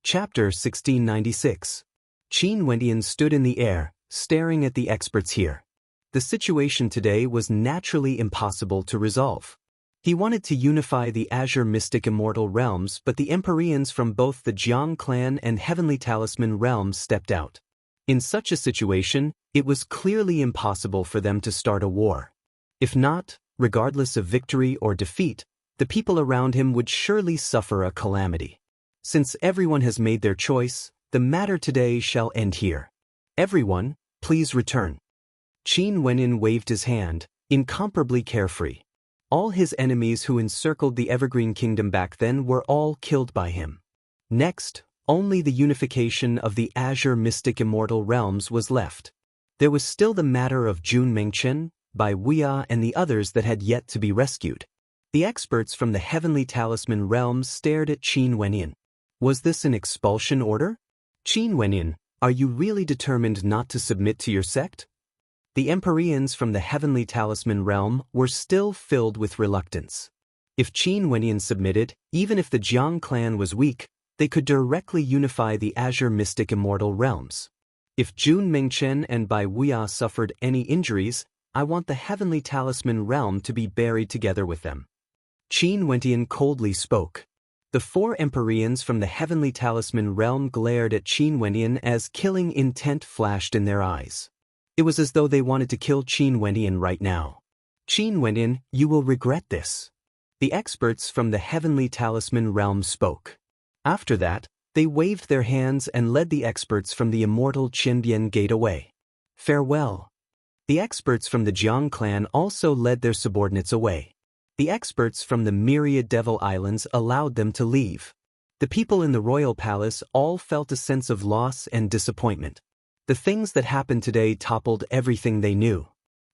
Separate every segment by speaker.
Speaker 1: Chapter 1696. Qin Wendian stood in the air, staring at the experts here. The situation today was naturally impossible to resolve. He wanted to unify the Azure Mystic Immortal realms, but the Empyreans from both the Jiang clan and Heavenly Talisman realms stepped out. In such a situation, it was clearly impossible for them to start a war. If not, regardless of victory or defeat, the people around him would surely suffer a calamity. Since everyone has made their choice, the matter today shall end here. Everyone, please return. Qin Wendian waved his hand, incomparably carefree. All his enemies who encircled the Evergreen Kingdom back then were all killed by him. Next, only the unification of the Azure Mystic Immortal realms was left. There was still the matter of Jun Mengchen, Bai Wuya and the others that had yet to be rescued. The experts from the Heavenly Talisman realms stared at Qin Wendian. Was this an expulsion order? Qin Wendian, are you really determined not to submit to your sect? The Empyreans from the Heavenly Talisman realm were still filled with reluctance. If Qin Wendian submitted, even if the Jiang clan was weak, they could directly unify the Azure Mystic Immortal realms. If Jun Mengchen and Bai Wuya suffered any injuries, I want the Heavenly Talisman realm to be buried together with them. Qin Wendian coldly spoke. The four Empyreans from the Heavenly Talisman realm glared at Qin Wendian as killing intent flashed in their eyes. It was as though they wanted to kill Qin Wendian right now. Qin Wendian, you will regret this. The experts from the Heavenly Talisman realm spoke. After that, they waved their hands and led the experts from the immortal Qinbian gate away. Farewell. The experts from the Jiang clan also led their subordinates away. The experts from the myriad Devil Islands allowed them to leave. The people in the royal palace all felt a sense of loss and disappointment. The things that happened today toppled everything they knew.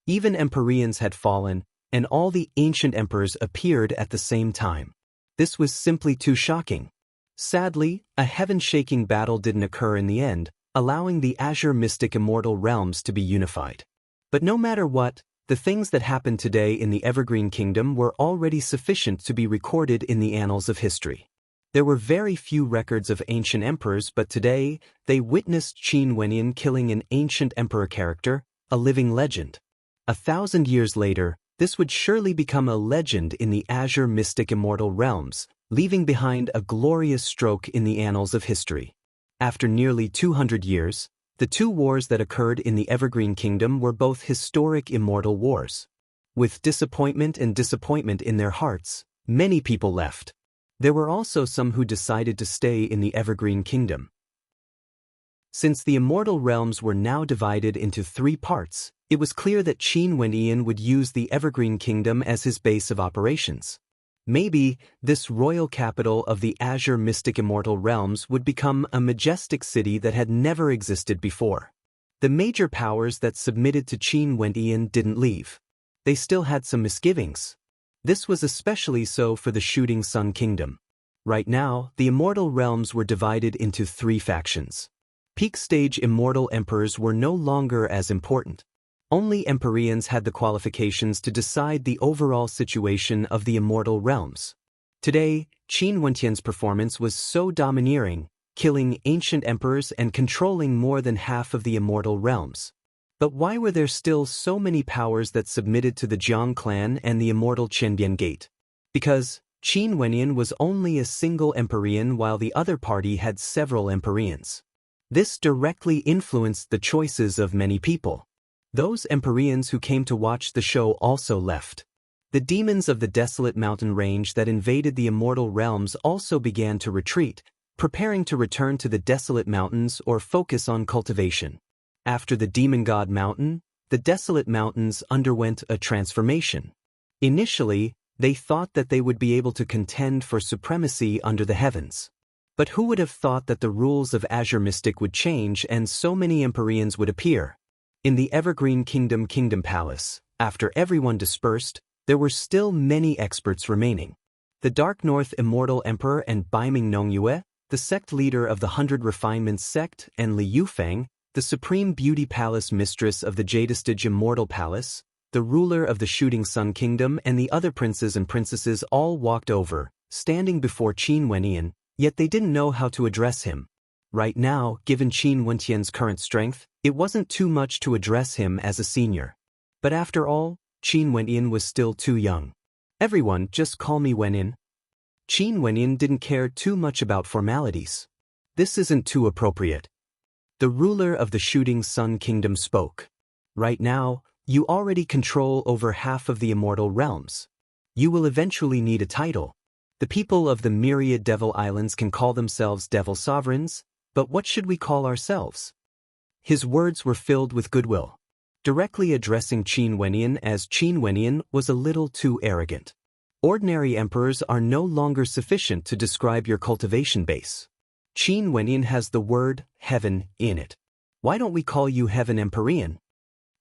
Speaker 1: Even Empyreans had fallen, and all the ancient emperors appeared at the same time. This was simply too shocking. Sadly, a heaven-shaking battle didn't occur in the end, allowing the Azure Mystic Immortal realms to be unified. But no matter what, the things that happened today in the Evergreen Kingdom were already sufficient to be recorded in the annals of history. There were very few records of ancient emperors, but today, they witnessed Qin Wendian killing an ancient emperor character, a living legend. 1,000 years later, this would surely become a legend in the Azure Mystic Immortal realms, leaving behind a glorious stroke in the annals of history. After nearly 200 years, the two wars that occurred in the Evergreen Kingdom were both historic immortal wars. With disappointment in their hearts, many people left. There were also some who decided to stay in the Evergreen Kingdom. Since the immortal realms were now divided into three parts, it was clear that Qin Wendian would use the Evergreen Kingdom as his base of operations. Maybe this royal capital of the Azure Mystic Immortal realms would become a majestic city that had never existed before. The major powers that submitted to Qin Wendian didn't leave. They still had some misgivings. This was especially so for the Shooting Sun Kingdom. Right now, the immortal realms were divided into three factions. Peak stage immortal emperors were no longer as important. Only Empyreans had the qualifications to decide the overall situation of the immortal realms. Today, Qin Wendian's performance was so domineering, killing ancient emperors and controlling more than half of the immortal realms. But why were there still so many powers that submitted to the Jiang clan and the immortal Qinbian gate? Because Qin Wendian was only a single Empyrean while the other party had several Empyreans. This directly influenced the choices of many people. Those Empyreans who came to watch the show also left. The demons of the desolate mountain range that invaded the immortal realms also began to retreat, preparing to return to the desolate mountains or focus on cultivation. After the demon god mountain, the desolate mountains underwent a transformation. Initially, they thought that they would be able to contend for supremacy under the heavens. But who would have thought that the rules of Azure Mystic would change and so many Empyreans would appear? In the Evergreen Kingdom Palace, after everyone dispersed, there were still many experts remaining. The Dark North Immortal Emperor and Baiming Nongyue, the sect leader of the 100 Refinements sect, and Li Yufeng, the Supreme Beauty Palace mistress of the Jadestige Immortal Palace, the ruler of the Shooting Sun Kingdom and the other princes and princesses all walked over, standing before Qin Wendian, Yet they didn't know how to address him. Right now, given Qin Wentian's current strength, it wasn't too much to address him as a senior. But after all, Qin Wentian was still too young. Everyone, just call me Wenin. Qin Wentian didn't care too much about formalities. This isn't too appropriate. The ruler of the Shooting Sun Kingdom spoke. Right now, you already control over half of the immortal realms. You will eventually need a title. The people of the myriad Devil Islands can call themselves Devil Sovereigns, but what should we call ourselves? His words were filled with goodwill. Directly addressing Qin Wentian as Qin Wentian was a little too arrogant. Ordinary emperors are no longer sufficient to describe your cultivation base. Qin Wentian has the word heaven in it. Why don't we call you Heaven Empyrean?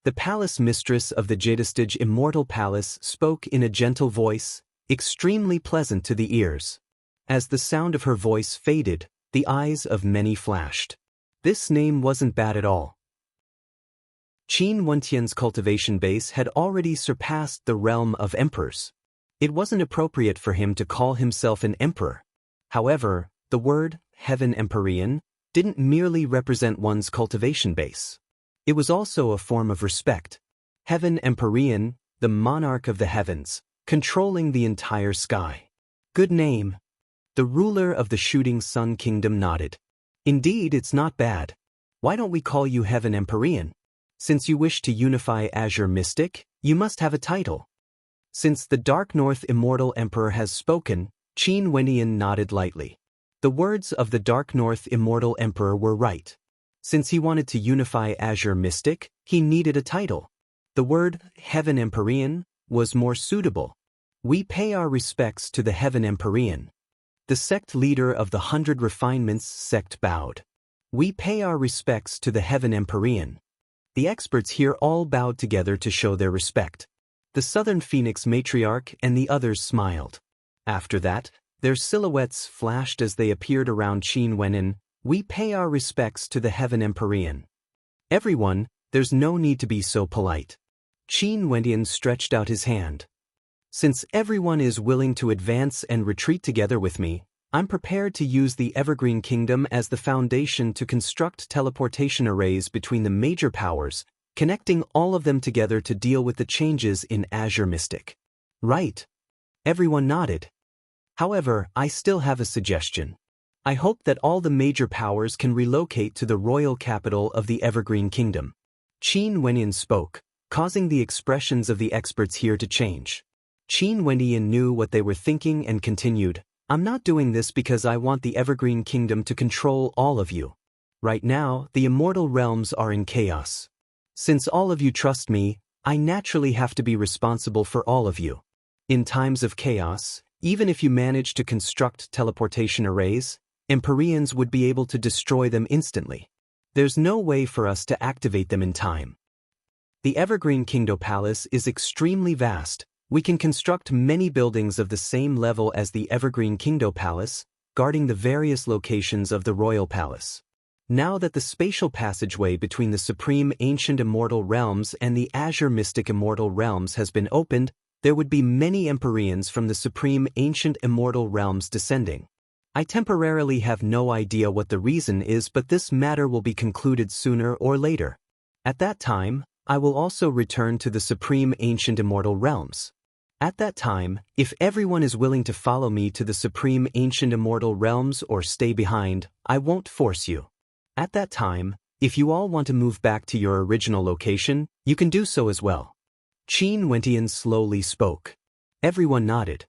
Speaker 1: The palace mistress of the Jadestige Immortal Palace spoke in a gentle voice, extremely pleasant to the ears. As the sound of her voice faded, the eyes of many flashed. This name wasn't bad at all. Qin Wentian's cultivation base had already surpassed the realm of emperors. It wasn't appropriate for him to call himself an emperor. However, the word Heaven Empyrean didn't merely represent one's cultivation base. It was also a form of respect. Heaven Empyrean, the monarch of the heavens, controlling the entire sky. Good name. The ruler of the Shooting Sun Kingdom nodded. Indeed, it's not bad. Why don't we call you Heaven Empyrean? Since you wish to unify Azure Mystic, you must have a title. Since the Dark North Immortal Emperor has spoken, Qin Wentian nodded lightly. The words of the Dark North Immortal Emperor were right. Since he wanted to unify Azure Mystic, he needed a title. The word Heaven Empyrean was more suitable. We pay our respects to the Heaven Empyrean. The sect leader of the 100 Refinements sect bowed. We pay our respects to the Heaven Empyrean. The experts here all bowed together to show their respect. The Southern Phoenix matriarch and the others smiled. After that, their silhouettes flashed as they appeared around Qin Wentian. We pay our respects to the Heaven Empyrean. Everyone, there's no need to be so polite. Qin Wentian stretched out his hand. Since everyone is willing to advance and retreat together with me, I'm prepared to use the Evergreen Kingdom as the foundation to construct teleportation arrays between the major powers, connecting all of them together to deal with the changes in Azure Mystic. Right. Everyone nodded. However, I still have a suggestion. I hope that all the major powers can relocate to the royal capital of the Evergreen Kingdom. Qin Wentian spoke, causing the expressions of the experts here to change. Qin Wentian knew what they were thinking and continued, I'm not doing this because I want the Evergreen Kingdom to control all of you. Right now, the immortal realms are in chaos. Since all of you trust me, I naturally have to be responsible for all of you. In times of chaos, even if you manage to construct teleportation arrays, Empyreans would be able to destroy them instantly. There's no way for us to activate them in time. The Evergreen Kingdom Palace is extremely vast. We can construct many buildings of the same level as the Evergreen Kingdom Palace, guarding the various locations of the Royal Palace. Now that the spatial passageway between the Supreme Ancient Immortal Realms and the Azure Mystic Immortal Realms has been opened, there would be many Empyreans from the Supreme Ancient Immortal Realms descending. I temporarily have no idea what the reason is, but this matter will be concluded sooner or later. At that time, I will also return to the Supreme Ancient Immortal Realms. At that time, if everyone is willing to follow me to the Supreme Ancient Immortal Realms or stay behind, I won't force you. At that time, if you all want to move back to your original location, you can do so as well. Qin Wentian slowly spoke. Everyone nodded.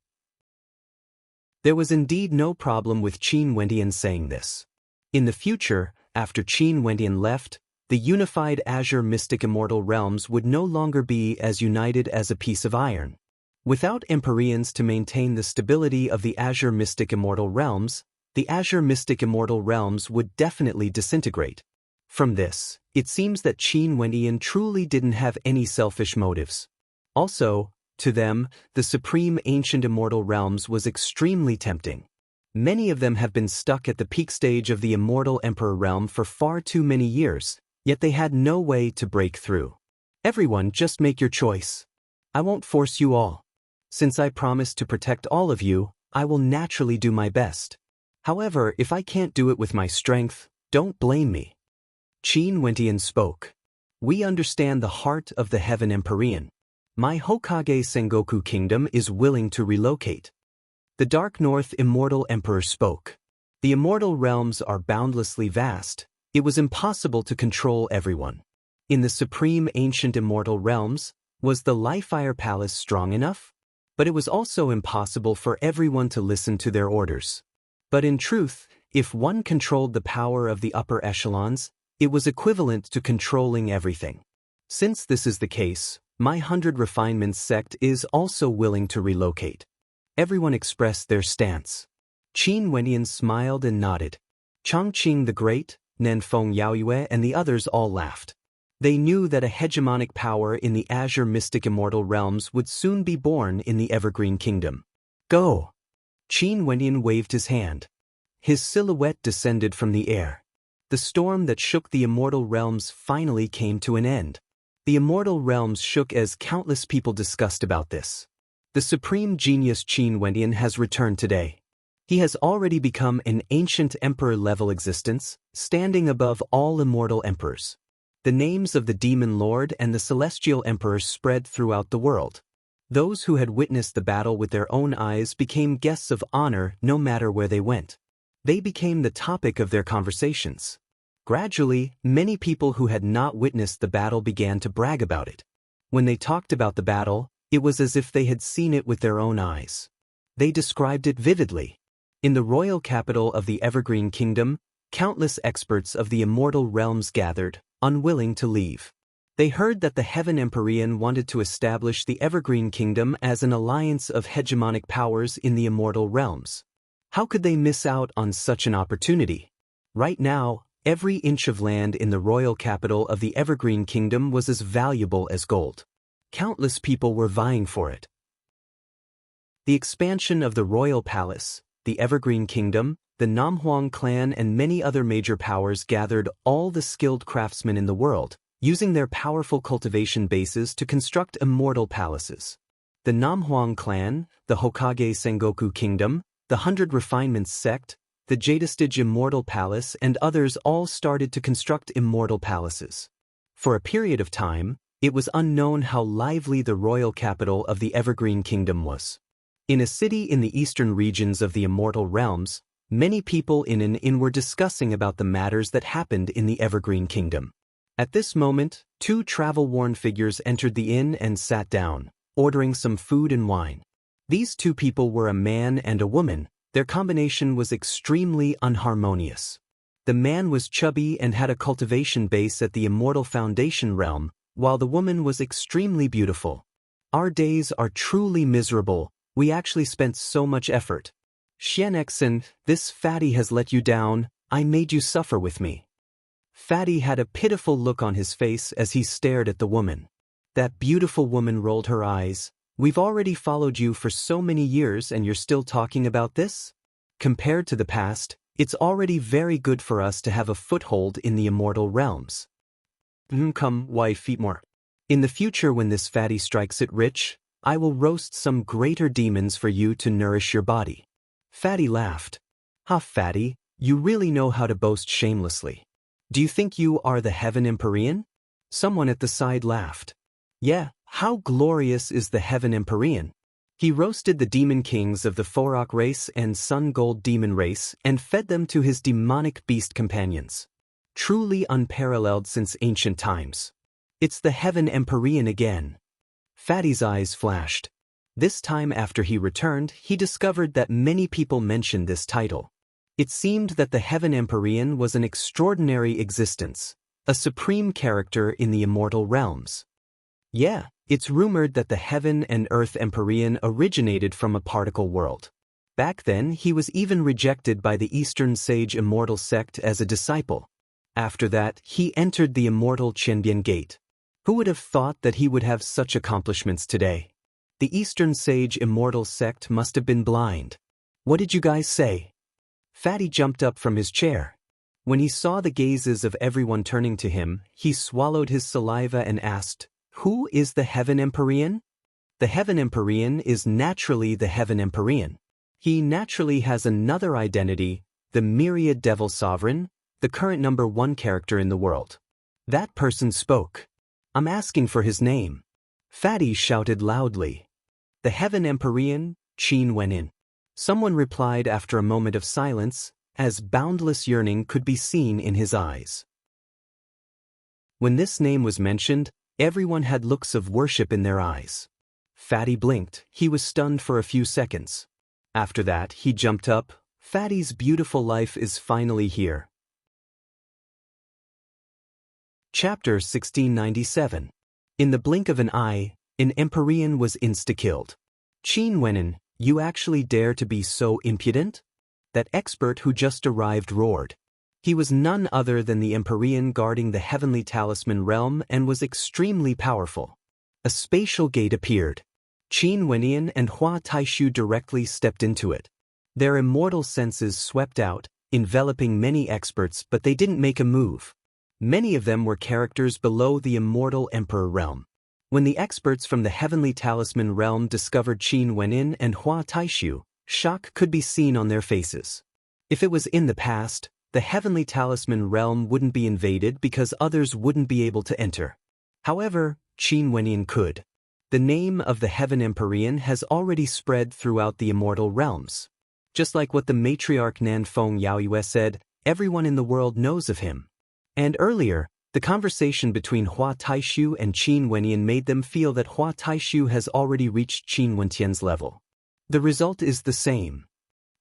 Speaker 1: There was indeed no problem with Qin Wentian saying this. In the future, after Qin Wentian left, the unified Azure Mystic Immortal Realms would no longer be as united as a piece of iron. Without Empyreans to maintain the stability of the Azure Mystic Immortal Realms, the Azure Mystic Immortal Realms would definitely disintegrate. From this, it seems that Qin Wentian truly didn't have any selfish motives. Also, to them, the Supreme Ancient Immortal Realms was extremely tempting. Many of them have been stuck at the peak stage of the Immortal Emperor Realm for far too many years, yet they had no way to break through. Everyone, just make your choice. I won't force you all. Since I promised to protect all of you, I will naturally do my best. However, if I can't do it with my strength, don't blame me. Qin Wentian spoke. We understand the heart of the Heaven Empyrean. My Hokage Sengoku Kingdom is willing to relocate. The Dark North Immortal Emperor spoke. The immortal realms are boundlessly vast. It was impossible to control everyone. In the supreme ancient immortal realms, was the Lifefire Palace strong enough? But it was also impossible for everyone to listen to their orders. But in truth, if one controlled the power of the upper echelons, it was equivalent to controlling everything. Since this is the case, my 100 Refinements sect is also willing to relocate. Everyone expressed their stance. Qin Wentian smiled and nodded. Chongqing the Great, Nenfeng Yaoyue and the others all laughed. They knew that a hegemonic power in the Azure Mystic Immortal Realms would soon be born in the Evergreen Kingdom. Go! Qin Wentian waved his hand. His silhouette descended from the air. The storm that shook the Immortal Realms finally came to an end. The Immortal Realms shook as countless people discussed about this. The supreme genius Qin Wentian has returned today. He has already become an ancient emperor-level existence, standing above all immortal emperors. The names of the Demon Lord and the Celestial Emperor spread throughout the world. Those who had witnessed the battle with their own eyes became guests of honor no matter where they went. They became the topic of their conversations. Gradually, many people who had not witnessed the battle began to brag about it. When they talked about the battle, it was as if they had seen it with their own eyes. They described it vividly. In the royal capital of the Evergreen Kingdom, countless experts of the immortal realms gathered, unwilling to leave. They heard that the Heaven Empyrean wanted to establish the Evergreen Kingdom as an alliance of hegemonic powers in the immortal realms. How could they miss out on such an opportunity? Right now, every inch of land in the royal capital of the Evergreen Kingdom was as valuable as gold. Countless people were vying for it. The expansion of the royal palace, the Evergreen Kingdom, the Namhuang clan and many other major powers gathered all the skilled craftsmen in the world, using their powerful cultivation bases to construct immortal palaces. The Namhuang clan, the Hokage Sengoku Kingdom, the 100 Refinements sect, the Jadestige Immortal Palace and others all started to construct immortal palaces. For a period of time, it was unknown how lively the royal capital of the Evergreen Kingdom was. In a city in the eastern regions of the immortal realms, many people in an inn were discussing about the matters that happened in the Evergreen Kingdom. At this moment, two travel-worn figures entered the inn and sat down, ordering some food and wine. These two people were a man and a woman. Their combination was extremely unharmonious. The man was chubby and had a cultivation base at the Immortal Foundation realm, while the woman was extremely beautiful. Our days are truly miserable. We actually spent so much effort. Xianexen, this fatty has let you down. I made you suffer with me. Fatty had a pitiful look on his face as he stared at the woman. That beautiful woman rolled her eyes. We've already followed you for so many years and you're still talking about this? Compared to the past, it's already very good for us to have a foothold in the immortal realms. Come, wife, eat more. In the future when this fatty strikes it rich, I will roast some greater demons for you to nourish your body. Fatty laughed. Ha, Fatty, you really know how to boast shamelessly. Do you think you are the Heaven Empyrean? Someone at the side laughed. Yeah, how glorious is the Heaven Empyrean. He roasted the demon kings of the Forok race and Sun Gold demon race and fed them to his demonic beast companions. Truly unparalleled since ancient times. It's the Heaven Empyrean again. Fatty's eyes flashed. This time after he returned, he discovered that many people mentioned this title. It seemed that the Heaven Empyrean was an extraordinary existence, a supreme character in the immortal realms. Yeah, it's rumored that the Heaven and Earth Empyrean originated from a particle world. Back then, he was even rejected by the Eastern Sage Immortal sect as a disciple. After that, he entered the immortal Qianbian Gate. Who would have thought that he would have such accomplishments today? The Eastern Sage Immortal sect must have been blind. What did you guys say? Fatty jumped up from his chair. When he saw the gazes of everyone turning to him, he swallowed his saliva and asked, Who is the Heaven Empyrean? The Heaven Empyrean is naturally the Heaven Empyrean. He naturally has another identity, the myriad devil sovereign, the current #1 character in the world. That person spoke. I'm asking for his name. Fatty shouted loudly. The Heaven Empyrean, Qin Wenin. Someone replied after a moment of silence, as boundless yearning could be seen in his eyes. When this name was mentioned, everyone had looks of worship in their eyes. Fatty blinked. He was stunned for a few seconds. After that, he jumped up. Fatty's beautiful life is finally here. Chapter 1697. In the blink of an eye, an Empyrean was insta-killed. Qin Wenin, you actually dare to be so impudent? That expert who just arrived roared. He was none other than the Empyrean guarding the heavenly talisman realm and was extremely powerful. A spatial gate appeared. Qin Wenin and Hua Taishu directly stepped into it. Their immortal senses swept out, enveloping many experts, but they didn't make a move. Many of them were characters below the immortal Emperor realm. When the experts from the heavenly talisman realm discovered Qin Wenin and Hua Taishu, shock could be seen on their faces. If it was in the past, the heavenly talisman realm wouldn't be invaded because others wouldn't be able to enter. However, Qin Wenin could. The name of the Heaven Empyrean has already spread throughout the immortal realms. Just like what the matriarch Nanfeng Yaoyue said, everyone in the world knows of him. And earlier, the conversation between Hua Taishu and Qin Wenin made them feel that Hua Taishu has already reached Qin Wentian's level. The result is the same.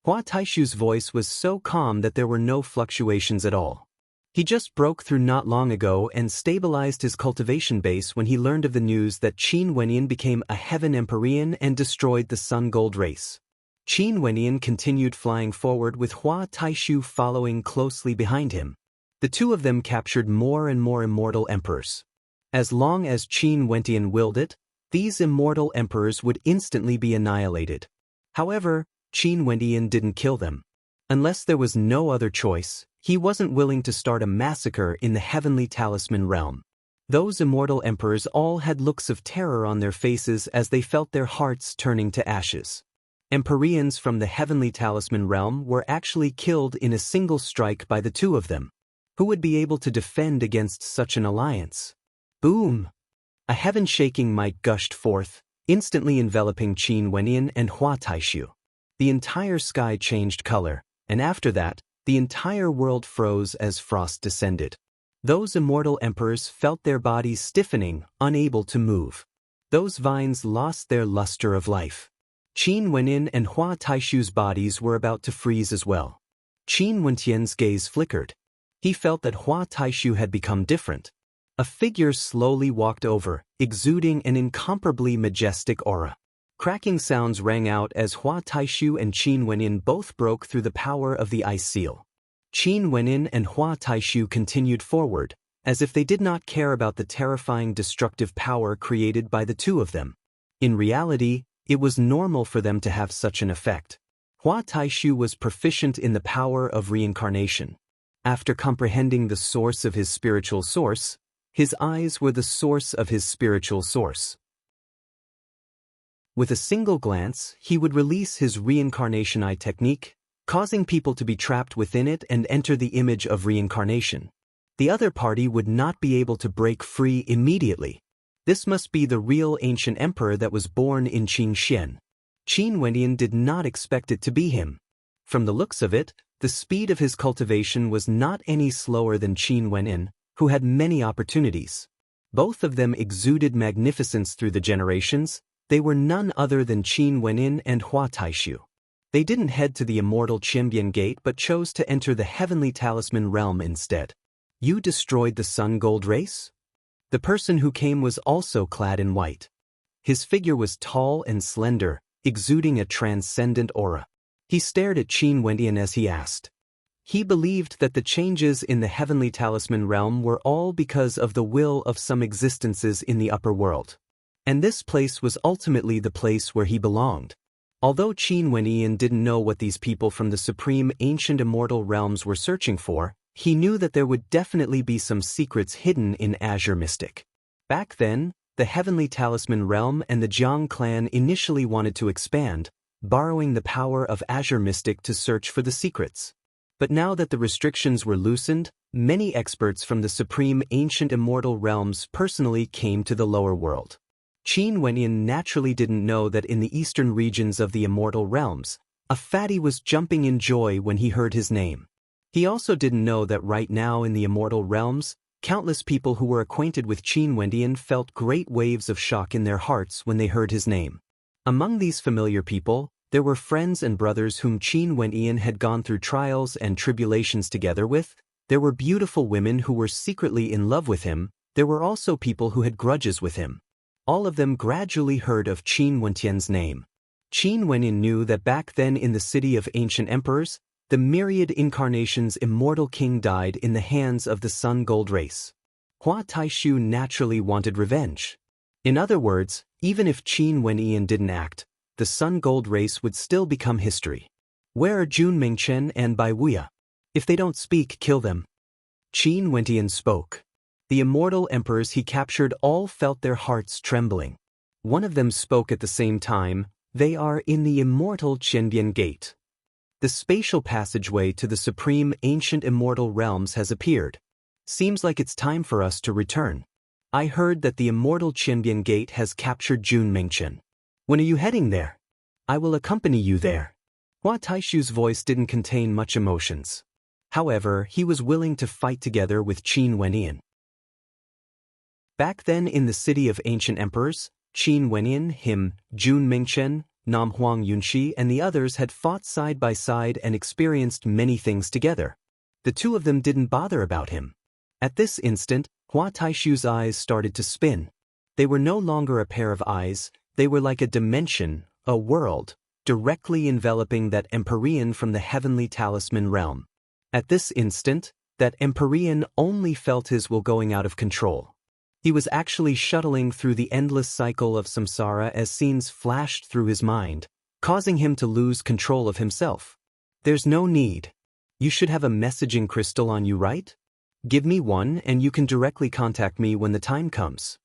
Speaker 1: Hua Taishu's voice was so calm that there were no fluctuations at all. He just broke through not long ago and stabilized his cultivation base when he learned of the news that Qin Wenin became a Heaven Empyrean and destroyed the Sun Gold race. Qin Wenin continued flying forward with Hua Taishu following closely behind him. The two of them captured more and more immortal emperors. As long as Qin Wentian willed it, these immortal emperors would instantly be annihilated. However, Qin Wentian didn't kill them. Unless there was no other choice, he wasn't willing to start a massacre in the heavenly talisman realm. Those immortal emperors all had looks of terror on their faces as they felt their hearts turning to ashes. Empyreans from the heavenly talisman realm were actually killed in a single strike by the two of them. Who would be able to defend against such an alliance? Boom! A heaven-shaking might gushed forth, instantly enveloping Qin Wenin and Hua Taishu. The entire sky changed color, and after that, the entire world froze as frost descended. Those immortal emperors felt their bodies stiffening, unable to move. Those vines lost their luster of life. Qin Wenin and Hua Taishu's bodies were about to freeze as well. Qin Wentian's gaze flickered. He felt that Hua Taishu had become different. A figure slowly walked over, exuding an incomparably majestic aura. Cracking sounds rang out as Hua Taishu and Qin Wenin both broke through the power of the ice seal. Qin Wenin and Hua Taishu continued forward, as if they did not care about the terrifying destructive power created by the two of them. In reality, it was normal for them to have such an effect. Hua Taishu was proficient in the power of reincarnation. After comprehending the source of his spiritual source, his eyes were the source of his spiritual source. With a single glance, he would release his reincarnation eye technique, causing people to be trapped within it and enter the image of reincarnation. The other party would not be able to break free immediately. This must be the real ancient emperor that was born in Qingxian. Qin Wentian did not expect it to be him. From the looks of it, the speed of his cultivation was not any slower than Qin Wenin, who had many opportunities. Both of them exuded magnificence through the generations. They were none other than Qin Wenin and Hua Taishu. They didn't head to the immortal Qimbian Gate but chose to enter the heavenly talisman realm instead. You destroyed the Sun Gold race? The person who came was also clad in white. His figure was tall and slender, exuding a transcendent aura. He stared at Qin Wentian as he asked. He believed that the changes in the heavenly talisman realm were all because of the will of some existences in the upper world. And this place was ultimately the place where he belonged. Although Qin Wentian didn't know what these people from the supreme ancient immortal realms were searching for, he knew that there would definitely be some secrets hidden in Azure Mystic. Back then, the heavenly talisman realm and the Jiang clan initially wanted to expand, borrowing the power of Azure Mystic to search for the secrets. But now that the restrictions were loosened, many experts from the supreme ancient immortal realms personally came to the lower world. Qin Wenyan naturally didn't know that in the eastern regions of the immortal realms, a fatty was jumping in joy when he heard his name. He also didn't know that right now in the immortal realms, countless people who were acquainted with Qin Wenyan felt great waves of shock in their hearts when they heard his name. Among these familiar people, there were friends and brothers whom Qin Wenyan had gone through trials and tribulations together with. There were beautiful women who were secretly in love with him. There were also people who had grudges with him. All of them gradually heard of Qin Wenyan's name. Qin Wenyan knew that back then in the city of ancient emperors, the myriad incarnations immortal king died in the hands of the Sun Gold race. Hua Taishu naturally wanted revenge. In other words, even if Qin Wenyan didn't act, the Sun Gold race would still become history. Where are Jun Mingchen and Bai Wuya? If they don't speak, kill them. Qin Wenyan spoke. The immortal emperors he captured all felt their hearts trembling. One of them spoke at the same time. They are in the immortal Qianbian Gate. The spatial passageway to the supreme ancient immortal realms has appeared. Seems like it's time for us to return. I heard that the immortal Qianbian Gate has captured Jun Mingchen. When are you heading there? I will accompany you there. Hua Taishu's voice didn't contain much emotions. However, he was willing to fight together with Qin Wenyan. Back then in the city of ancient emperors, Qin Wenyan, him, Jun Mingchen, Nam Huang Yunxi and the others had fought side by side and experienced many things together. The two of them didn't bother about him. At this instant, Hua Taishu's eyes started to spin. They were no longer a pair of eyes, they were like a dimension, a world, directly enveloping that Empyrean from the heavenly talisman realm. At this instant, that Empyrean only felt his will going out of control. He was actually shuttling through the endless cycle of samsara as scenes flashed through his mind, causing him to lose control of himself. There's no need. You should have a messaging crystal on you, right? Give me one and you can directly contact me when the time comes.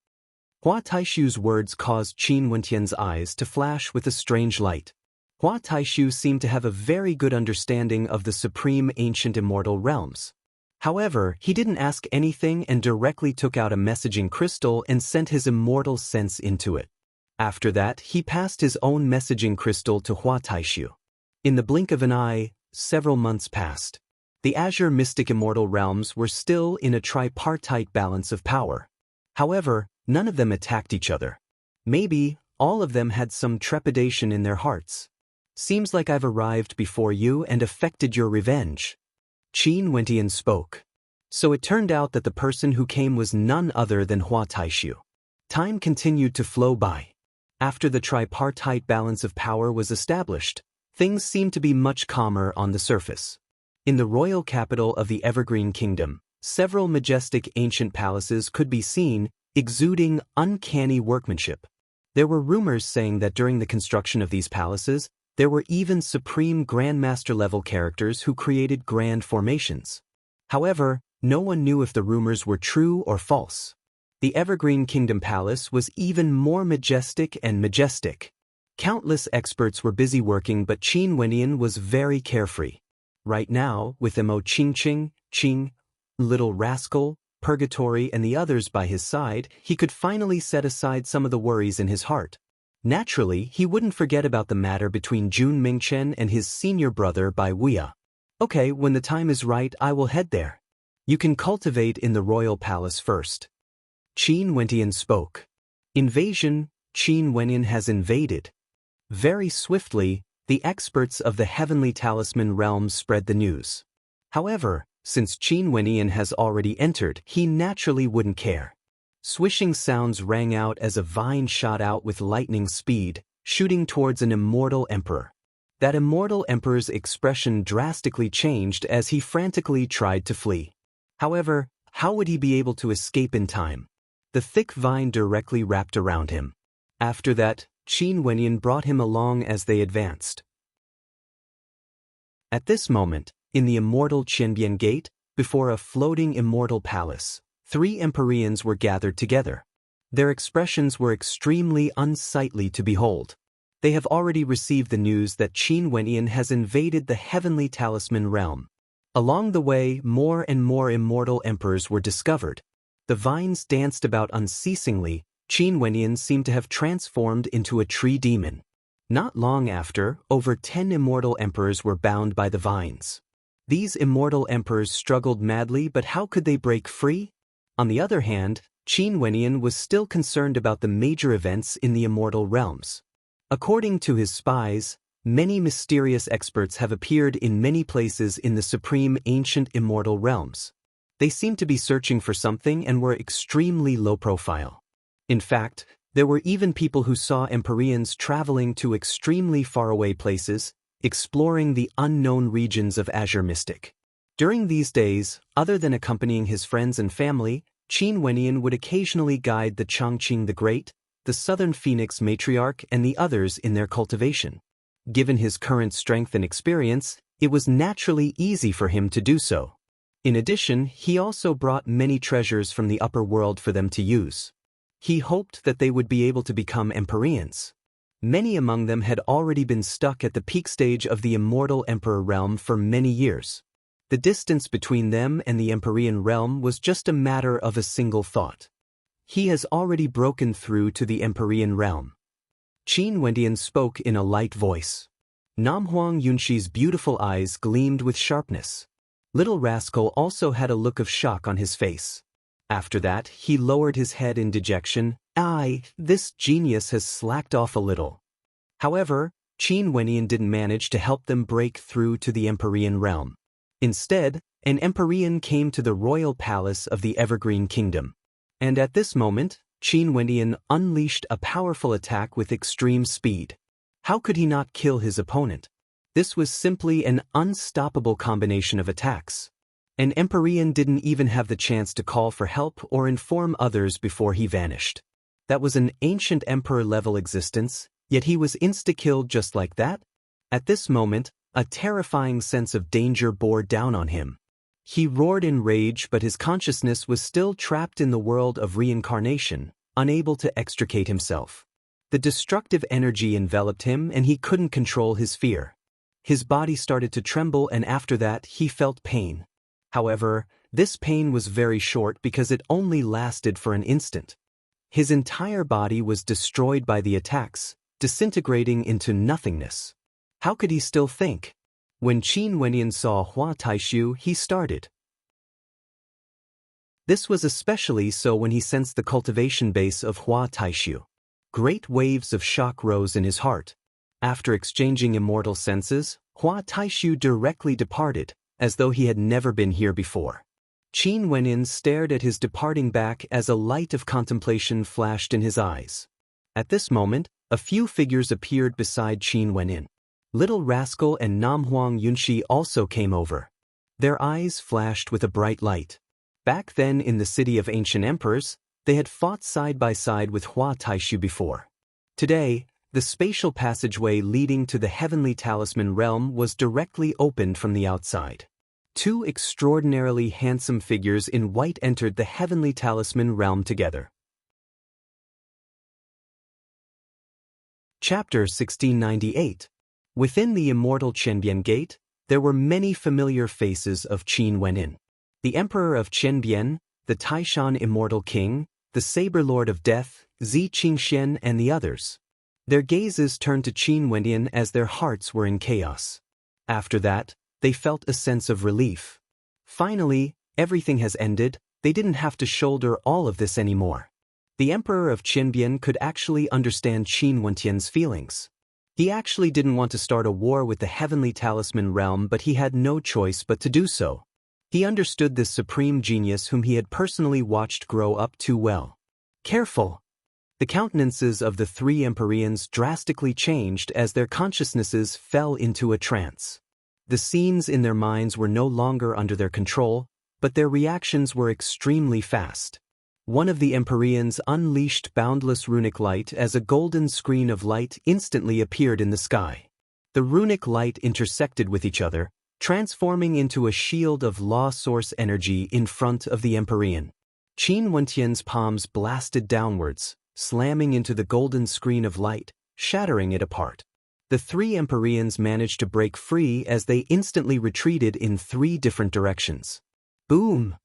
Speaker 1: Hua Taishu's words caused Qin Wenyan's eyes to flash with a strange light. Hua Taishu seemed to have a very good understanding of the supreme ancient immortal realms. However, he didn't ask anything and directly took out a messaging crystal and sent his immortal sense into it. After that, he passed his own messaging crystal to Hua Taishu. In the blink of an eye, several months passed. The Azure Mystic Immortal Realms were still in a tripartite balance of power. However, none of them attacked each other. Maybe, all of them had some trepidation in their hearts. Seems like I've arrived before you and effected your revenge. Qin Wenyan spoke. So it turned out that the person who came was none other than Hua Taishu. Time continued to flow by. After the tripartite balance of power was established, things seemed to be much calmer on the surface. In the royal capital of the Evergreen Kingdom, several majestic ancient palaces could be seen, exuding uncanny workmanship. There were rumors saying that during the construction of these palaces, there were even supreme grandmaster-level characters who created grand formations. However, no one knew if the rumors were true or false. The Evergreen Kingdom Palace was even more majestic and majestic. Countless experts were busy working, but Qin Wenyan was very carefree. Right now, with Mo Qingqing, Qing, Little Rascal, Purgatory and the others by his side, he could finally set aside some of the worries in his heart. Naturally, he wouldn't forget about the matter between Jun Mingchen and his senior brother Bai Wuya. Okay, when the time is right, I will head there. You can cultivate in the royal palace first. Qin Wenyan spoke. Invasion, Qin Wenyan has invaded. Very swiftly, the experts of the heavenly talisman realm spread the news. However, since Qin Wenyan has already entered, he naturally wouldn't care. Swishing sounds rang out as a vine shot out with lightning speed, shooting towards an immortal emperor. That immortal emperor's expression drastically changed as he frantically tried to flee. However, how would he be able to escape in time? The thick vine directly wrapped around him. After that, Qin Wenyan brought him along as they advanced. At this moment, in the immortal Qianbian Gate, before a floating immortal palace, 3 Empyreans were gathered together. Their expressions were extremely unsightly to behold. They have already received the news that Qin Wenyan has invaded the heavenly talisman realm. Along the way, more and more immortal emperors were discovered. The vines danced about unceasingly. Qin Wenyan seemed to have transformed into a tree demon. Not long after, over 10 immortal emperors were bound by the vines. These immortal emperors struggled madly, but how could they break free? On the other hand, Qin Wenyan was still concerned about the major events in the immortal realms. According to his spies, many mysterious experts have appeared in many places in the supreme ancient immortal realms. They seemed to be searching for something and were extremely low profile. In fact, there were even people who saw Empyreans traveling to extremely faraway places, exploring the unknown regions of Azure Mystic. During these days, other than accompanying his friends and family, Qin Wenyan would occasionally guide the Chongqing the Great, the Southern Phoenix Matriarch, and the others in their cultivation. Given his current strength and experience, it was naturally easy for him to do so. In addition, he also brought many treasures from the upper world for them to use. He hoped that they would be able to become Empyreans. Many among them had already been stuck at the peak stage of the immortal Emperor realm for many years. The distance between them and the Empyrean realm was just a matter of a single thought. He has already broken through to the Empyrean realm. Qin Wendian spoke in a light voice. Namhuang Yunshi's beautiful eyes gleamed with sharpness. Little Rascal also had a look of shock on his face. After that, he lowered his head in dejection. This genius has slacked off a little. However, Qin Wendian didn't manage to help them break through to the Empyrean realm. Instead, an Empyrean came to the royal palace of the Evergreen Kingdom. And at this moment, Qin Wendian unleashed a powerful attack with extreme speed. How could he not kill his opponent? This was simply an unstoppable combination of attacks. An Empyrean didn't even have the chance to call for help or inform others before he vanished. That was an ancient emperor-level existence, yet he was insta-killed just like that? At this moment, a terrifying sense of danger bore down on him. He roared in rage, but his consciousness was still trapped in the world of reincarnation, unable to extricate himself. The destructive energy enveloped him and he couldn't control his fear. His body started to tremble and after that he felt pain. However, this pain was very short because it only lasted for an instant. His entire body was destroyed by the attacks, disintegrating into nothingness. How could he still think? When Qin Wendian saw Hua Taishu, he started. This was especially so when he sensed the cultivation base of Hua Taishu. Great waves of shock rose in his heart. After exchanging immortal senses, Hua Taishu directly departed, as though he had never been here before. Qin Wendian stared at his departing back as a light of contemplation flashed in his eyes. At this moment, a few figures appeared beside Qin Wendian. Little Rascal and Namhuang Yunshi also came over. Their eyes flashed with a bright light. Back then in the city of ancient emperors, they had fought side by side with Hua Taishu before. Today, the spatial passageway leading to the heavenly talisman realm was directly opened from the outside. Two extraordinarily handsome figures in white entered the heavenly talisman realm together. Chapter 1698. Within the immortal Qianbian Gate, there were many familiar faces of Qin Wendian. The Emperor of Qianbian, the Taishan Immortal King, the Saber Lord of Death, Zi Qingxian, and the others. Their gazes turned to Qin Wendian as their hearts were in chaos. After that, they felt a sense of relief. Finally, everything has ended, they didn't have to shoulder all of this anymore. The Emperor of Qianbian could actually understand Qin Wendian's feelings. He actually didn't want to start a war with the heavenly talisman realm, but he had no choice but to do so. He understood this supreme genius whom he had personally watched grow up too well. Careful! The countenances of the three Empyreans drastically changed as their consciousnesses fell into a trance. The scenes in their minds were no longer under their control, but their reactions were extremely fast. One of the Empyreans unleashed boundless runic light as a golden screen of light instantly appeared in the sky. The runic light intersected with each other, transforming into a shield of law source energy in front of the Empyrean. Qin Wendian's palms blasted downwards, slamming into the golden screen of light, shattering it apart. The three Empyreans managed to break free as they instantly retreated in 3 different directions. Boom!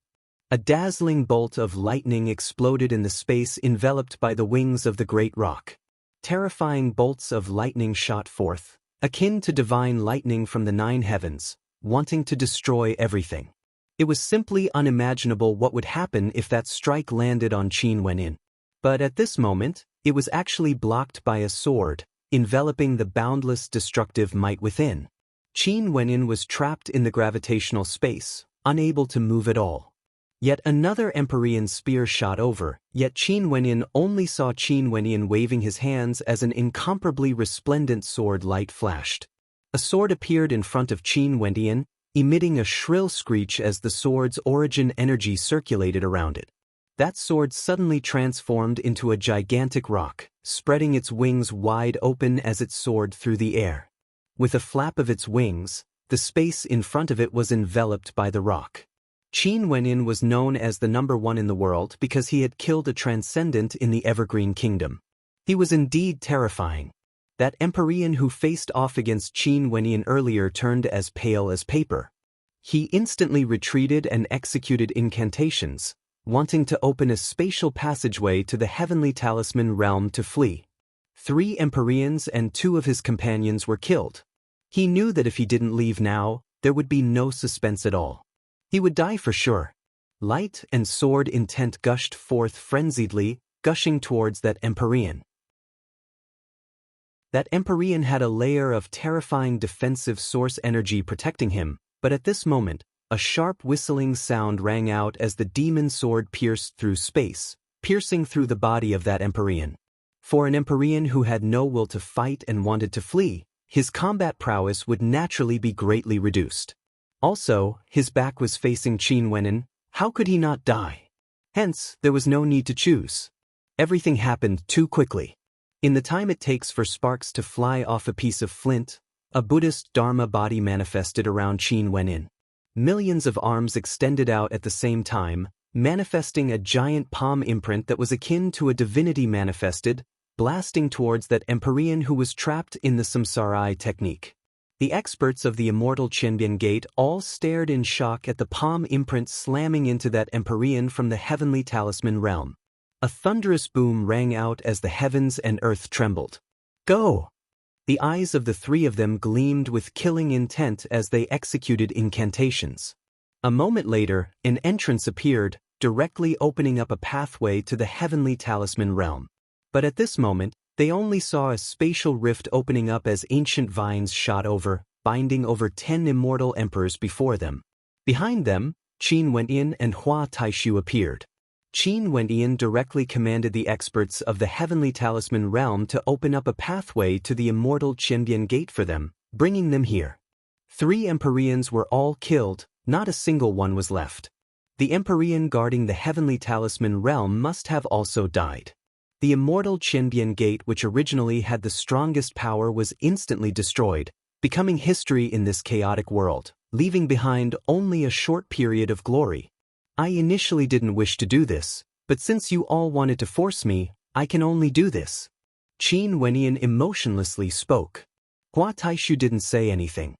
Speaker 1: A dazzling bolt of lightning exploded in the space enveloped by the wings of the great rock. Terrifying bolts of lightning shot forth, akin to divine lightning from the 9 heavens, wanting to destroy everything. It was simply unimaginable what would happen if that strike landed on Qin Wenyin. But at this moment, it was actually blocked by a sword, enveloping the boundless destructive might within. Qin Wenyin was trapped in the gravitational space, unable to move at all. Yet another Empyrean spear shot over, yet Qin Wenyin only saw Qin Wenyin waving his hands as an incomparably resplendent sword light flashed. A sword appeared in front of Qin Wenyin, emitting a shrill screech as the sword's origin energy circulated around it. That sword suddenly transformed into a gigantic rock, spreading its wings wide open as it soared through the air. With a flap of its wings, the space in front of it was enveloped by the rock. Qin Wenyin was known as the #1 in the world because he had killed a transcendent in the Evergreen Kingdom. He was indeed terrifying. That Empyrean who faced off against Qin Wenyin earlier turned as pale as paper. He instantly retreated and executed incantations, wanting to open a spatial passageway to the heavenly talisman realm to flee. 3 Empyreans and 2 of his companions were killed. He knew that if he didn't leave now, there would be no suspense at all. He would die for sure. Light and sword intent gushed forth frenziedly, gushing towards that Empyrean. That Empyrean had a layer of terrifying defensive source energy protecting him, but at this moment, a sharp whistling sound rang out as the demon sword pierced through space, piercing through the body of that Empyrean. For an Empyrean who had no will to fight and wanted to flee, his combat prowess would naturally be greatly reduced. Also, his back was facing Qin Wenyin. How could he not die? Hence, there was no need to choose. Everything happened too quickly. In the time it takes for sparks to fly off a piece of flint, a Buddhist Dharma body manifested around Qin Wenyin. Millions of arms extended out at the same time, manifesting a giant palm imprint that was akin to a divinity manifested, blasting towards that Empyrean who was trapped in the samsara technique. The experts of the immortal Qianbian Gate all stared in shock at the palm imprint slamming into that Empyrean from the heavenly talisman realm. A thunderous boom rang out as the heavens and earth trembled. Go! The eyes of the 3 of them gleamed with killing intent as they executed incantations. A moment later, an entrance appeared, directly opening up a pathway to the heavenly talisman realm. But at this moment, they only saw a spatial rift opening up as ancient vines shot over, binding over 10 immortal emperors before them. Behind them, Qin Wenyin and Hua Taishu appeared. Qin Wenyin directly commanded the experts of the heavenly talisman realm to open up a pathway to the immortal Qianbian Gate for them, bringing them here. 3 Empyreans were all killed, not a single one was left. The Empyrean guarding the heavenly talisman realm must have also died. The immortal Qianbian Gate, which originally had the strongest power, was instantly destroyed, becoming history in this chaotic world, leaving behind only a short period of glory. I initially didn't wish to do this, but since you all wanted to force me, I can only do this. Qin Wenyin emotionlessly spoke. Hua Taishu didn't say anything.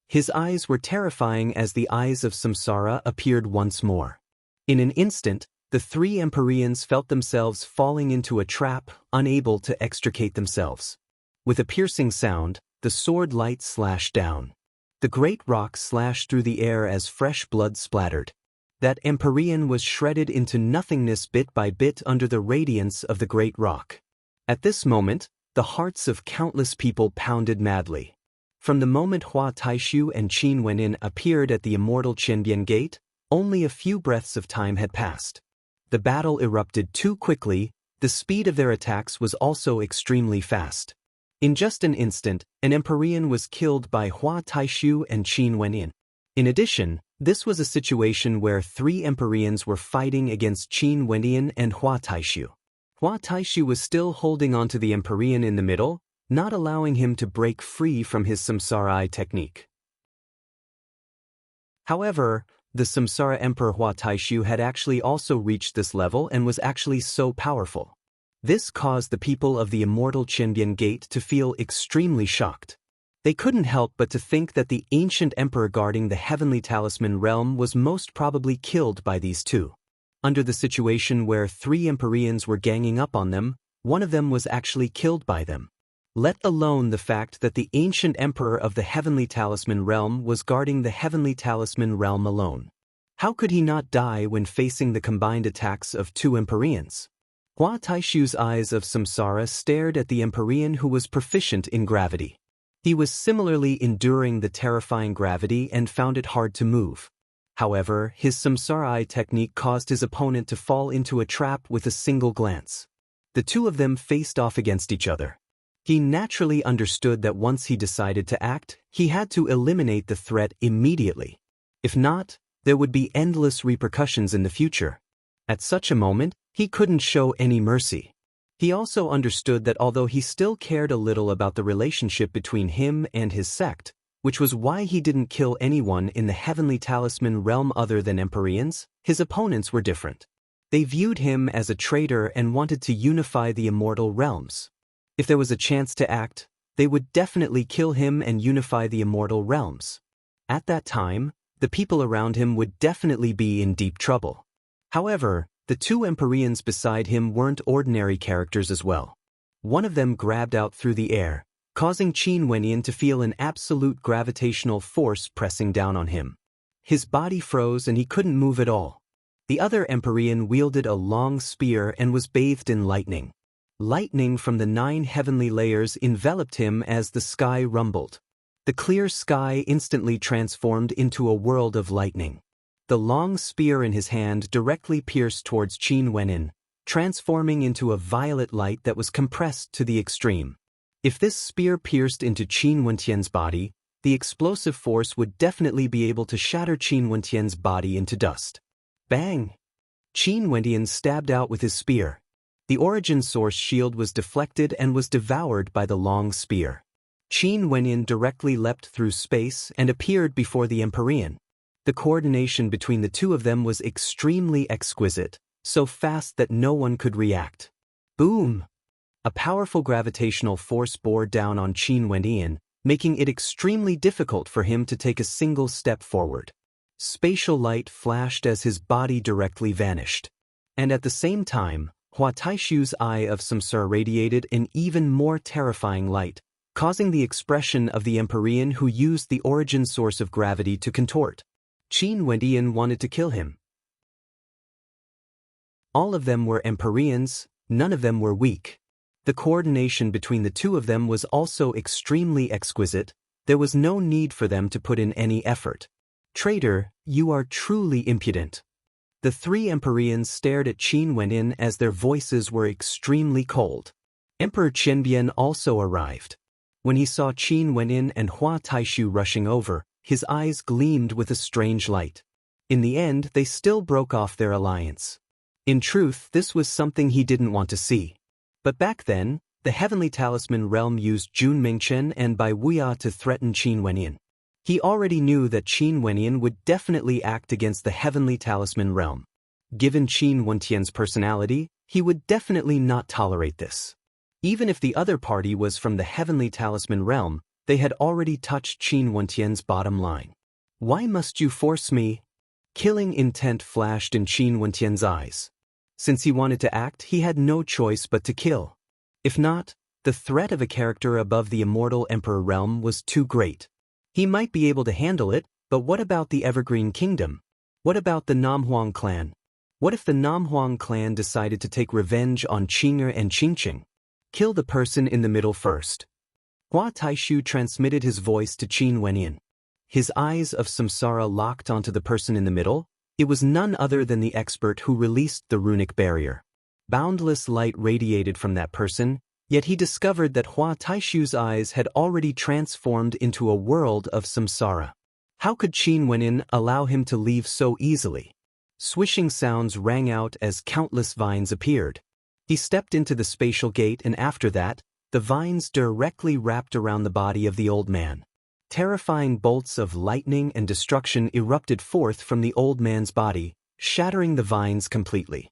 Speaker 1: His eyes were terrifying as the eyes of samsara appeared once more. In an instant, the 3 Empyreans felt themselves falling into a trap, unable to extricate themselves. With a piercing sound, the sword light slashed down. The great rock slashed through the air as fresh blood splattered. That Empyrean was shredded into nothingness bit by bit under the radiance of the great rock. At this moment, the hearts of countless people pounded madly. From the moment Hua Taishu and Qin Wenyin appeared at the immortal Qianbian Gate, only a few breaths of time had passed. The battle erupted too quickly, the speed of their attacks was also extremely fast. In just an instant, an Empyrean was killed by Hua Taishu and Qin Wenyin. In addition, this was a situation where 3 Empyreans were fighting against Qin Wenyin and Hua Taishu. Hua Taishu was still holding onto the Empyrean in the middle, not allowing him to break free from his samsara technique. However, the samsara emperor Hua Taishu had actually also reached this level and was actually so powerful. This caused the people of the immortal Qianbian Gate to feel extremely shocked. They couldn't help but to think that the ancient emperor guarding the heavenly talisman realm was most probably killed by these two. Under the situation where 3 Empyreans were ganging up on them, one of them was actually killed by them. Let alone the fact that the ancient emperor of the heavenly talisman realm was guarding the heavenly talisman realm alone. How could he not die when facing the combined attacks of 2 Empyreans? Hua Taishu's eyes of samsara stared at the Empyrean who was proficient in gravity. He was similarly enduring the terrifying gravity and found it hard to move. However, his samsara eye technique caused his opponent to fall into a trap with a single glance. The two of them faced off against each other. He naturally understood that once he decided to act, he had to eliminate the threat immediately. If not, there would be endless repercussions in the future. At such a moment, he couldn't show any mercy. He also understood that although he still cared a little about the relationship between him and his sect, which was why he didn't kill anyone in the heavenly talisman realm other than Empyreans, his opponents were different. They viewed him as a traitor and wanted to unify the immortal realms. If there was a chance to act, they would definitely kill him and unify the immortal realms. At that time, the people around him would definitely be in deep trouble. However, the 2 Empyreans beside him weren't ordinary characters as well. One of them grabbed out through the air, causing Qin Wenyan to feel an absolute gravitational force pressing down on him. His body froze and he couldn't move at all. The other Empyrean wielded a long spear and was bathed in lightning. Lightning from the 9 heavenly layers enveloped him as the sky rumbled. The clear sky instantly transformed into a world of lightning. The long spear in his hand directly pierced towards Qin Wenyan, transforming into a violet light that was compressed to the extreme. If this spear pierced into Qin Wenyan's body, the explosive force would definitely be able to shatter Qin Wenyan's body into dust. Bang! Qin Wenyan stabbed out with his spear. The origin source shield was deflected and was devoured by the long spear. Qin Wenyan directly leapt through space and appeared before the Empyrean. The coordination between the two of them was extremely exquisite, so fast that no one could react. Boom! A powerful gravitational force bore down on Qin Wenyan, making it extremely difficult for him to take a single step forward. Spatial light flashed as his body directly vanished. And at the same time, Hua Taishu's eye of samsara radiated an even more terrifying light, causing the expression of the Empyrean who used the origin source of gravity to contort. Qin Wenyan wanted to kill him. All of them were Empyreans, none of them were weak. The coordination between the two of them was also extremely exquisite. There was no need for them to put in any effort. Traitor, you are truly impudent. The 3 Empyreans stared at Qin Wenyan as their voices were extremely cold. Emperor Qianbian also arrived. When he saw Qin Wenyan and Hua Taishu rushing over, his eyes gleamed with a strange light. In the end, they still broke off their alliance. In truth, this was something he didn't want to see. But back then, the heavenly talisman realm used Jun Mingchen and Bai Wuya to threaten Qin Wenyan. He already knew that Qin Wenyan would definitely act against the heavenly talisman realm. Given Qin Wenyan's personality, he would definitely not tolerate this. Even if the other party was from the heavenly talisman realm, they had already touched Qin Wenyan's bottom line. Why must you force me? Killing intent flashed in Qin Wenyan's eyes. Since he wanted to act, he had no choice but to kill. If not, the threat of a character above the immortal emperor realm was too great. He might be able to handle it, but what about the Evergreen Kingdom? What about the Namhuang clan? What if the Namhuang clan decided to take revenge on Qing'er and Qingqing? Kill the person in the middle first. Hua Taishu transmitted his voice to Qin Wenyan. His eyes of samsara locked onto the person in the middle. It was none other than the expert who released the runic barrier. Boundless light radiated from that person, yet he discovered that Hua Taishu's eyes had already transformed into a world of samsara. How could Qin Wenyan allow him to leave so easily? Swishing sounds rang out as countless vines appeared. He stepped into the spatial gate, and after that, the vines directly wrapped around the body of the old man. Terrifying bolts of lightning and destruction erupted forth from the old man's body, shattering the vines completely.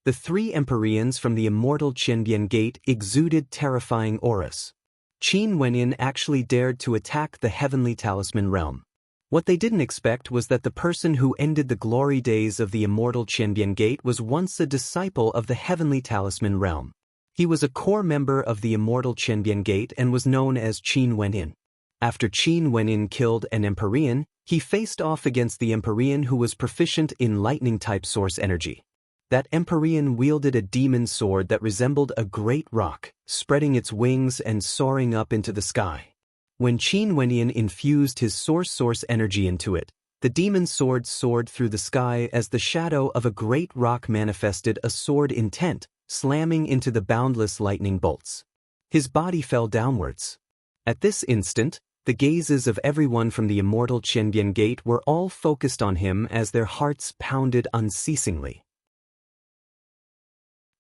Speaker 1: The three Empyreans from the immortal Qianbian Gate exuded terrifying auras. Qin Wenyin actually dared to attack the heavenly talisman realm. What they didn't expect was that the person who ended the glory days of the immortal Qianbian Gate was once a disciple of the heavenly talisman realm. He was a core member of the immortal Qianbian Gate and was known as Qin Wenyin. After Qin Wenyin killed an Empyrean, he faced off against the Empyrean who was proficient in lightning-type source energy. That Empyrean wielded a demon sword that resembled a great rock, spreading its wings and soaring up into the sky. When Qin Wenyin infused his source energy into it, the demon sword soared through the sky as the shadow of a great rock manifested a sword intent, slamming into the boundless lightning bolts. His body fell downwards. At this instant, the gazes of everyone from the immortal Qianbian Gate were all focused on him as their hearts pounded unceasingly.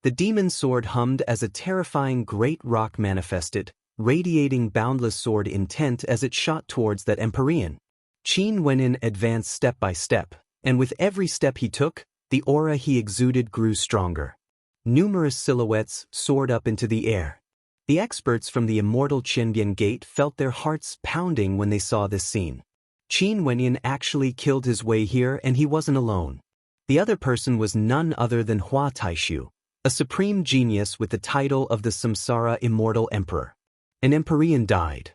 Speaker 1: The demon sword hummed as a terrifying great rock manifested, radiating boundless sword intent as it shot towards that Empyrean. Qin Wenyin advanced step by step, and with every step he took, the aura he exuded grew stronger. Numerous silhouettes soared up into the air. The experts from the immortal Qianbian Gate felt their hearts pounding when they saw this scene. Qin Wenyin actually killed his way here, and he wasn't alone. The other person was none other than Hua Taishu, a supreme genius with the title of the Samsara Immortal Emperor. An Empyrean died.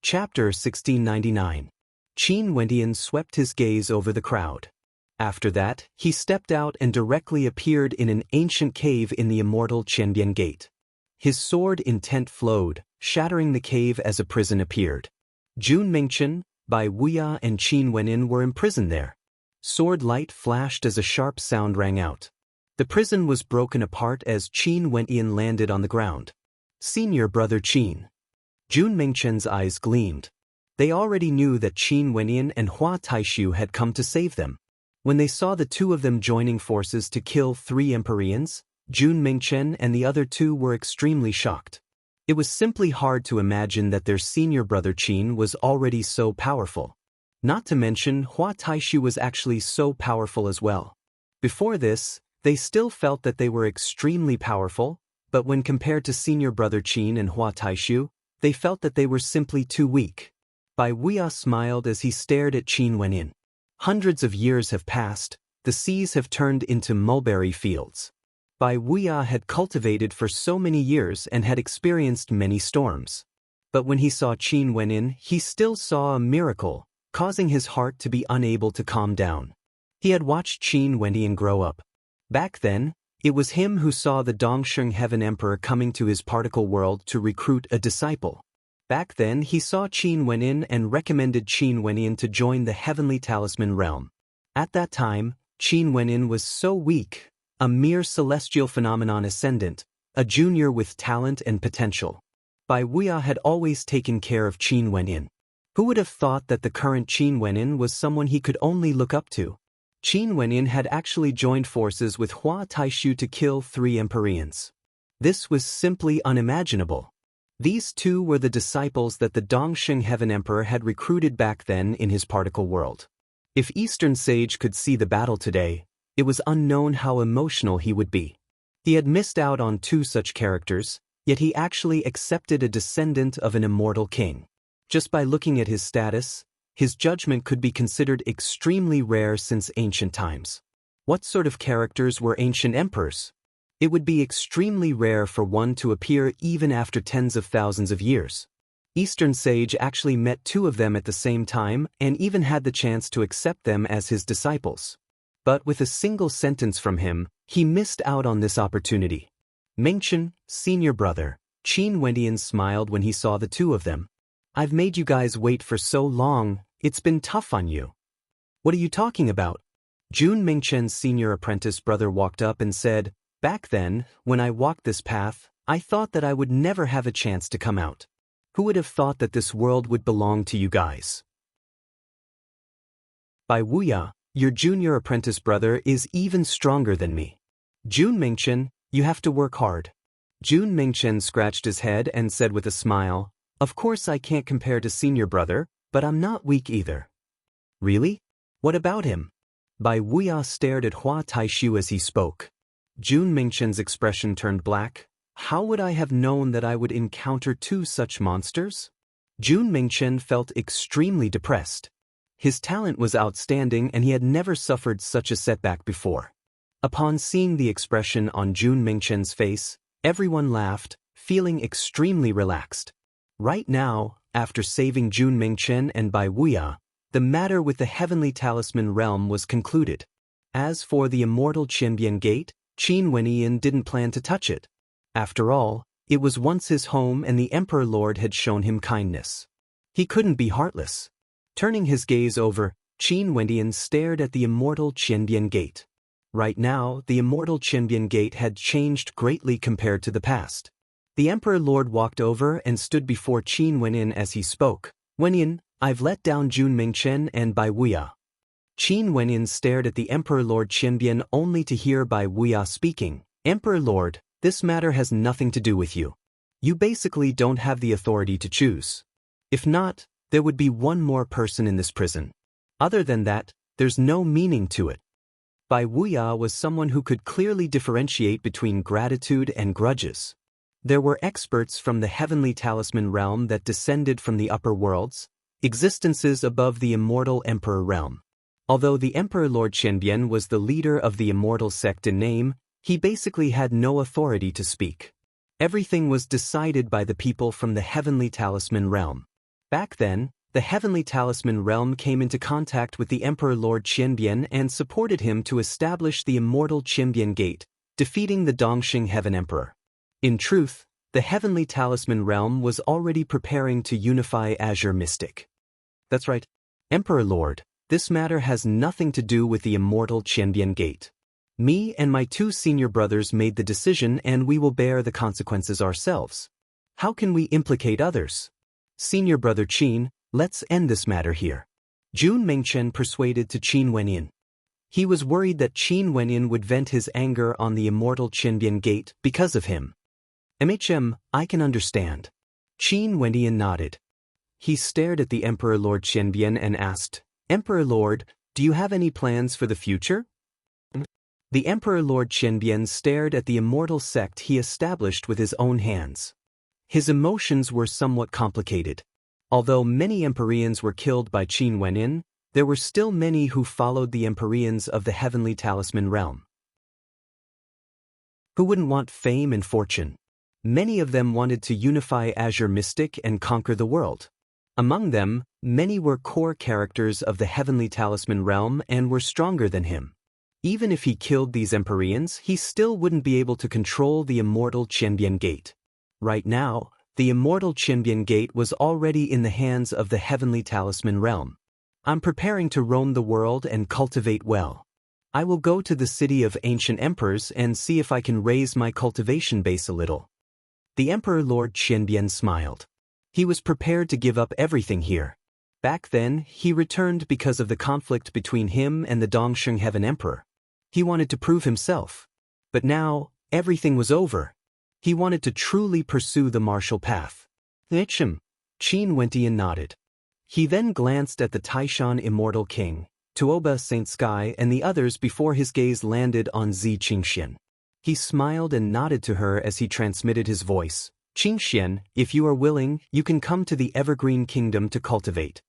Speaker 1: Chapter 1699. Qin Wenyin swept his gaze over the crowd. After that, he stepped out and directly appeared in an ancient cave in the immortal Qianbian Gate. His sword intent flowed, shattering the cave as a prison appeared. Jun Mingchen, Bai Wuya and Qin Wenyin were imprisoned there. Sword light flashed as a sharp sound rang out. The prison was broken apart as Qin Wenyin landed on the ground. Senior brother Qin. Jun Mingchen's eyes gleamed. They already knew that Qin Wenyin and Hua Taishu had come to save them. When they saw the two of them joining forces to kill three Empyreans, Jun Mingchen and the other two were extremely shocked. It was simply hard to imagine that their senior brother Qin was already so powerful. Not to mention, Hua Taishu was actually so powerful as well. Before this, they still felt that they were extremely powerful, but when compared to senior brother Qin and Hua Taishu, they felt that they were simply too weak. Bai Wuya smiled as he stared at Qin Wenyin. Hundreds of years have passed, the seas have turned into mulberry fields. Bai Wuya had cultivated for so many years and had experienced many storms. But when he saw Qin Wenyin, he still saw a miracle, causing his heart to be unable to calm down. He had watched Qin Wenyin grow up. Back then, it was him who saw the Dongsheng Heaven Emperor coming to his particle world to recruit a disciple. Back then, he saw Qin Wenyin and recommended Qin Wenyin to join the Heavenly Talisman realm. At that time, Qin Wenyin was so weak, a mere celestial phenomenon ascendant, a junior with talent and potential. Bai Wuya had always taken care of Qin Wenyin. Who would have thought that the current Qin Wenyin was someone he could only look up to? Qin Wenyin had actually joined forces with Hua Taishu to kill three Empyreans. This was simply unimaginable. These two were the disciples that the Dongsheng Heaven Emperor had recruited back then in his particle world. If Eastern Sage could see the battle today, it was unknown how emotional he would be. He had missed out on two such characters, yet he actually accepted a descendant of an immortal king. Just by looking at his status, his judgment could be considered extremely rare since ancient times. What sort of characters were ancient emperors? It would be extremely rare for one to appear even after tens of thousands of years. Eastern Sage actually met two of them at the same time and even had the chance to accept them as his disciples. But with a single sentence from him, he missed out on this opportunity. Mingchen, senior brother, Qin Wenyin smiled when he saw the two of them. I've made you guys wait for so long, it's been tough on you. What are you talking about? Jun Mingchen's senior apprentice brother walked up and said, Back then, when I walked this path, I thought that I would never have a chance to come out. Who would have thought that this world would belong to you guys? Bai Wuya, your junior apprentice brother is even stronger than me. Jun Mingchen, you have to work hard. Jun Mingchen scratched his head and said with a smile, Of course I can't compare to senior brother, but I'm not weak either. Really? What about him? Bai Wuya stared at Hua Taishu as he spoke. Jun Mingchen's expression turned black. How would I have known that I would encounter two such monsters? Jun Mingchen felt extremely depressed. His talent was outstanding and he had never suffered such a setback before. Upon seeing the expression on Jun Mingchen's face, everyone laughed, feeling extremely relaxed. Right now, after saving Jun Mingchen and Bai Wuya, the matter with the Heavenly Talisman realm was concluded. As for the immortal Qianbian Gate, Qin Wenyan didn't plan to touch it. After all, it was once his home and the Emperor Lord had shown him kindness. He couldn't be heartless. Turning his gaze over, Qin Wenyan stared at the immortal Qianbian Gate. Right now, the immortal Qianbian Gate had changed greatly compared to the past. The Emperor Lord walked over and stood before Qin Wenyan as he spoke. Wenyan, I've let down Jun Mingchen and Bai Wuya. Qin Wenyan stared at the Emperor Lord Qianbian only to hear Bai Wuya speaking. Emperor Lord, this matter has nothing to do with you. You basically don't have the authority to choose. If not, there would be one more person in this prison. Other than that, there's no meaning to it. Bai Wuya was someone who could clearly differentiate between gratitude and grudges. There were experts from the Heavenly Talisman realm that descended from the upper worlds, existences above the immortal Emperor realm. Although the Emperor Lord Qianbian was the leader of the immortal sect in name, he basically had no authority to speak. Everything was decided by the people from the Heavenly Talisman realm. Back then, the Heavenly Talisman realm came into contact with the Emperor Lord Qianbian and supported him to establish the immortal Qianbian Gate, defeating the Dongxing Heaven Emperor. In truth, the Heavenly Talisman realm was already preparing to unify Azure Mystic. That's right, Emperor Lord. This matter has nothing to do with the immortal Qianbian Gate. Me and my two senior brothers made the decision and we will bear the consequences ourselves. How can we implicate others? Senior brother Qin, let's end this matter here. Jun Mingchen persuaded to Qin Wenyan. He was worried that Qin Wenyan would vent his anger on the immortal Qianbian Gate because of him. I can understand. Qin Wenyan nodded. He stared at the Emperor Lord Qianbian and asked, Emperor Lord, do you have any plans for the future? The Emperor Lord Qianbian stared at the immortal sect he established with his own hands. His emotions were somewhat complicated. Although many Empyreans were killed by Qin Wenyan, there were still many who followed the Empyreans of the Heavenly Talisman realm. Who wouldn't want fame and fortune? Many of them wanted to unify Azure Mystic and conquer the world. Among them, many were core characters of the Heavenly Talisman realm and were stronger than him. Even if he killed these Empyreans, he still wouldn't be able to control the immortal Qianbian Gate. Right now, the immortal Qianbian Gate was already in the hands of the Heavenly Talisman realm. I'm preparing to roam the world and cultivate well. I will go to the city of ancient emperors and see if I can raise my cultivation base a little. The Emperor Lord Qianbian smiled. He was prepared to give up everything here. Back then, he returned because of the conflict between him and the Dongxing Heaven Emperor. He wanted to prove himself. But now, everything was over. He wanted to truly pursue the martial path. Qin Wenyan nodded. He then glanced at the Taishan Immortal King, Tuoba Saint Sky and the others before his gaze landed on Zi Qingxian. He smiled and nodded to her as he transmitted his voice. Qingxian, if you are willing, you can come to the Evergreen Kingdom to cultivate.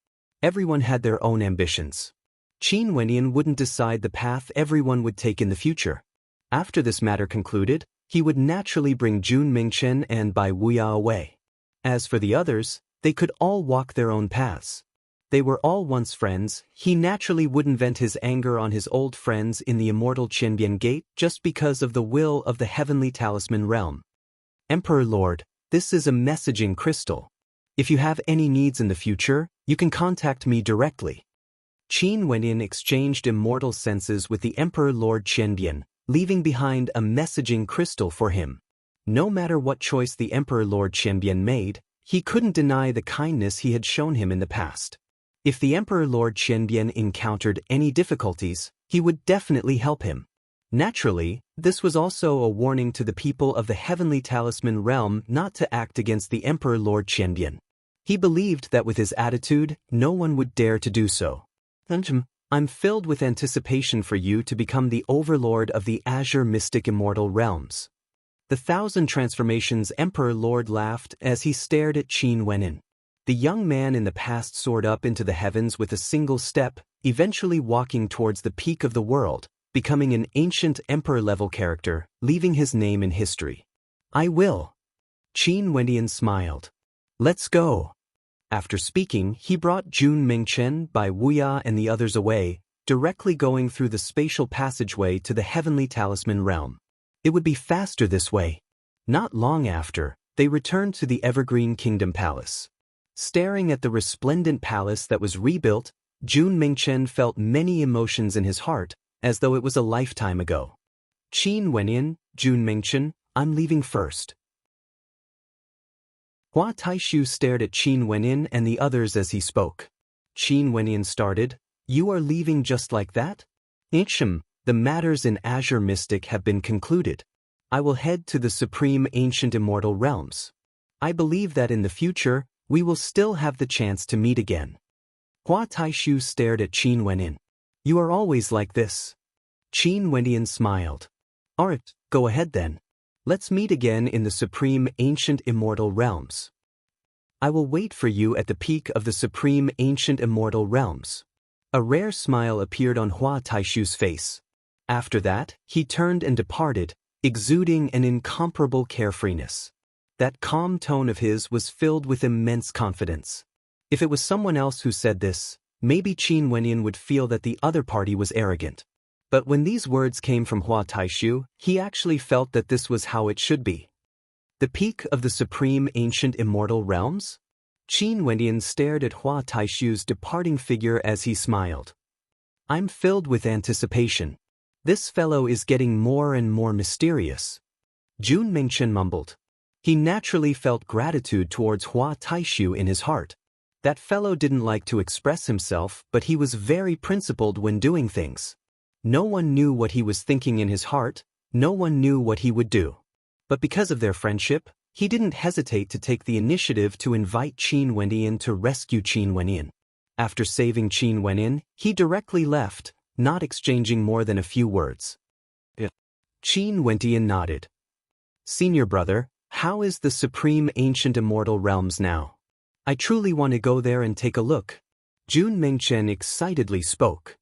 Speaker 1: Everyone had their own ambitions. Qin Wenyan wouldn't decide the path everyone would take in the future. After this matter concluded, he would naturally bring Jun Mingchen and Bai Wuya away. As for the others, they could all walk their own paths. They were all once friends. He naturally wouldn't vent his anger on his old friends in the immortal Qianbian Gate just because of the will of the Heavenly Talisman realm. Emperor Lord, this is a messaging crystal. If you have any needs in the future, you can contact me directly. Qin Wenyan exchanged immortal senses with the Emperor Lord Qianbian, leaving behind a messaging crystal for him. No matter what choice the Emperor Lord Qianbian made, he couldn't deny the kindness he had shown him in the past. If the Emperor Lord Qianbian encountered any difficulties, he would definitely help him. Naturally, this was also a warning to the people of the Heavenly Talisman realm not to act against the Emperor Lord Qianbian. He believed that with his attitude, no one would dare to do so. I'm filled with anticipation for you to become the overlord of the Azure Mystic Immortal Realms. The Thousand Transformations Emperor Lord laughed as he stared at Qin Wenin. The young man in the past soared up into the heavens with a single step, eventually walking towards the peak of the world, becoming an ancient emperor-level character, leaving his name in history. I will. Qin Wendian smiled. Let's go. After speaking, he brought Jun Mingchen, Bai Wuya and the others away, directly going through the spatial passageway to the Heavenly Talisman Realm. It would be faster this way. Not long after, they returned to the Evergreen Kingdom Palace. Staring at the resplendent palace that was rebuilt, Jun Mingchen felt many emotions in his heart, as though it was a lifetime ago. Qin Wenyan, Jun Mingchen, I'm leaving first. Hua Taishu stared at Qin Wenyan and the others as he spoke. Qin Wenyan started, You are leaving just like that? Ancient, the matters in Azure Mystic have been concluded. I will head to the Supreme Ancient Immortal Realms. I believe that in the future, we will still have the chance to meet again. Hua Taishu stared at Qin Wenyan. You are always like this. Qin Wenyan smiled. Alright, go ahead then. Let's meet again in the Supreme Ancient Immortal Realms. I will wait for you at the peak of the Supreme Ancient Immortal Realms. A rare smile appeared on Hua Taishu's face. After that, he turned and departed, exuding an incomparable carefreeness. That calm tone of his was filled with immense confidence. If it was someone else who said this, maybe Qin Wenyan would feel that the other party was arrogant. But when these words came from Hua Taishu, he actually felt that this was how it should be. The peak of the Supreme Ancient Immortal Realms? Qin Wenyan stared at Hua Taishu's departing figure as he smiled. I'm filled with anticipation. This fellow is getting more and more mysterious. Jun Mingchen mumbled. He naturally felt gratitude towards Hua Taishu in his heart. That fellow didn't like to express himself, but he was very principled when doing things. No one knew what he was thinking in his heart, no one knew what he would do. But because of their friendship, he didn't hesitate to take the initiative to invite Qin Wendian to rescue Qin Wenyan. After saving Qin Wenyan, he directly left, not exchanging more than a few words. Qin Wendian nodded. Senior brother, how is the Supreme Ancient Immortal Realms now? I truly want to go there and take a look. Jun Mingchen excitedly spoke.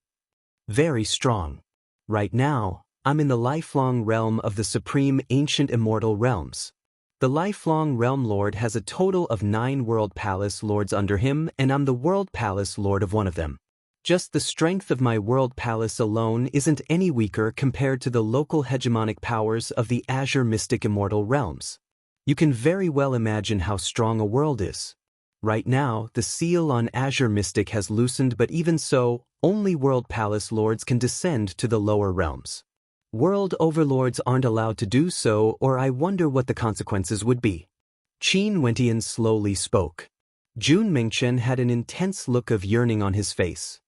Speaker 1: Very strong. Right now, I'm in the lifelong realm of the Supreme Ancient Immortal Realms. The lifelong realm lord has a total of 9 world palace lords under him, and I'm the world palace lord of one of them. Just the strength of my world palace alone isn't any weaker compared to the local hegemonic powers of the Azure Mystic Immortal Realms. You can very well imagine how strong a world is. Right now, the seal on Azure Mystic has loosened, but even so, only world palace lords can descend to the lower realms. World overlords aren't allowed to do so, or I wonder what the consequences would be. Qin Wendian slowly spoke. Jun Mingchen had an intense look of yearning on his face.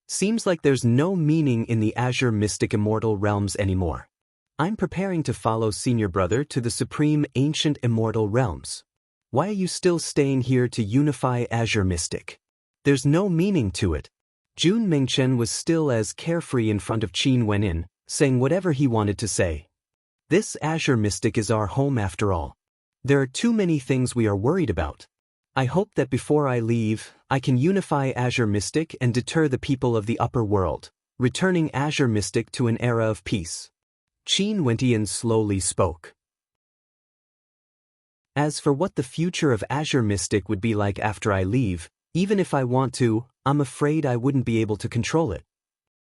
Speaker 1: Seems like there's no meaning in the Azure Mystic Immortal Realms anymore. I'm preparing to follow senior brother to the Supreme Ancient Immortal Realms. Why are you still staying here to unify Azure Mystic? There's no meaning to it. Jun Mingchen was still as carefree in front of Qin Wenyan, saying whatever he wanted to say. This Azure Mystic is our home after all. There are too many things we are worried about. I hope that before I leave, I can unify Azure Mystic and deter the people of the upper world, returning Azure Mystic to an era of peace. Qin Wendian slowly spoke. As for what the future of Azure Mystic would be like after I leave, even if I want to, I'm afraid I wouldn't be able to control it.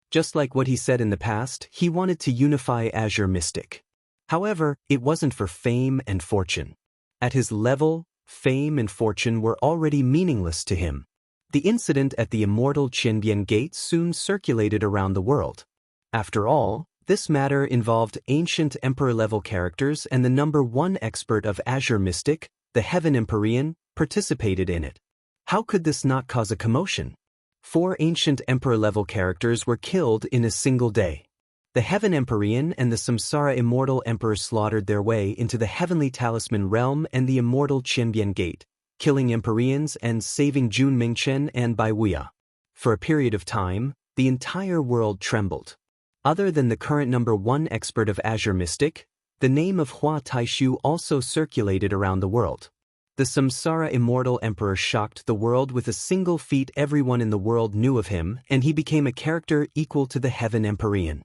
Speaker 1: Just like what he said in the past, he wanted to unify Azure Mystic. However, it wasn't for fame and fortune. At his level, fame and fortune were already meaningless to him. The incident at the immortal Qianbian Gate soon circulated around the world. After all, this matter involved ancient emperor-level characters, and the #1 expert of Azure Mystic, the Heaven Empyrean, participated in it. How could this not cause a commotion? 4 ancient emperor-level characters were killed in a single day. The Heaven Empyrean and the Samsara Immortal Emperor slaughtered their way into the Heavenly Talisman Realm and the immortal Qianbian Gate, killing Empyreans and saving Jun Mingchen and Bai Wuya. For a period of time, The entire world trembled. Other than the current #1 expert of Azure Mystic, the name of Hua Taishu also circulated around the world. The Samsara Immortal Emperor shocked the world with a single feat. Everyone in the world knew of him, and he became a character equal to the Heaven Empyrean.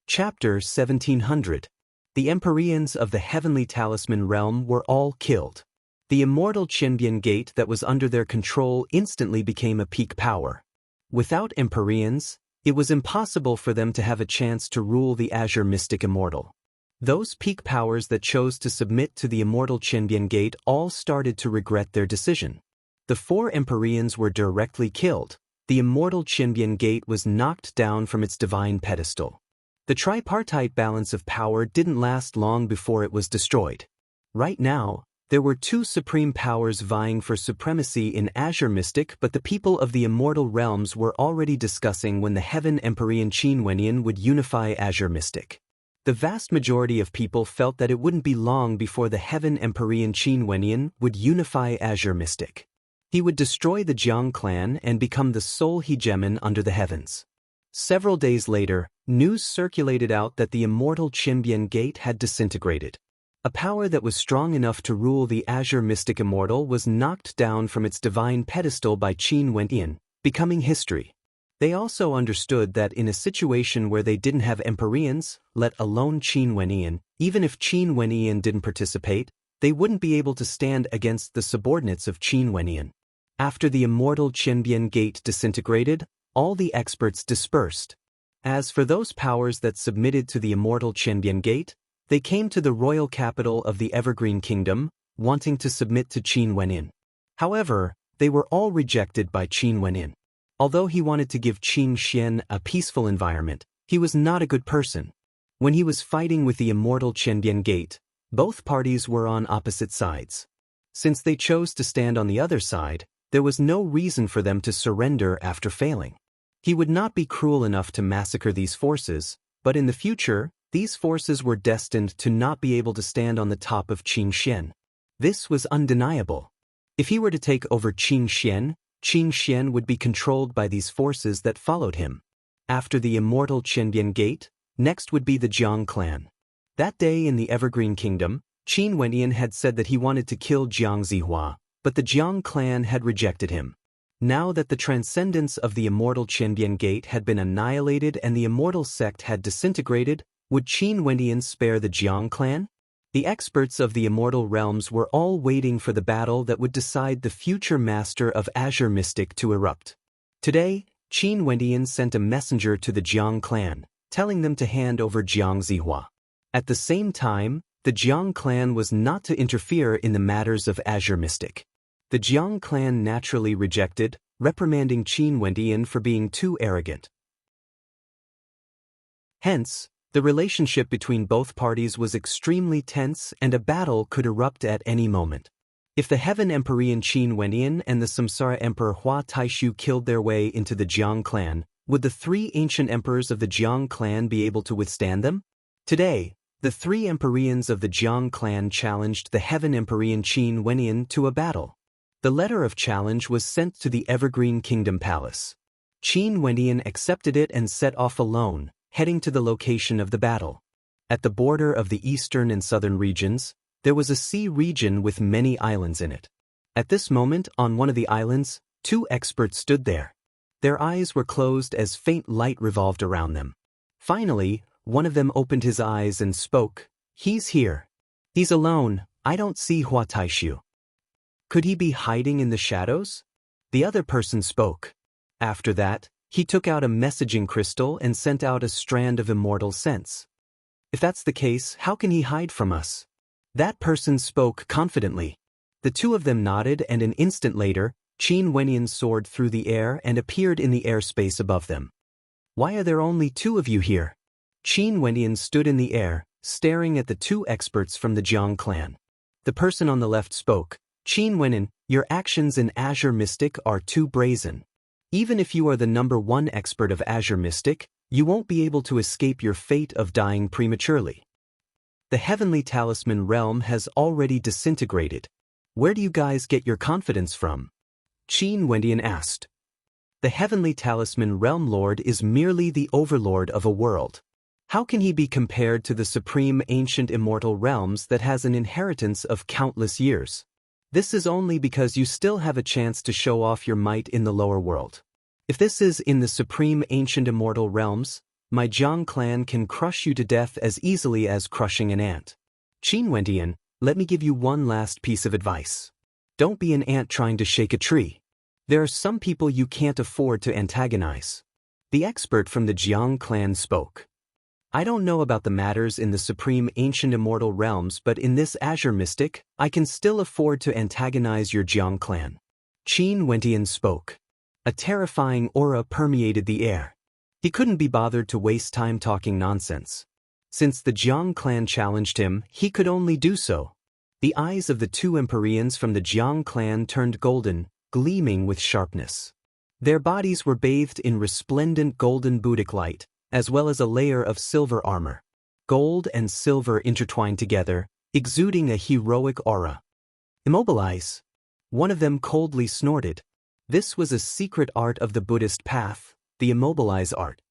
Speaker 1: Chapter 1700. The Empyreans of the Heavenly Talisman Realm were all killed. The immortal Qinbian Gate that was under their control instantly became a peak power. Without Empyreans, it was impossible for them to have a chance to rule the Azure Mystic Immortal. Those peak powers that chose to submit to the immortal Qinbian Gate all started to regret their decision. The 4 Empyreans were directly killed. The immortal Qinbian Gate was knocked down from its divine pedestal. The tripartite balance of power didn't last long before it was destroyed. Right now, there were 2 supreme powers vying for supremacy in Azure Mystic, but the people of the immortal realms were already discussing when the Heaven Empyrean Qin Wenyan would unify Azure Mystic. The vast majority of people felt that it wouldn't be long before the Heaven Empyrean Qin Wenyan would unify Azure Mystic. He would destroy the Jiang clan and become the sole hegemon under the heavens. Several days later, news circulated out that the immortal Qinbian Gate had disintegrated. A power that was strong enough to rule the Azure Mystic Immortal was knocked down from its divine pedestal by Qin Wenyan, becoming history. They also understood that in a situation where they didn't have Empyreans, let alone Qin Wenyan, even if Qin Wenyan didn't participate, they wouldn't be able to stand against the subordinates of Qin Wenyan. After the immortal Qinbian Gate disintegrated, all the experts dispersed. As for those powers that submitted to the immortal Qinbian Gate, they came to the royal capital of the Evergreen Kingdom, wanting to submit to Qin Wenyan. However, they were all rejected by Qin Wenyan. Although he wanted to give Qin Xian a peaceful environment, he was not a good person. When he was fighting with the immortal Qinbian Gate, both parties were on opposite sides. Since they chose to stand on the other side, there was no reason for them to surrender after failing. He would not be cruel enough to massacre these forces, but in the future, these forces were destined to not be able to stand on the top of Qin Xian. This was undeniable. If he were to take over Qin Xian would be controlled by these forces that followed him. After the immortal Qinbian Gate, next would be the Jiang clan. That day in the Evergreen Kingdom, Qin Wenyan had said that he wanted to kill Jiang Zihua, but the Jiang clan had rejected him. Now that the transcendence of the immortal Qinbian Gate had been annihilated and the immortal sect had disintegrated, would Qin Wenyan spare the Jiang clan? The experts of the immortal realms were all waiting for the battle that would decide the future master of Azure Mystic to erupt. Today, Qin Wenyan sent a messenger to the Jiang clan, telling them to hand over Jiang Zihua. At the same time, the Jiang clan was not to interfere in the matters of Azure Mystic. The Jiang clan naturally rejected, reprimanding Qin Wenyan for being too arrogant. Hence, the relationship between both parties was extremely tense and a battle could erupt at any moment. If the Heaven Empyrean Qin Wenyan and the Samsara Emperor Hua Taishu killed their way into the Jiang clan, would the 3 ancient emperors of the Jiang clan be able to withstand them? Today, the 3 Empyreans of the Jiang clan challenged the Heaven Empyrean Qin Wenyan to a battle. The letter of challenge was sent to the Evergreen Kingdom Palace. Qin Wenyan accepted it and set off alone, heading to the location of the battle. At the border of the eastern and southern regions, there was a sea region with many islands in it. At this moment, on one of the islands, 2 experts stood there. Their eyes were closed as faint light revolved around them. Finally, one of them opened his eyes and spoke. "He's here. He's alone. I don't see Hua Taishu. Could he be hiding in the shadows?" The other person spoke. After that, he took out a messaging crystal and sent out a strand of immortal sense. "If that's the case, how can he hide from us?" That person spoke confidently. The 2 of them nodded, and an instant later, Qin Wenyan soared through the air and appeared in the airspace above them. "Why are there only 2 of you here?" Qin Wenyan stood in the air, staring at the 2 experts from the Jiang clan. The person on the left spoke. "Qin Wenyan, your actions in Azure Mystic are too brazen. Even if you are the #1 expert of Azure Mystic, you won't be able to escape your fate of dying prematurely. The Heavenly Talisman realm has already disintegrated. Where do you guys get your confidence from?" Qin Wendian asked. The heavenly talisman realm lord is merely the overlord of a world. How can he be compared to the supreme ancient immortal realms that has an inheritance of countless years? This is only because you still have a chance to show off your might in the lower world. If this is in the supreme ancient immortal realms, my Jiang clan can crush you to death as easily as crushing an ant. Qin Wendian, let me give you one last piece of advice. Don't be an ant trying to shake a tree. There are some people you can't afford to antagonize. The expert from the Jiang clan spoke. I don't know about the matters in the supreme ancient immortal realms, but in this Azure Mystic, I can still afford to antagonize your Jiang clan. Qin Wendian spoke. A terrifying aura permeated the air. He couldn't be bothered to waste time talking nonsense. Since the Jiang clan challenged him, he could only do so. The eyes of the two Empyreans from the Jiang clan turned golden, gleaming with sharpness. Their bodies were bathed in resplendent golden Buddhic light, as well as a layer of silver armor. Gold and silver intertwined together, exuding a heroic aura. Immobilize. One of them coldly snorted. This was a secret art of the Buddhist path, the immobilize art.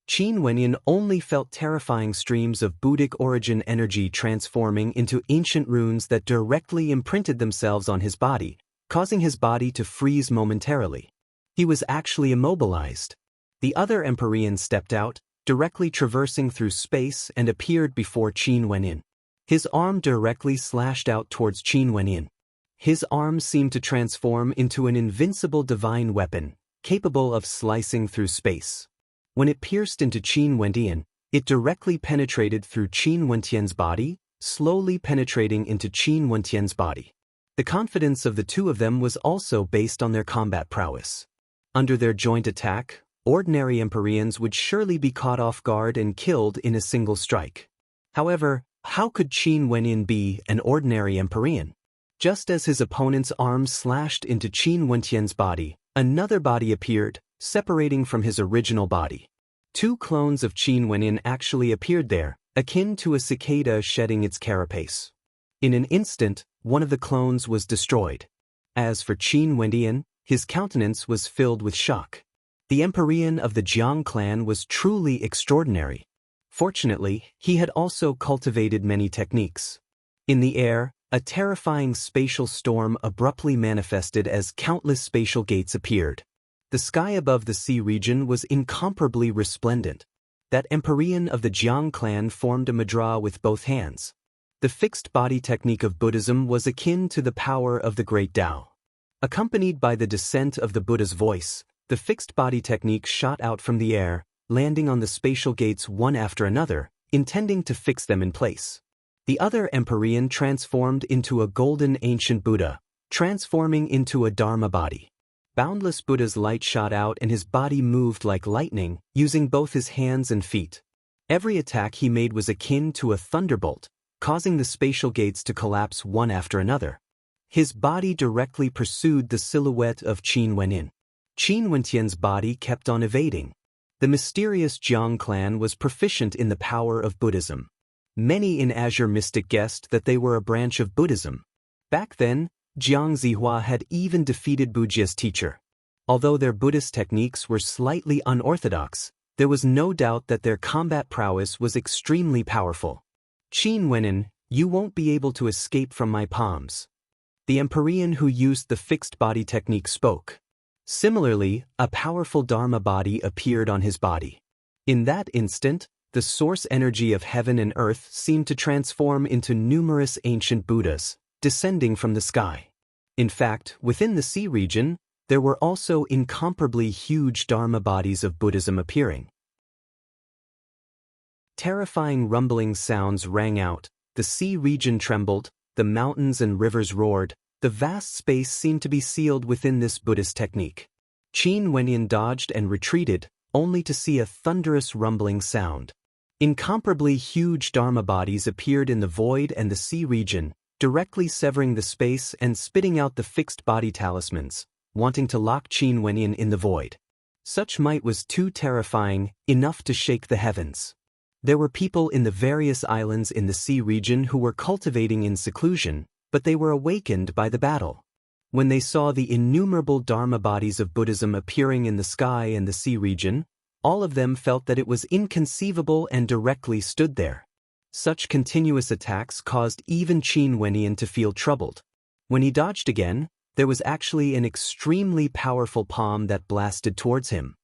Speaker 1: Qin Wendian only felt terrifying streams of Buddhic origin energy transforming into ancient runes that directly imprinted themselves on his body, causing his body to freeze momentarily. He was actually immobilized. The other Empyrean stepped out, directly traversing through space, and appeared before Qin Wendian. His arm directly slashed out towards Qin Wendian. His arm seemed to transform into an invincible divine weapon, capable of slicing through space. When it pierced into Qin Wendian, it directly penetrated through Qin Wendian's body, slowly penetrating into Qin Wendian's body. The confidence of the two of them was also based on their combat prowess. Under their joint attack, ordinary Empyreans would surely be caught off guard and killed in a single strike. However, how could Qin Wendian be an ordinary Empyrean? Just as his opponent's arm slashed into Qin Wendian's body, another body appeared, separating from his original body. Two clones of Qin Wendian actually appeared there, akin to a cicada shedding its carapace. In an instant, one of the clones was destroyed. As for Qin Wendian, his countenance was filled with shock. The Empyrean of the Jiang clan was truly extraordinary. Fortunately, he had also cultivated many techniques. In the air, a terrifying spatial storm abruptly manifested as countless spatial gates appeared. The sky above the sea region was incomparably resplendent. That Empyrean of the Jiang clan formed a mudra with both hands. The fixed body technique of Buddhism was akin to the power of the great Tao. Accompanied by the descent of the Buddha's voice, the fixed body technique shot out from the air, landing on the spatial gates one after another, intending to fix them in place. The other Empyrean transformed into a golden ancient Buddha, transforming into a Dharma body. Boundless Buddha's light shot out and his body moved like lightning, using both his hands and feet. Every attack he made was akin to a thunderbolt, causing the spatial gates to collapse one after another. His body directly pursued the silhouette of Qin Wendian. Qin Wendian's body kept on evading. The mysterious Jiang clan was proficient in the power of Buddhism. Many in Azure Mystic guessed that they were a branch of Buddhism. Back then, Jiang Zihua had even defeated Bujia's teacher. Although their Buddhist techniques were slightly unorthodox, there was no doubt that their combat prowess was extremely powerful. Qin Wendian, you won't be able to escape from my palms. The Empyrean who used the fixed body technique spoke. Similarly, a powerful Dharma body appeared on his body. In that instant, the source energy of heaven and earth seemed to transform into numerous ancient Buddhas, descending from the sky. In fact, within the sea region, there were also incomparably huge Dharma bodies of Buddhism appearing. Terrifying rumbling sounds rang out, the sea region trembled, the mountains and rivers roared, the vast space seemed to be sealed within this Buddhist technique. Qin Wendian dodged and retreated, only to see a thunderous rumbling sound. Incomparably huge Dharma bodies appeared in the void and the sea region, directly severing the space and spitting out the fixed body talismans, wanting to lock Qin Wendian in the void. Such might was too terrifying, enough to shake the heavens. There were people in the various islands in the sea region who were cultivating in seclusion, but they were awakened by the battle. When they saw the innumerable Dharma bodies of Buddhism appearing in the sky and the sea region, all of them felt that it was inconceivable and directly stood there. Such continuous attacks caused even Qin Wenyan to feel troubled. When he dodged again, there was actually an extremely powerful palm that blasted towards him.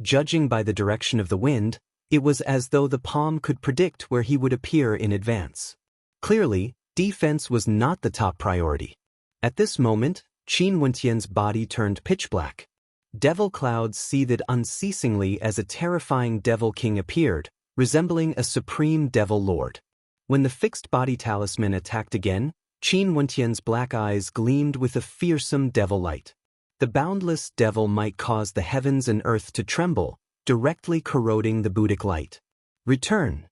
Speaker 1: Judging by the direction of the wind, it was as though the palm could predict where he would appear in advance. Clearly, defense was not the top priority. At this moment, Qin Wenyan's body turned pitch black. Devil clouds seethed unceasingly as a terrifying devil king appeared, resembling a supreme devil lord. When the fixed body talisman attacked again, Qin Wenyan's black eyes gleamed with a fearsome devil light. The boundless devil might cause the heavens and earth to tremble, directly corroding the Buddhic light. Return!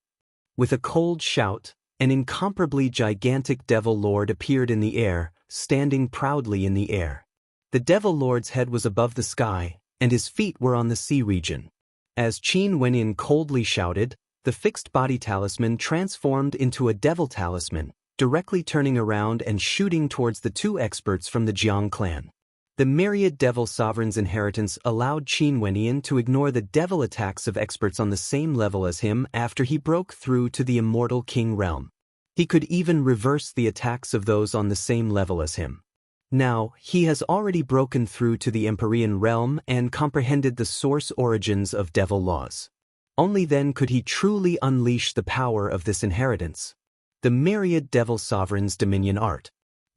Speaker 1: With a cold shout, an incomparably gigantic devil lord appeared in the air, standing proudly in the air. The devil lord's head was above the sky, and his feet were on the sea region. As Qin Wenyan coldly shouted, the fixed body talisman transformed into a devil talisman, directly turning around and shooting towards the two experts from the Jiang clan. The myriad devil sovereign's inheritance allowed Qin Wenyan to ignore the devil attacks of experts on the same level as him after he broke through to the immortal king realm. He could even reverse the attacks of those on the same level as him. Now, he has already broken through to the Empyrean realm and comprehended the source origins of devil laws. Only then could he truly unleash the power of this inheritance. The myriad devil sovereign's dominion art.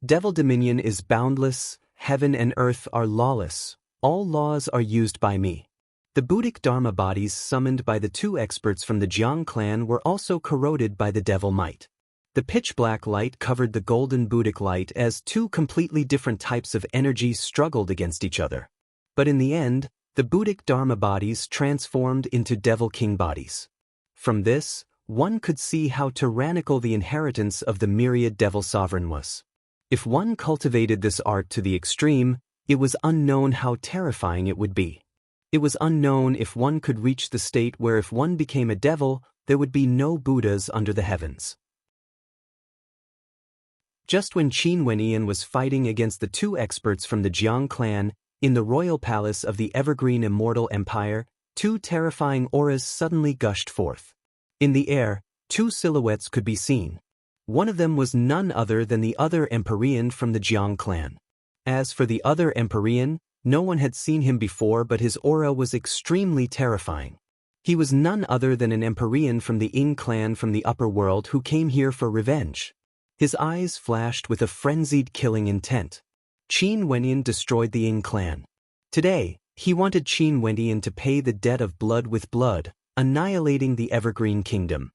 Speaker 1: Devil dominion is boundless, heaven and earth are lawless, all laws are used by me. The Buddhic Dharma bodies summoned by the two experts from the Jiang clan were also corroded by the devil might. The pitch-black light covered the golden Buddhic light as two completely different types of energy struggled against each other. But in the end, the Buddhic Dharma bodies transformed into Devil King bodies. From this, one could see how tyrannical the inheritance of the myriad devil sovereign was. If one cultivated this art to the extreme, it was unknown how terrifying it would be. It was unknown if one could reach the state where if one became a devil, there would be no Buddhas under the heavens. Just when Qin Wenyan was fighting against the two experts from the Jiang clan, in the royal palace of the evergreen immortal empire, two terrifying auras suddenly gushed forth. In the air, two silhouettes could be seen. One of them was none other than the other Empyrean from the Jiang clan. As for the other Empyrean, no one had seen him before, but his aura was extremely terrifying. He was none other than an Empyrean from the Ying clan from the upper world who came here for revenge. His eyes flashed with a frenzied killing intent. Qin Wenyan destroyed the Ying clan. Today, he wanted Qin Wenyan to pay the debt of blood with blood, annihilating the Evergreen Kingdom.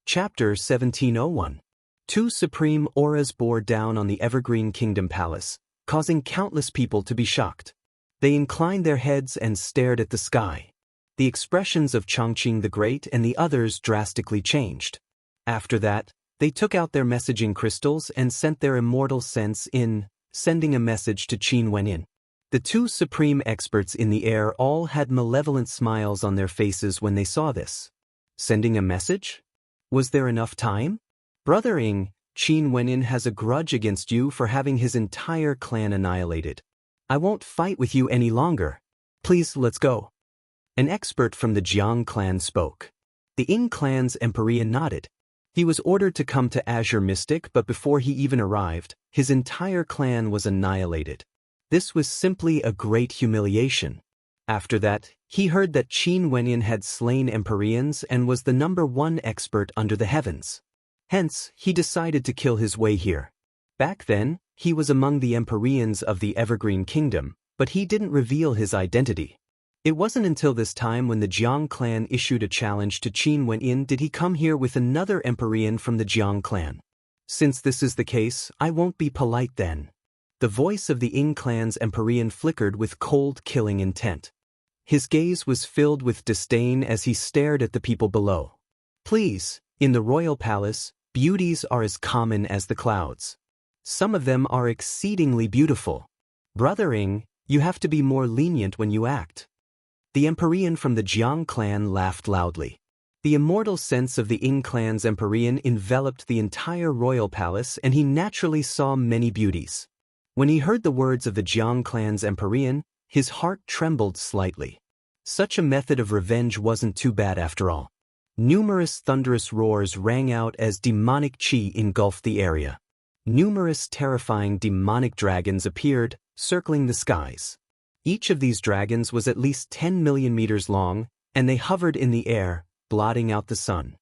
Speaker 1: Chapter 1701. Two supreme auras bore down on the Evergreen Kingdom Palace, causing countless people to be shocked. They inclined their heads and stared at the sky. The expressions of Chongqing the Great and the others drastically changed. After that, they took out their messaging crystals and sent their immortal sense in, sending a message to Qin Wenyan. The two supreme experts in the air all had malevolent smiles on their faces when they saw this. Sending a message? Was there enough time? Brother Ying, Qin Wenyan has a grudge against you for having his entire clan annihilated. I won't fight with you any longer. Please, let's go. An expert from the Jiang clan spoke. The Ying clan's Empyrean nodded. He was ordered to come to Azure Mystic, but before he even arrived, his entire clan was annihilated. This was simply a great humiliation. After that, he heard that Qin Wenyan had slain Empyreans and was the #1 expert under the heavens. Hence, he decided to kill his way here. Back then, he was among the Empyreans of the Evergreen Kingdom, but he didn't reveal his identity. It wasn't until this time when the Jiang clan issued a challenge to Qin Wenyan did he come here with another Empyrean from the Jiang clan. Since this is the case, I won't be polite then. The voice of the Ying clan's Empyrean flickered with cold, killing intent. His gaze was filled with disdain as he stared at the people below. Please, in the royal palace, beauties are as common as the clouds. Some of them are exceedingly beautiful. Brother Ying, you have to be more lenient when you act. The Empyrean from the Jiang clan laughed loudly. The immortal sense of the Ying clan's Empyrean enveloped the entire royal palace, and he naturally saw many beauties. When he heard the words of the Jiang clan's Empyrean, his heart trembled slightly. Such a method of revenge wasn't too bad after all. Numerous thunderous roars rang out as demonic qi engulfed the area. Numerous terrifying demonic dragons appeared, circling the skies. Each of these dragons was at least 10 million meters long, and they hovered in the air, blotting out the sun.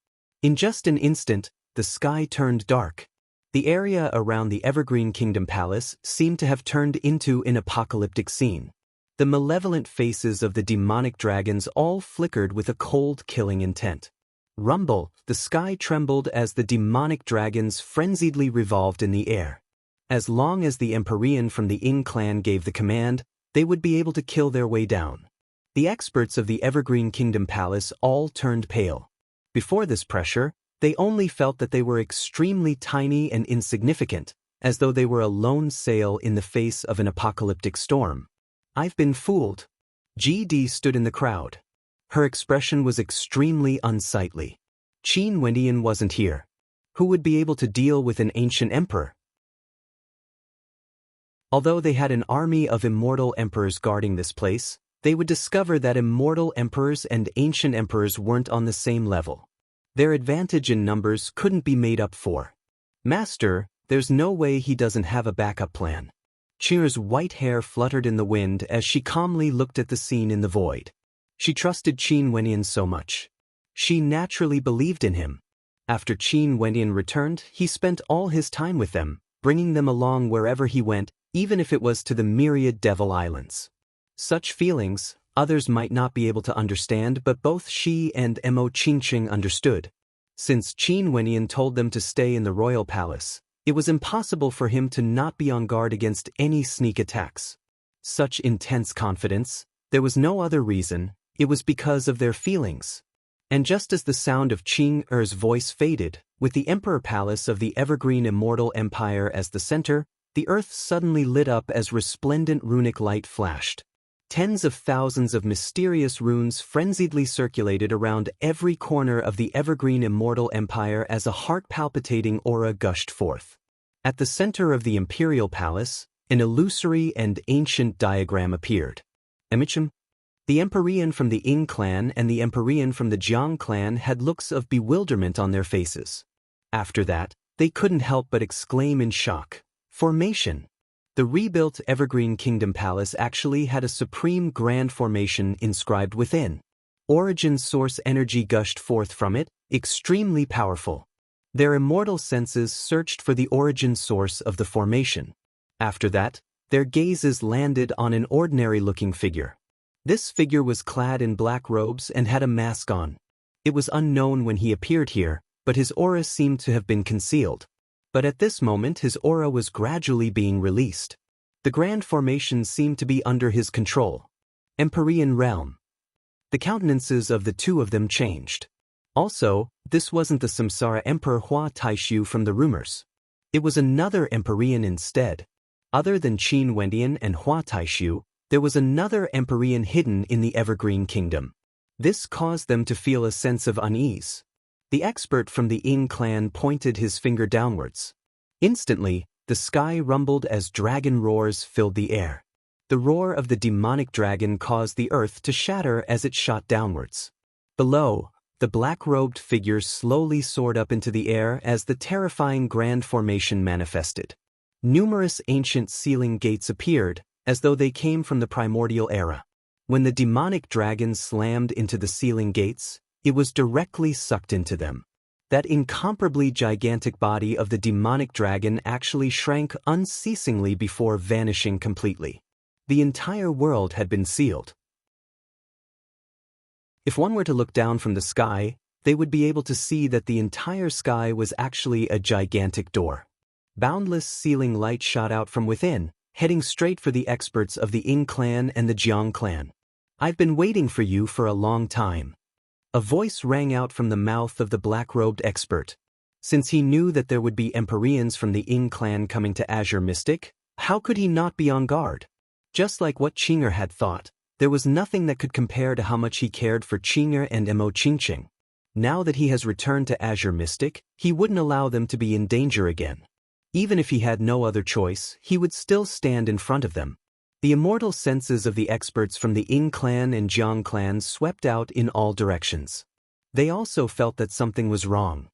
Speaker 1: In just an instant, the sky turned dark. The area around the Evergreen Kingdom Palace seemed to have turned into an apocalyptic scene. The malevolent faces of the demonic dragons all flickered with a cold, killing intent. Rumble, the sky trembled as the demonic dragons frenziedly revolved in the air. As long as the Empyrean from the Ying clan gave the command, they would be able to kill their way down. The experts of the Evergreen Kingdom Palace all turned pale. Before this pressure, they only felt that they were extremely tiny and insignificant, as though they were a lone sail in the face of an apocalyptic storm. "I've been fooled." GD stood in the crowd. Her expression was extremely unsightly. Qin Wendian wasn't here. Who would be able to deal with an ancient emperor? Although they had an army of immortal emperors guarding this place, they would discover that immortal emperors and ancient emperors weren't on the same level. Their advantage in numbers couldn't be made up for. "Master, there's no way he doesn't have a backup plan." Qin's white hair fluttered in the wind as she calmly looked at the scene in the void. She trusted Qin Wendian so much. She naturally believed in him. After Qin Wendian returned, he spent all his time with them, bringing them along wherever he went, even if it was to the myriad Devil Islands. Such feelings, others might not be able to understand, but both she and Mo Qingqing understood. Since Qin Wendian told them to stay in the royal palace, it was impossible for him to not be on guard against any sneak attacks. Such intense confidence, there was no other reason, it was because of their feelings. And just as the sound of Qing Er's voice faded, with the Emperor Palace of the Evergreen Immortal Empire as the center, the earth suddenly lit up as resplendent runic light flashed. Tens of thousands of mysterious runes frenziedly circulated around every corner of the Evergreen Immortal Empire as a heart-palpitating aura gushed forth. At the center of the Imperial Palace, an illusory and ancient diagram appeared. Emichim? The Empyrean from the Ying clan and the Empyrean from the Jiang clan had looks of bewilderment on their faces. After that, they couldn't help but exclaim in shock. Formation. The rebuilt Evergreen Kingdom Palace actually had a supreme grand formation inscribed within. Origin source energy gushed forth from it, extremely powerful. Their immortal senses searched for the origin source of the formation. After that, their gazes landed on an ordinary-looking figure. This figure was clad in black robes and had a mask on. It was unknown when he appeared here, but his aura seemed to have been concealed. But at this moment his aura was gradually being released. The grand formation seemed to be under his control. Empyrean realm. The countenances of the two of them changed. Also, this wasn't the Samsara Emperor Hua Taishu from the rumors. It was another Empyrean instead. Other than Qin Wendian and Hua Taishu, there was another Empyrean hidden in the Evergreen Kingdom. This caused them to feel a sense of unease. The expert from the Ying clan pointed his finger downwards. Instantly, the sky rumbled as dragon roars filled the air. The roar of the demonic dragon caused the earth to shatter as it shot downwards. Below, the black-robed figure slowly soared up into the air as the terrifying grand formation manifested. Numerous ancient sealing gates appeared, as though they came from the primordial era. When the demonic dragon slammed into the sealing gates, it was directly sucked into them. That incomparably gigantic body of the demonic dragon actually shrank unceasingly before vanishing completely. The entire world had been sealed. If one were to look down from the sky, they would be able to see that the entire sky was actually a gigantic door. Boundless sealing light shot out from within, heading straight for the experts of the Ying clan and the Jiang clan. "I've been waiting for you for a long time." A voice rang out from the mouth of the black-robed expert. Since he knew that there would be Empyreans from the Ying clan coming to Azure Mystic, how could he not be on guard? Just like what Qinger had thought, there was nothing that could compare to how much he cared for Qinger and Mo Qingqing. Now that he has returned to Azure Mystic, he wouldn't allow them to be in danger again. Even if he had no other choice, he would still stand in front of them. The immortal senses of the experts from the Ying clan and Jiang clan swept out in all directions. They also felt that something was wrong.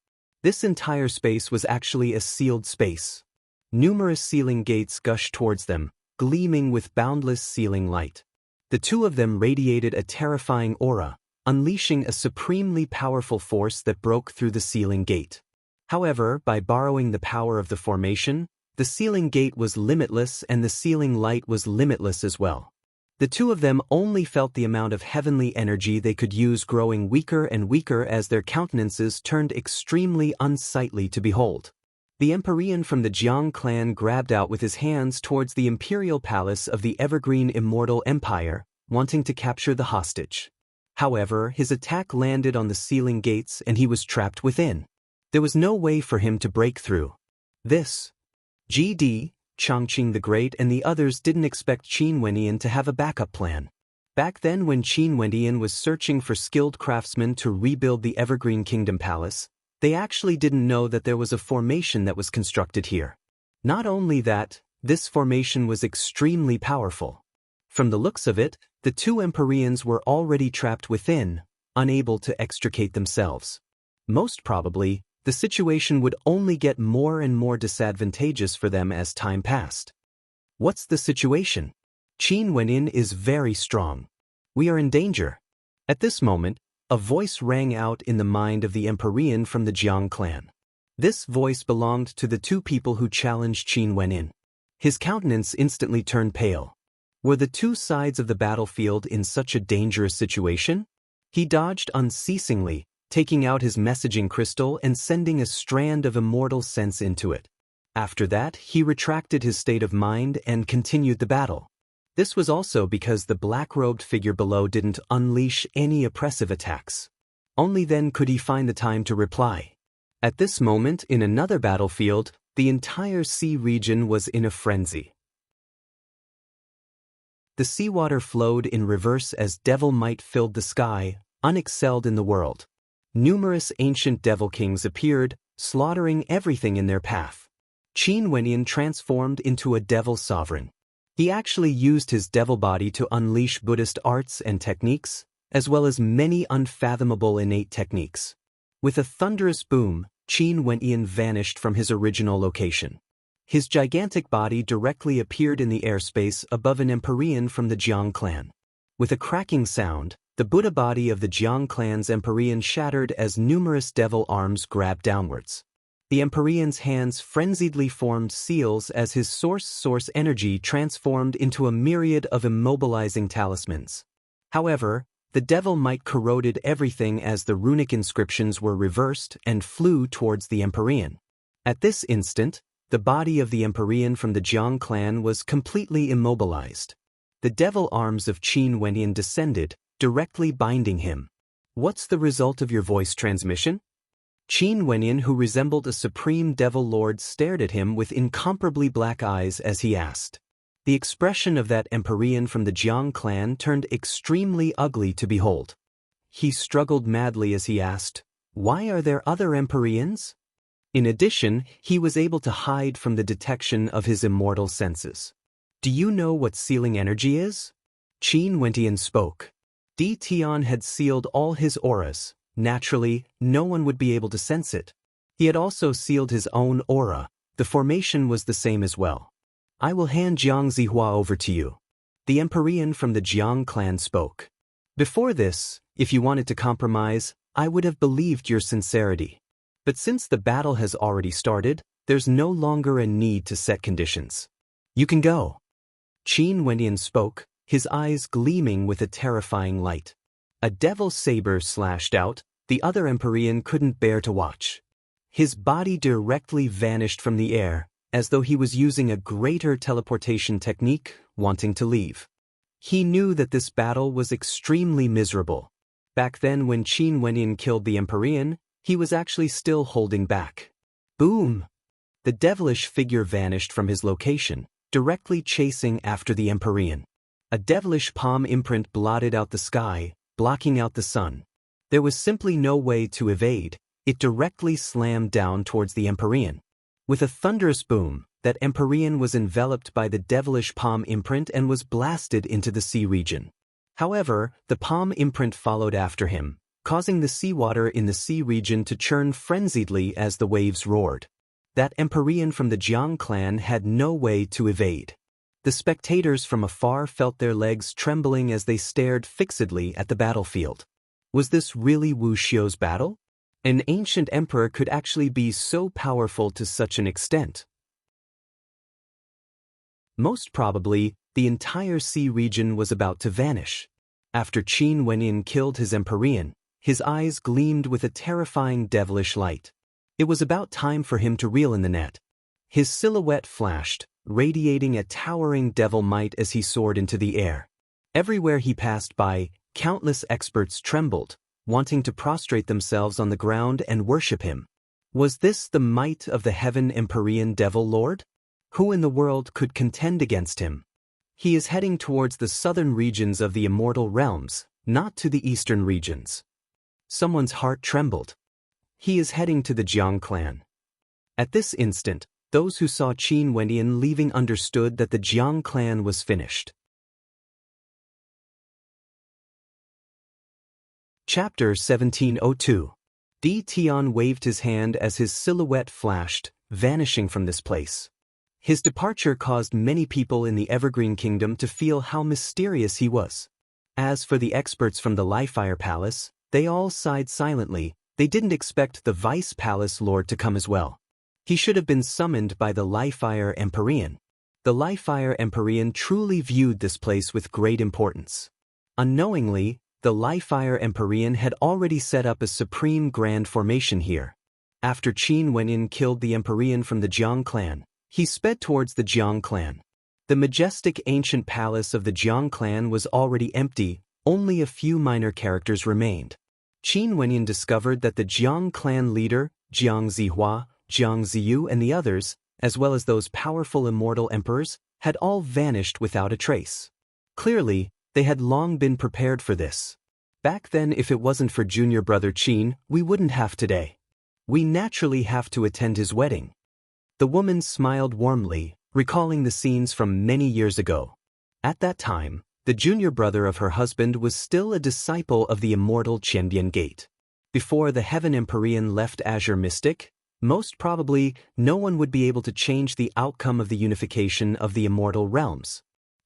Speaker 1: This entire space was actually a sealed space. Numerous sealing gates gushed towards them, gleaming with boundless sealing light. The two of them radiated a terrifying aura, unleashing a supremely powerful force that broke through the sealing gate. However, by borrowing the power of the formation, the sealing gate was limitless and the sealing light was limitless as well. The two of them only felt the amount of heavenly energy they could use growing weaker and weaker as their countenances turned extremely unsightly to behold. The Empyrean from the Jiang clan grabbed out with his hands towards the imperial palace of the Evergreen Immortal Empire, wanting to capture the hostage. However, his attack landed on the sealing gates and he was trapped within. There was no way for him to break through. This. GD, Chongqing the Great and the others didn't expect Qin Wenyan to have a backup plan. Back then when Qin Wenyan was searching for skilled craftsmen to rebuild the Evergreen Kingdom Palace, they actually didn't know that there was a formation that was constructed here. Not only that, this formation was extremely powerful. From the looks of it, the two Empyreans were already trapped within, unable to extricate themselves. Most probably, the situation would only get more and more disadvantageous for them as time passed. What's the situation? Qin Wenyan is very strong. We are in danger. At this moment, a voice rang out in the mind of the Empyrean from the Jiang clan. This voice belonged to the two people who challenged Qin Wenyan. His countenance instantly turned pale. Were the two sides of the battlefield in such a dangerous situation? He dodged unceasingly, taking out his messaging crystal and sending a strand of immortal sense into it. After that, he retracted his state of mind and continued the battle. This was also because the black-robed figure below didn't unleash any oppressive attacks. Only then could he find the time to reply. At this moment, in another battlefield, the entire sea region was in a frenzy. The seawater flowed in reverse as devil might filled the sky, unexcelled in the world. Numerous ancient devil kings appeared, slaughtering everything in their path. Qin Wenyan transformed into a devil sovereign. He actually used his devil body to unleash Buddhist arts and techniques, as well as many unfathomable innate techniques. With a thunderous boom, Qin Wenyan vanished from his original location. His gigantic body directly appeared in the airspace above an Empyrean from the Jiang clan. With a cracking sound, the Buddha body of the Jiang clan's Empyrean shattered as numerous devil arms grabbed downwards. The Empyrean's hands frenziedly formed seals as his source energy transformed into a myriad of immobilizing talismans. However, the devil might corroded everything as the runic inscriptions were reversed and flew towards the Empyrean. At this instant, the body of the Empyrean from the Jiang clan was completely immobilized. The devil arms of Qin Wenyan descended, directly binding him. What's the result of your voice transmission? Qin Wenyan, who resembled a supreme devil lord, stared at him with incomparably black eyes as he asked. The expression of that Empyrean from the Jiang clan turned extremely ugly to behold. He struggled madly as he asked, "Why are there other Empyreans?" In addition, he was able to hide from the detection of his immortal senses. "Do you know what sealing energy is?" Qin Wenyan spoke. Di Tian had sealed all his auras. Naturally, no one would be able to sense it. He had also sealed his own aura. The formation was the same as well. "I will hand Jiang Zihua over to you." The Empyrean from the Jiang clan spoke. "Before this, if you wanted to compromise, I would have believed your sincerity. But since the battle has already started, there's no longer a need to set conditions. You can go." Qin Wenyan spoke, his eyes gleaming with a terrifying light. A devil saber slashed out. The other Empyrean couldn't bear to watch. His body directly vanished from the air, as though he was using a greater teleportation technique, wanting to leave. He knew that this battle was extremely miserable. Back then when Qin Wenyan killed the Empyrean, he was actually still holding back. Boom! The devilish figure vanished from his location, directly chasing after the Empyrean. A devilish palm imprint blotted out the sky, blocking out the sun. There was simply no way to evade. It directly slammed down towards the Empyrean. With a thunderous boom, that Empyrean was enveloped by the devilish palm imprint and was blasted into the sea region. However, the palm imprint followed after him, causing the seawater in the sea region to churn frenziedly as the waves roared. That Empyrean from the Jiang clan had no way to evade. The spectators from afar felt their legs trembling as they stared fixedly at the battlefield. Was this really Wu Xiu's battle? An ancient emperor could actually be so powerful to such an extent. Most probably, the entire sea region was about to vanish. After Qin Wenyin killed his Empyrean, his eyes gleamed with a terrifying devilish light. It was about time for him to reel in the net. His silhouette flashed, radiating a towering devil might as he soared into the air. Everywhere he passed by, countless experts trembled, wanting to prostrate themselves on the ground and worship him. Was this the might of the Heaven Empyrean Devil Lord? Who in the world could contend against him? He is heading towards the southern regions of the immortal realms, not to the eastern regions. Someone's heart trembled. He is heading to the Jiang clan. At this instant, those who saw Qin Wenyan leaving understood that the Jiang clan was finished. Chapter 1702. Di Tian waved his hand as his silhouette flashed, vanishing from this place. His departure caused many people in the Evergreen Kingdom to feel how mysterious he was. As for the experts from the Li-Fire Palace, they all sighed silently. They didn't expect the Vice Palace Lord to come as well. He should have been summoned by the Li-Fire Empyrean. The Li-Fire Empyrean truly viewed this place with great importance. Unknowingly, the Li-Fire Empyrean had already set up a supreme grand formation here. After Qin Wenyin killed the Empyrean from the Jiang clan, he sped towards the Jiang clan. The majestic ancient palace of the Jiang clan was already empty, only a few minor characters remained. Qin Wenyin discovered that the Jiang clan leader, Jiang Zihua, Jiang Ziyu and the others, as well as those powerful immortal emperors, had all vanished without a trace. Clearly, they had long been prepared for this. Back then, if it wasn't for junior brother Qin, we wouldn't have today. We naturally have to attend his wedding. The woman smiled warmly, recalling the scenes from many years ago. At that time, the junior brother of her husband was still a disciple of the immortal Qianbian Gate. Before the Heaven Empyrean left Azure Mystic, most probably no one would be able to change the outcome of the unification of the immortal realms.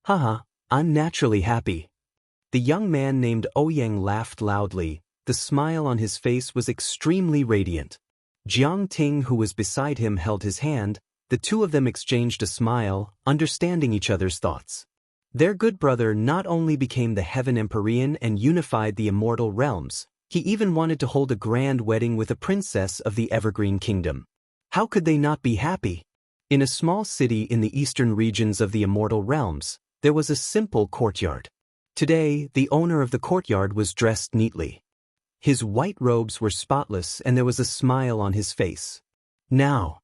Speaker 1: Haha, I'm naturally happy. The young man named Ouyang laughed loudly. The smile on his face was extremely radiant. Jiang Ting, who was beside him, held his hand. The two of them exchanged a smile, understanding each other's thoughts. Their good brother not only became the Heaven Empyrean and unified the immortal realms, he even wanted to hold a grand wedding with a princess of the Evergreen Kingdom. How could they not be happy? In a small city in the eastern regions of the immortal realms, there was a simple courtyard. Today, the owner of the courtyard was dressed neatly. His white robes were spotless and there was a smile on his face. Now,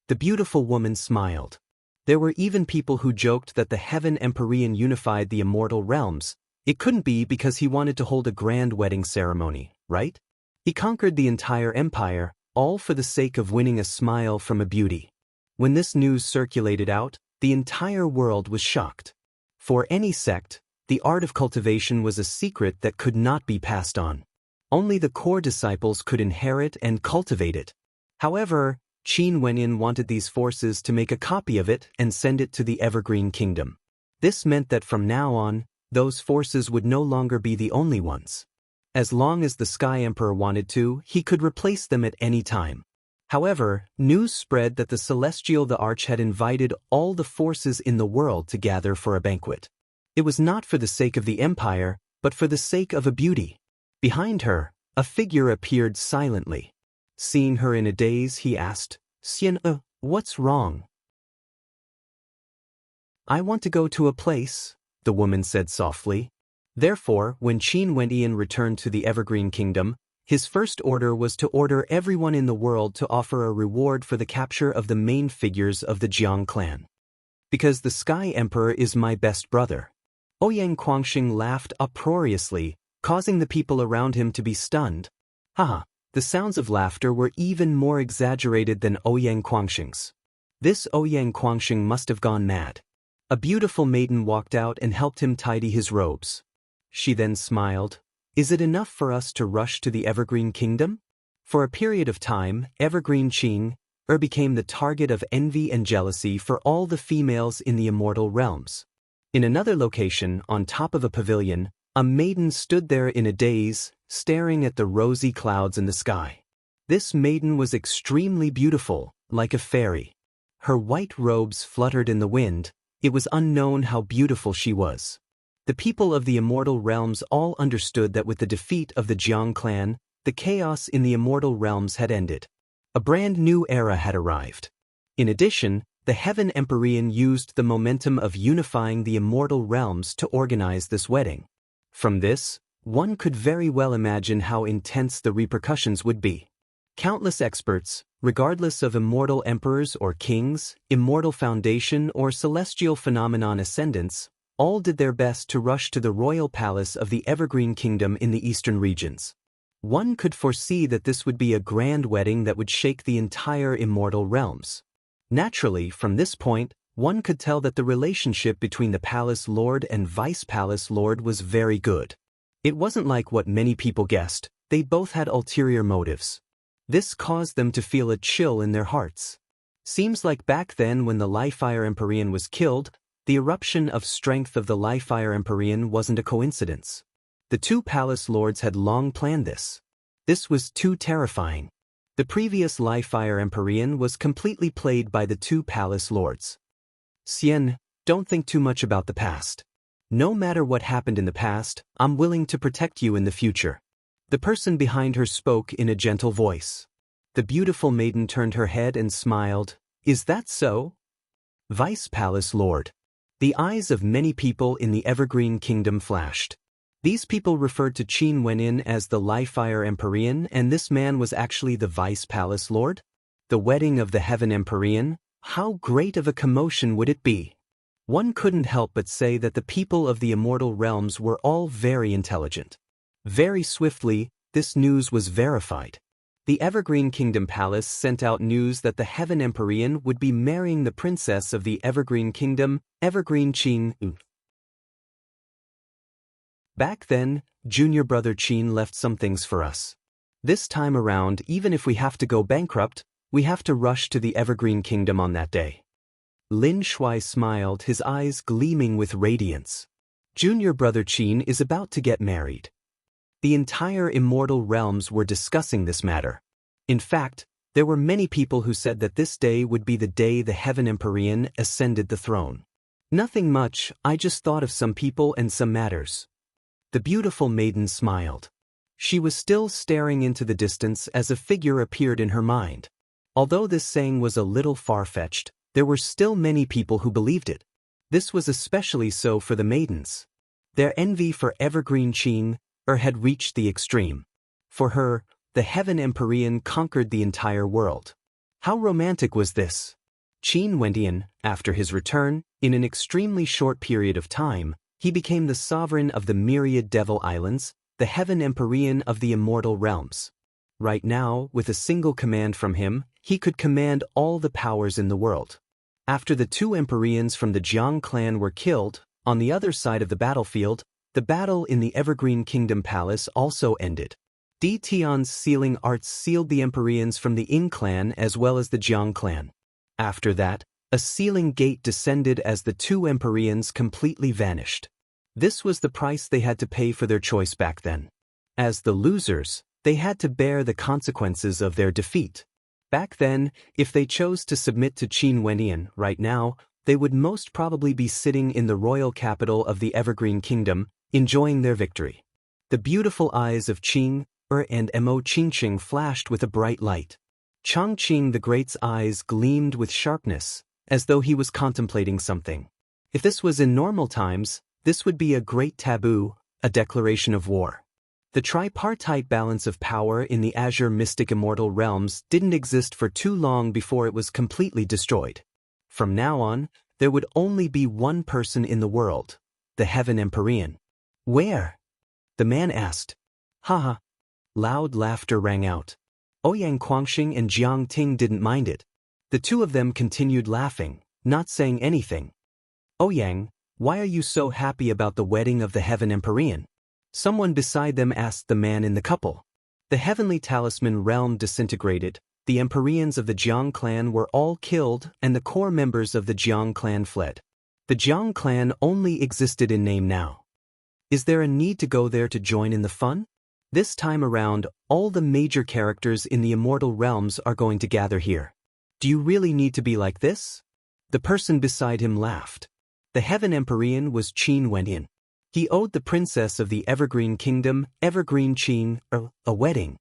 Speaker 1: the beautiful woman smiled. There were even people who joked that the Heaven Empyrean unified the immortal realms. It couldn't be because he wanted to hold a grand wedding ceremony, right? He conquered the entire empire, all for the sake of winning a smile from a beauty. When this news circulated out, the entire world was shocked. For any sect, the art of cultivation was a secret that could not be passed on. Only the core disciples could inherit and cultivate it. However, Qin Wenyin wanted these forces to make a copy of it and send it to the Evergreen Kingdom. This meant that from now on, those forces would no longer be the only ones. As long as the Sky Emperor wanted to, he could replace them at any time. However, news spread that the Celestial the Arch had invited all the forces in the world to gather for a banquet. It was not for the sake of the empire, but for the sake of a beauty. Behind her, a figure appeared silently. Seeing her in a daze, he asked, "Xian, what's wrong?" "I want to go to a place," the woman said softly. Therefore, when Qin Wenyan returned to the Evergreen Kingdom, his first order was to order everyone in the world to offer a reward for the capture of the main figures of the Jiang clan. "Because the Sky Emperor is my best brother." Ouyang Guangxing laughed uproariously, causing the people around him to be stunned. Haha, the sounds of laughter were even more exaggerated than Ouyang Guangxing's. This Ouyang Guangxing must have gone mad. A beautiful maiden walked out and helped him tidy his robes. She then smiled. Is it enough for us to rush to the Evergreen Kingdom? For a period of time, Evergreen Qing became the target of envy and jealousy for all the females in the immortal realms. In another location, on top of a pavilion, a maiden stood there in a daze, staring at the rosy clouds in the sky. This maiden was extremely beautiful, like a fairy. Her white robes fluttered in the wind. It was unknown how beautiful she was. The people of the immortal realms all understood that with the defeat of the Jiang clan, the chaos in the immortal realms had ended. A brand new era had arrived. In addition, the Heaven Empyrean used the momentum of unifying the immortal realms to organize this wedding. From this, one could very well imagine how intense the repercussions would be. Countless experts, regardless of immortal emperors or kings, immortal foundation or celestial phenomenon ascendants, all did their best to rush to the royal palace of the Evergreen Kingdom in the eastern regions. One could foresee that this would be a grand wedding that would shake the entire immortal realms. Naturally, from this point, one could tell that the relationship between the Palace Lord and Vice Palace Lord was very good. It wasn't like what many people guessed. They both had ulterior motives. This caused them to feel a chill in their hearts. Seems like back then when the Li-Fire Empyrean was killed, the eruption of strength of the Li-Fire Empyrean wasn't a coincidence. The two palace lords had long planned this. This was too terrifying. The previous Li-Fire Empyrean was completely played by the two palace lords. Xian, don't think too much about the past. No matter what happened in the past, I'm willing to protect you in the future. The person behind her spoke in a gentle voice. The beautiful maiden turned her head and smiled. Is that so? Vice Palace Lord. The eyes of many people in the Evergreen Kingdom flashed. These people referred to Qin Wenin as the Li-Fire Empyrean, and this man was actually the Vice Palace Lord? The wedding of the Heaven Empyrean? How great of a commotion would it be? One couldn't help but say that the people of the immortal realms were all very intelligent. Very swiftly, this news was verified. The Evergreen Kingdom Palace sent out news that the Heaven Empyrean would be marrying the princess of the Evergreen Kingdom, Evergreen Qing. Back then, junior brother Qin left some things for us. This time around, even if we have to go bankrupt, we have to rush to the Evergreen Kingdom on that day. Lin Shuai smiled, his eyes gleaming with radiance. Junior brother Qin is about to get married. The entire immortal realms were discussing this matter. In fact, there were many people who said that this day would be the day the Heaven Empyrean ascended the throne. Nothing much, I just thought of some people and some matters. The beautiful maiden smiled. She was still staring into the distance as a figure appeared in her mind. Although this saying was a little far-fetched, there were still many people who believed it. This was especially so for the maidens. Their envy for Evergreen Qing had reached the extreme. For her, the Heaven Empyrean conquered the entire world. How romantic was this? Qin Wendian, after his return, in an extremely short period of time, he became the sovereign of the myriad Devil Islands, the Heaven Empyrean of the immortal realms. Right now, with a single command from him, he could command all the powers in the world. After the two Empyreans from the Jiang clan were killed, on the other side of the battlefield, the battle in the Evergreen Kingdom Palace also ended. Di Tian's sealing arts sealed the Empyreans from the Yin clan as well as the Jiang clan. After that, a sealing gate descended as the two Empyreans completely vanished. This was the price they had to pay for their choice back then. As the losers, they had to bear the consequences of their defeat. Back then, if they chose to submit to Qin Wendian right now, they would most probably be sitting in the royal capital of the Evergreen Kingdom, enjoying their victory. The beautiful eyes of Qing and Mo Qingqing flashed with a bright light. Chongqing the Great's eyes gleamed with sharpness, as though he was contemplating something. If this was in normal times, this would be a great taboo, a declaration of war. The tripartite balance of power in the Azure Mystic Immortal Realms didn't exist for too long before it was completely destroyed. From now on, there would only be one person in the world, the Heaven Empyrean. Where? The man asked. Haha. Loud laughter rang out. Ouyang Guangxing and Jiang Ting didn't mind it. The two of them continued laughing, not saying anything. Ouyang, why are you so happy about the wedding of the Heaven Empyrean? Someone beside them asked the man in the couple. The heavenly talisman realm disintegrated, the Empyreans of the Jiang clan were all killed and the core members of the Jiang clan fled. The Jiang clan only existed in name now. Is there a need to go there to join in the fun? This time around, all the major characters in the immortal realms are going to gather here. Do you really need to be like this? The person beside him laughed. The Heaven Empyrean was Qin Wenyin. He owed the princess of the Evergreen Kingdom, Evergreen Qin, a wedding.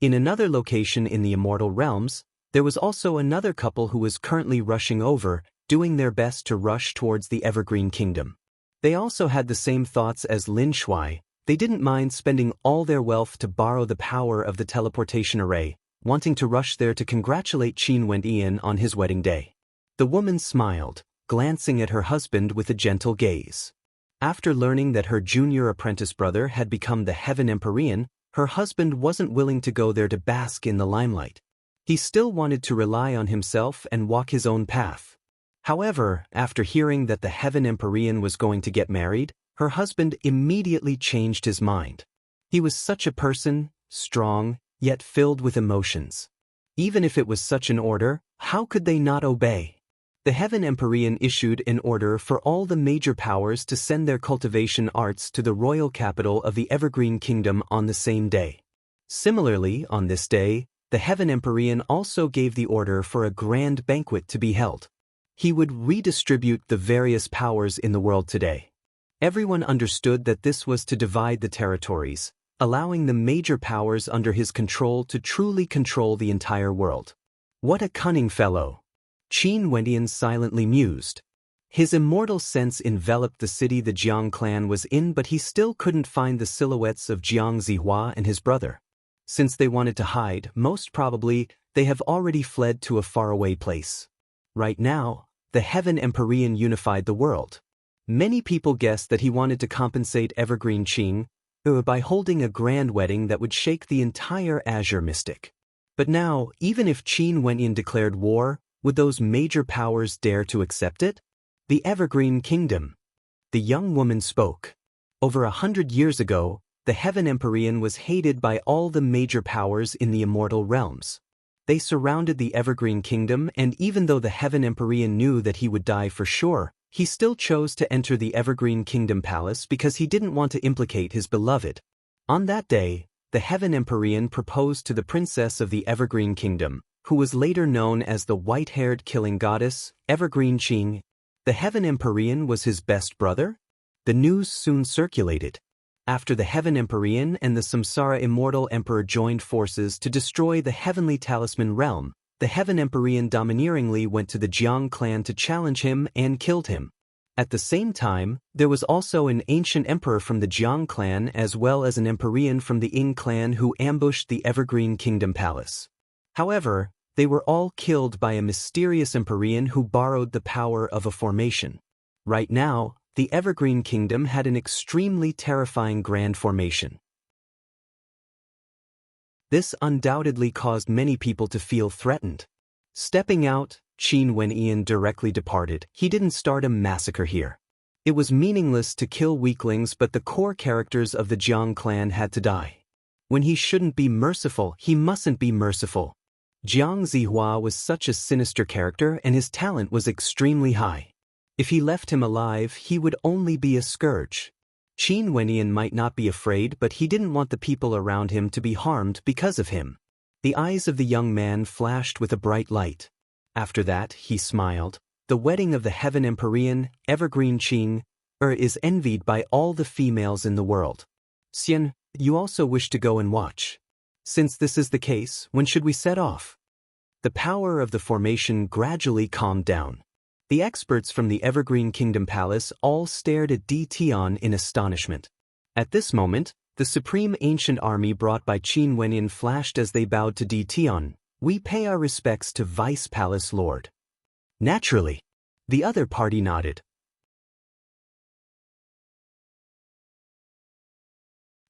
Speaker 1: In another location in the immortal realms, there was also another couple who was currently rushing over, doing their best to rush towards the Evergreen Kingdom. They also had the same thoughts as Lin Shuai. They didn't mind spending all their wealth to borrow the power of the teleportation array, wanting to rush there to congratulate Qin Wenyin on his wedding day. The woman smiled, glancing at her husband with a gentle gaze. After learning that her junior apprentice brother had become the Heaven Empyrean, her husband wasn't willing to go there to bask in the limelight. He still wanted to rely on himself and walk his own path. However, after hearing that the Heaven Empyrean was going to get married, her husband immediately changed his mind. He was such a person, strong, yet filled with emotions. Even if it was such an order, how could they not obey? The Heaven Empyrean issued an order for all the major powers to send their cultivation arts to the royal capital of the Evergreen Kingdom on the same day. Similarly, on this day, the Heaven Empyrean also gave the order for a grand banquet to be held. He would redistribute the various powers in the world today. Everyone understood that this was to divide the territories, allowing the major powers under his control to truly control the entire world. What a cunning fellow! Qin Wenyin silently mused. His immortal sense enveloped the city the Jiang clan was in, but he still couldn't find the silhouettes of Jiang Zihua and his brother. Since they wanted to hide, most probably, they have already fled to a faraway place. Right now, the Heaven Empyrean unified the world. Many people guessed that he wanted to compensate Evergreen Qin by holding a grand wedding that would shake the entire Azure Mystic. But now, even if Qin Wenyin declared war, would those major powers dare to accept it? The Evergreen Kingdom. The young woman spoke. Over 100 years ago, the Heaven Empyrean was hated by all the major powers in the immortal realms. They surrounded the Evergreen Kingdom, and even though the Heaven Empyrean knew that he would die for sure, he still chose to enter the Evergreen Kingdom Palace because he didn't want to implicate his beloved. On that day, the Heaven Empyrean proposed to the princess of the Evergreen Kingdom, who was later known as the white-haired killing goddess, Evergreen Qin. The Heaven Empyrean was his best brother? The news soon circulated. After the Heaven Empyrean and the Samsara Immortal Emperor joined forces to destroy the Heavenly Talisman realm, the Heaven Empyrean domineeringly went to the Jiang clan to challenge him and killed him. At the same time, there was also an ancient emperor from the Jiang clan as well as an Empyrean from the Ying clan who ambushed the Evergreen Kingdom Palace. However, they were all killed by a mysterious Empyrean who borrowed the power of a formation. Right now, the Evergreen Kingdom had an extremely terrifying grand formation. This undoubtedly caused many people to feel threatened. Stepping out, Qin Wenyin directly departed. He didn't start a massacre here. It was meaningless to kill weaklings, but the core characters of the Jiang clan had to die. When he shouldn't be merciful, he mustn't be merciful. Jiang Zihua was such a sinister character and his talent was extremely high. If he left him alive, he would only be a scourge. Qin Wenyin might not be afraid, but he didn't want the people around him to be harmed because of him. The eyes of the young man flashed with a bright light. After that, he smiled. The wedding of the Heaven Empyrean, Evergreen Qin, is envied by all the females in the world. Xian, you also wish to go and watch. Since this is the case, when should we set off? The power of the formation gradually calmed down. The experts from the Evergreen Kingdom Palace all stared at Di Tian in astonishment. At this moment, the supreme ancient army brought by Qin Wenyin flashed as they bowed to Di Tian. We pay our respects to Vice Palace Lord. Naturally. The other party nodded.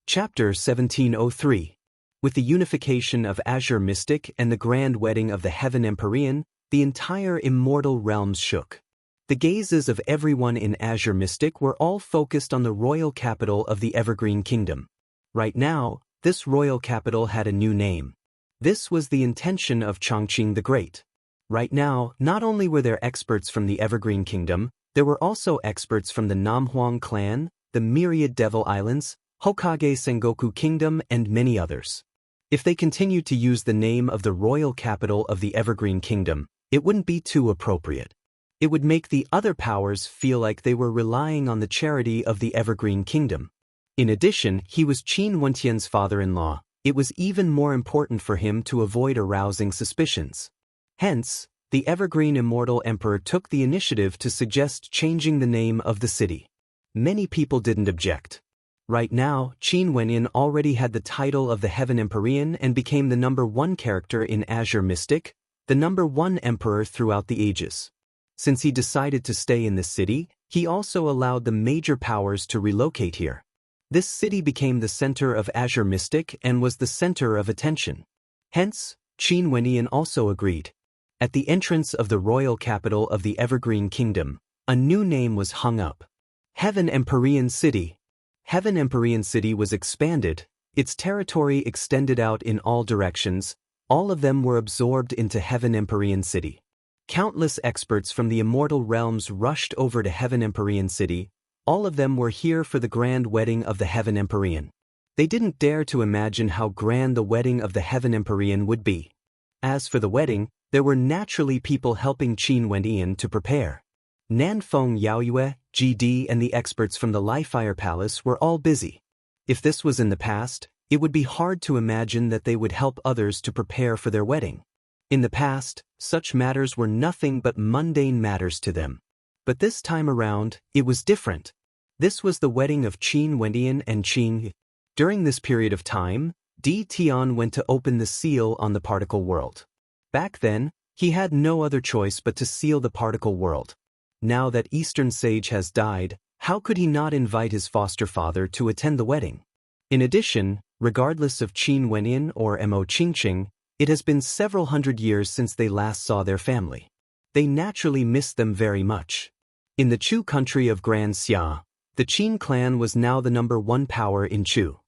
Speaker 1: Chapter 1703. With the unification of Azure Mystic and the grand wedding of the Heaven Empyrean, the entire immortal realms shook. The gazes of everyone in Azure Mystic were all focused on the royal capital of the Evergreen Kingdom. Right now, this royal capital had a new name. This was the intention of Chongqing the Great. Right now, not only were there experts from the Evergreen Kingdom, there were also experts from the Namhuang clan, the Myriad Devil Islands, Hokage Sengoku Kingdom, and many others. If they continued to use the name of the royal capital of the Evergreen Kingdom, it wouldn't be too appropriate. It would make the other powers feel like they were relying on the charity of the Evergreen Kingdom. In addition, he was Qin Wentian's father-in-law. It was even more important for him to avoid arousing suspicions. Hence, the Evergreen Immortal Emperor took the initiative to suggest changing the name of the city. Many people didn't object. Right now, Qin Wentian already had the title of the Heaven Empyrean and became the #1 character in Azure Mystic, the #1 emperor throughout the ages. Since he decided to stay in this city, he also allowed the major powers to relocate here. This city became the center of Azure Mystic and was the center of attention. Hence, Qin Wentian also agreed. At the entrance of the royal capital of the Evergreen Kingdom, a new name was hung up. Heaven Empyrean City. Heaven Empyrean City was expanded, its territory extended out in all directions, all of them were absorbed into Heaven Empyrean City. Countless experts from the immortal realms rushed over to Heaven Empyrean City. All of them were here for the grand wedding of the Heaven Empyrean. They didn't dare to imagine how grand the wedding of the Heaven Empyrean would be. As for the wedding, there were naturally people helping Qin Wentian to prepare. Nanfeng Yaoyue, GD, and the experts from the Lifefire Palace were all busy. If this was in the past, it would be hard to imagine that they would help others to prepare for their wedding. In the past, such matters were nothing but mundane matters to them. But this time around, it was different. This was the wedding of Qin Wentian and Qing. During this period of time, Di Tian went to open the seal on the particle world. Back then, he had no other choice but to seal the particle world. Now that Eastern Sage has died, how could he not invite his foster father to attend the wedding? In addition, regardless of Qin Wentian or Mo Qingqing, it has been several hundred years since they last saw their family. They naturally missed them very much. In the Chu country of Grand Xia, the Qin clan was now the #1 power in Chu.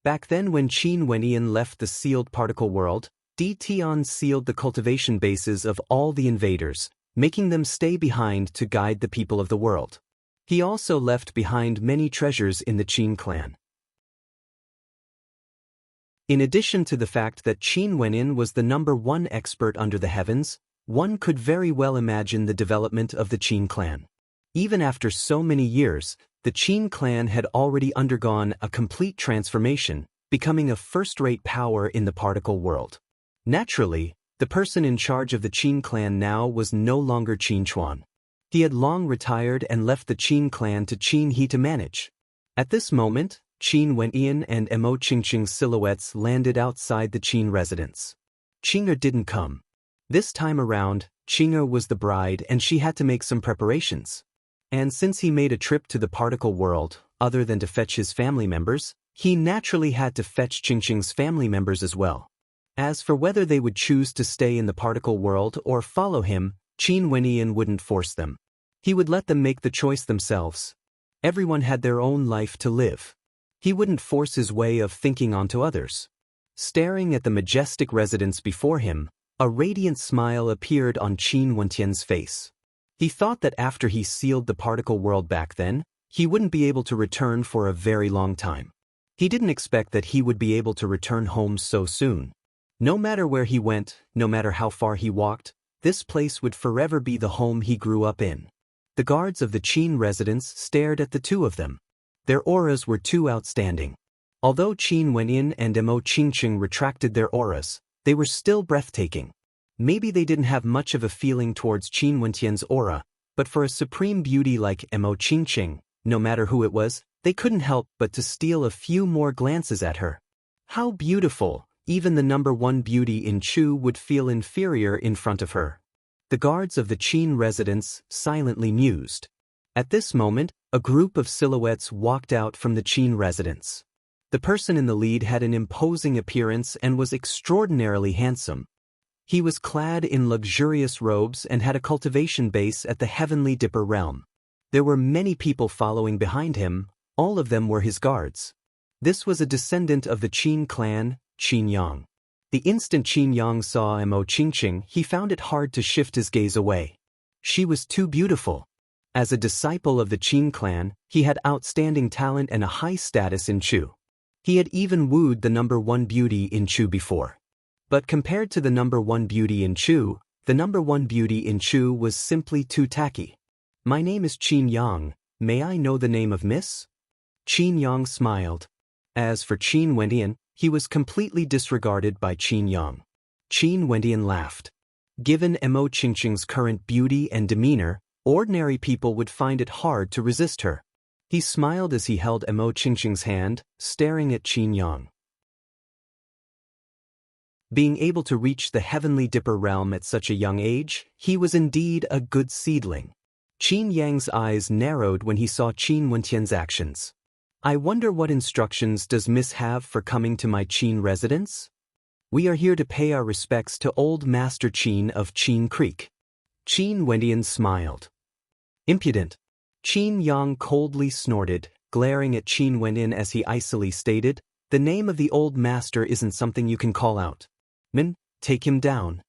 Speaker 1: Back then when Qin Wentian left the sealed particle world, Di Tian sealed the cultivation bases of all the invaders, making them stay behind to guide the people of the world. He also left behind many treasures in the Qin clan. In addition to the fact that Qin Wentian was the #1 expert under the heavens, one could very well imagine the development of the Qin clan. Even after so many years, the Qin clan had already undergone a complete transformation, becoming a first-rate power in the particle world. Naturally, the person in charge of the Qin clan now was no longer Qin Chuan. He had long retired and left the Qin clan to Qin He to manage. At this moment, Qin Wentian and Mo Qingqing's silhouettes landed outside the Qin residence. Qing'er didn't come. This time around, Qing'er was the bride and she had to make some preparations. And since he made a trip to the particle world, other than to fetch his family members, he naturally had to fetch Qingqing's family members as well. As for whether they would choose to stay in the particle world or follow him, Qin Wentian wouldn't force them. He would let them make the choice themselves. Everyone had their own life to live. He wouldn't force his way of thinking onto others. Staring at the majestic residence before him, a radiant smile appeared on Qin Wentian's face. He thought that after he sealed the particle world back then, he wouldn't be able to return for a very long time. He didn't expect that he would be able to return home so soon. No matter where he went, no matter how far he walked, this place would forever be the home he grew up in. The guards of the Qin residence stared at the two of them. Their auras were too outstanding. Although Qin Wentian and Mo Qingqing retracted their auras, they were still breathtaking. Maybe they didn't have much of a feeling towards Qin Wentian's aura, but for a supreme beauty like Mo Qingqing, no matter who it was, they couldn't help but to steal a few more glances at her. How beautiful! Even the #1 beauty in Chu would feel inferior in front of her. The guards of the Qin residence silently mused. At this moment, a group of silhouettes walked out from the Qin residence. The person in the lead had an imposing appearance and was extraordinarily handsome. He was clad in luxurious robes and had a cultivation base at the Heavenly Dipper realm. There were many people following behind him, all of them were his guards. This was a descendant of the Qin clan, Qin Yang. The instant Qin Yang saw Mo Qingqing, he found it hard to shift his gaze away. She was too beautiful. As a disciple of the Qin clan, he had outstanding talent and a high status in Chu. He had even wooed the number one beauty in Chu before. But compared to the number one beauty in Chu, the number one beauty in Chu was simply too tacky. "My name is Qin Yang, may I know the name of Miss?" Qin Yang smiled. As for Qin Wendian, he was completely disregarded by Qin Yang. Qin Wendian laughed. Given Mo Qingqing's current beauty and demeanor, ordinary people would find it hard to resist her. He smiled as he held Mo Qingqing's hand, staring at Qin Yang. Being able to reach the Heavenly Dipper realm at such a young age, he was indeed a good seedling. Qin Yang's eyes narrowed when he saw Qin Wentian's actions. "I wonder what instructions does Miss have for coming to my Qin residence?" "We are here to pay our respects to old Master Qin of Qin Creek." Qin Wendian smiled. "Impudent." Qin Yang coldly snorted, glaring at Qin Wendian as he icily stated, "The name of the old master isn't something you can call out. Min, take him down."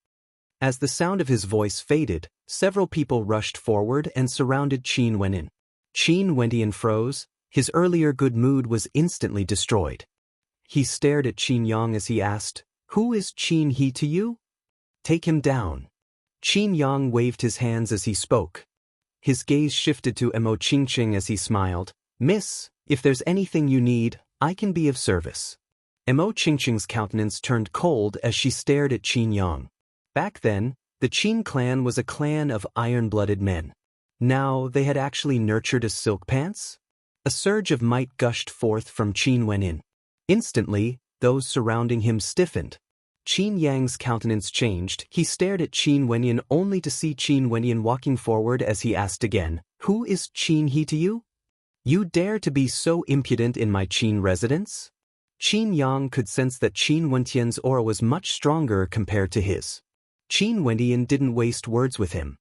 Speaker 1: As the sound of his voice faded, several people rushed forward and surrounded Qin Wendian. Qin Wendian froze, his earlier good mood was instantly destroyed. He stared at Qin Yang as he asked, "Who is Qin he to you?" "Take him down." Qin Yang waved his hands as he spoke. His gaze shifted to Mo Qingqing as he smiled. "Miss, if there's anything you need, I can be of service." Mo Qingqing's countenance turned cold as she stared at Qin Yang. Back then, the Qin clan was a clan of iron-blooded men. Now they had actually nurtured a silk pants? A surge of might gushed forth from Qin Wendian. Instantly, those surrounding him stiffened. Qin Yang's countenance changed. He stared at Qin Wendian only to see Qin Wendian walking forward as he asked again, "Who is Qin he to you? You dare to be so impudent in my Qin residence?" Qin Yang could sense that Qin Wentian's aura was much stronger compared to his. Qin Wendian didn't waste words with him.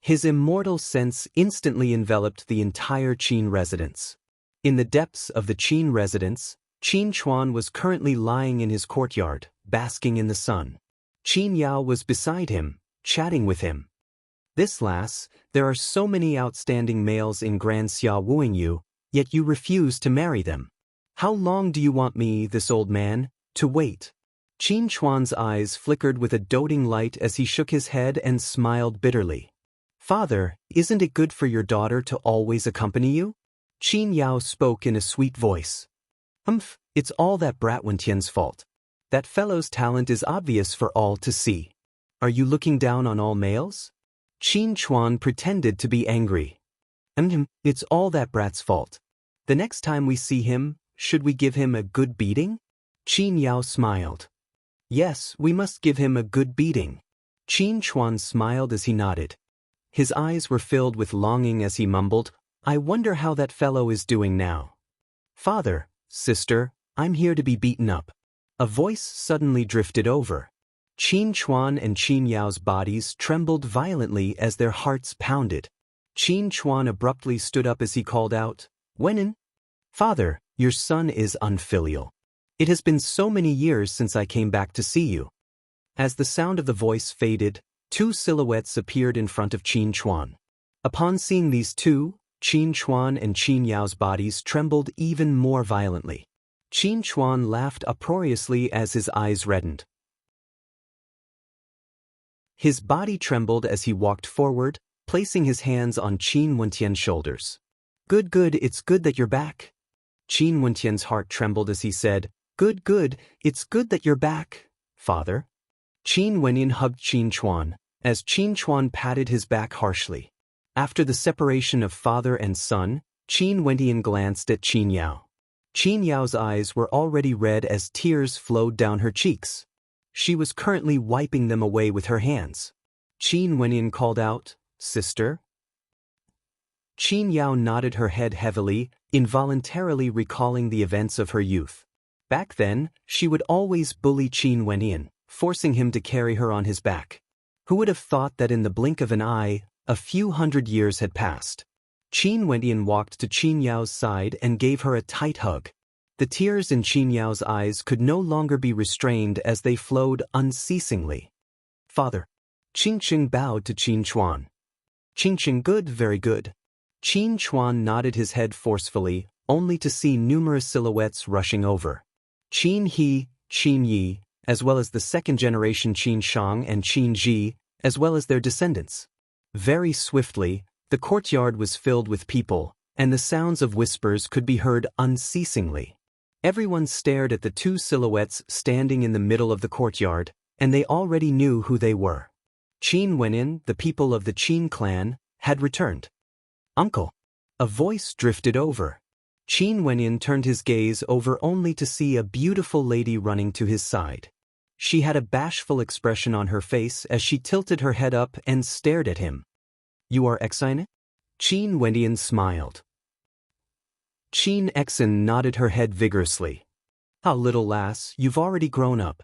Speaker 1: His immortal sense instantly enveloped the entire Qin residence. In the depths of the Qin residence, Qin Chuan was currently lying in his courtyard, basking in the sun. Qin Yao was beside him, chatting with him. "This lass, there are so many outstanding males in Grand Xia wooing you, yet you refuse to marry them. How long do you want me, this old man, to wait?" Qin Chuan's eyes flickered with a doting light as he shook his head and smiled bitterly. "Father, isn't it good for your daughter to always accompany you?" Qin Yao spoke in a sweet voice. It's all that brat Wentian's fault. That fellow's talent is obvious for all to see. Are you looking down on all males?" Qin Chuan pretended to be angry. It's all that brat's fault. The next time we see him, should we give him a good beating?" Qin Yao smiled. "Yes, we must give him a good beating." Qin Chuan smiled as he nodded. His eyes were filled with longing as he mumbled, "I wonder how that fellow is doing now." "Father, sister, I'm here to be beaten up." A voice suddenly drifted over. Qin Chuan and Qin Yao's bodies trembled violently as their hearts pounded. Qin Chuan abruptly stood up as he called out, "Wendian? Father, your son is unfilial. It has been so many years since I came back to see you." As the sound of the voice faded, two silhouettes appeared in front of Qin Chuan. Upon seeing these two, Qin Chuan and Qin Yao's bodies trembled even more violently. Qin Chuan laughed uproariously as his eyes reddened. His body trembled as he walked forward, placing his hands on Qin Wentian's shoulders. Good, it's good that you're back." Qin Wentian's heart trembled as he said, Good, it's good that you're back, father." Qin Wendian hugged Qin Chuan, as Qin Chuan patted his back harshly. After the separation of father and son, Qin Wendian glanced at Qin Yao. Qin Yao's eyes were already red as tears flowed down her cheeks. She was currently wiping them away with her hands. Qin Wendian called out, "Sister?" Qin Yao nodded her head heavily, involuntarily recalling the events of her youth. Back then, she would always bully Qin Wenyan, forcing him to carry her on his back. Who would have thought that in the blink of an eye, a few hundred years had passed? Qin Wenyan walked to Qin Yao's side and gave her a tight hug. The tears in Qin Yao's eyes could no longer be restrained as they flowed unceasingly. Father. Qin Qing bowed to Qin Chuan. Qin Qing, good, very good. Qin Chuan nodded his head forcefully, only to see numerous silhouettes rushing over. Qin He, Qin Yi, as well as the second-generation Qin Shang and Qin Ji, as well as their descendants. Very swiftly, the courtyard was filled with people, and the sounds of whispers could be heard unceasingly. Everyone stared at the two silhouettes standing in the middle of the courtyard, and they already knew who they were. Qin Wenyan, the people of the Qin clan, had returned. Uncle. A voice drifted over. Qin Wenyan turned his gaze over only to see a beautiful lady running to his side. She had a bashful expression on her face as she tilted her head up and stared at him. You are Exine? Qin Wenyan smiled. Qin Exin nodded her head vigorously. How little lass, you've already grown up.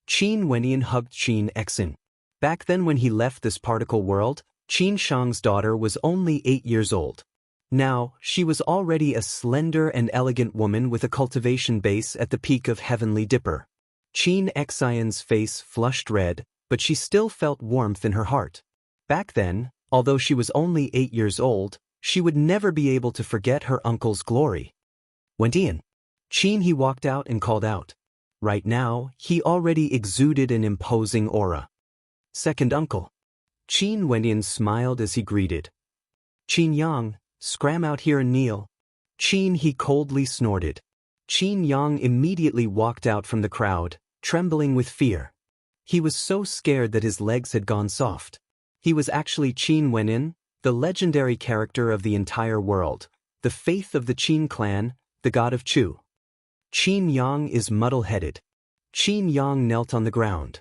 Speaker 1: Qin Wenyan hugged Qin Exin. Back then when he left this particle world, Qin Shang's daughter was only 8 years old. Now, she was already a slender and elegant woman with a cultivation base at the peak of Heavenly Dipper. Qin Xian's face flushed red, but she still felt warmth in her heart. Back then, although she was only 8 years old, she would never be able to forget her uncle's glory. Wendian. Qin He walked out and called out. Right now, he already exuded an imposing aura. Second uncle. Qin Wendian smiled as he greeted. Qin Yang, scram out here and kneel. Qin He coldly snorted. Qin Yang immediately walked out from the crowd, trembling with fear. He was so scared that his legs had gone soft. He was actually Qin Wenyan, the legendary character of the entire world, the faith of the Qin clan, the god of Chu. Qin Yang is muddle-headed. Qin Yang knelt on the ground.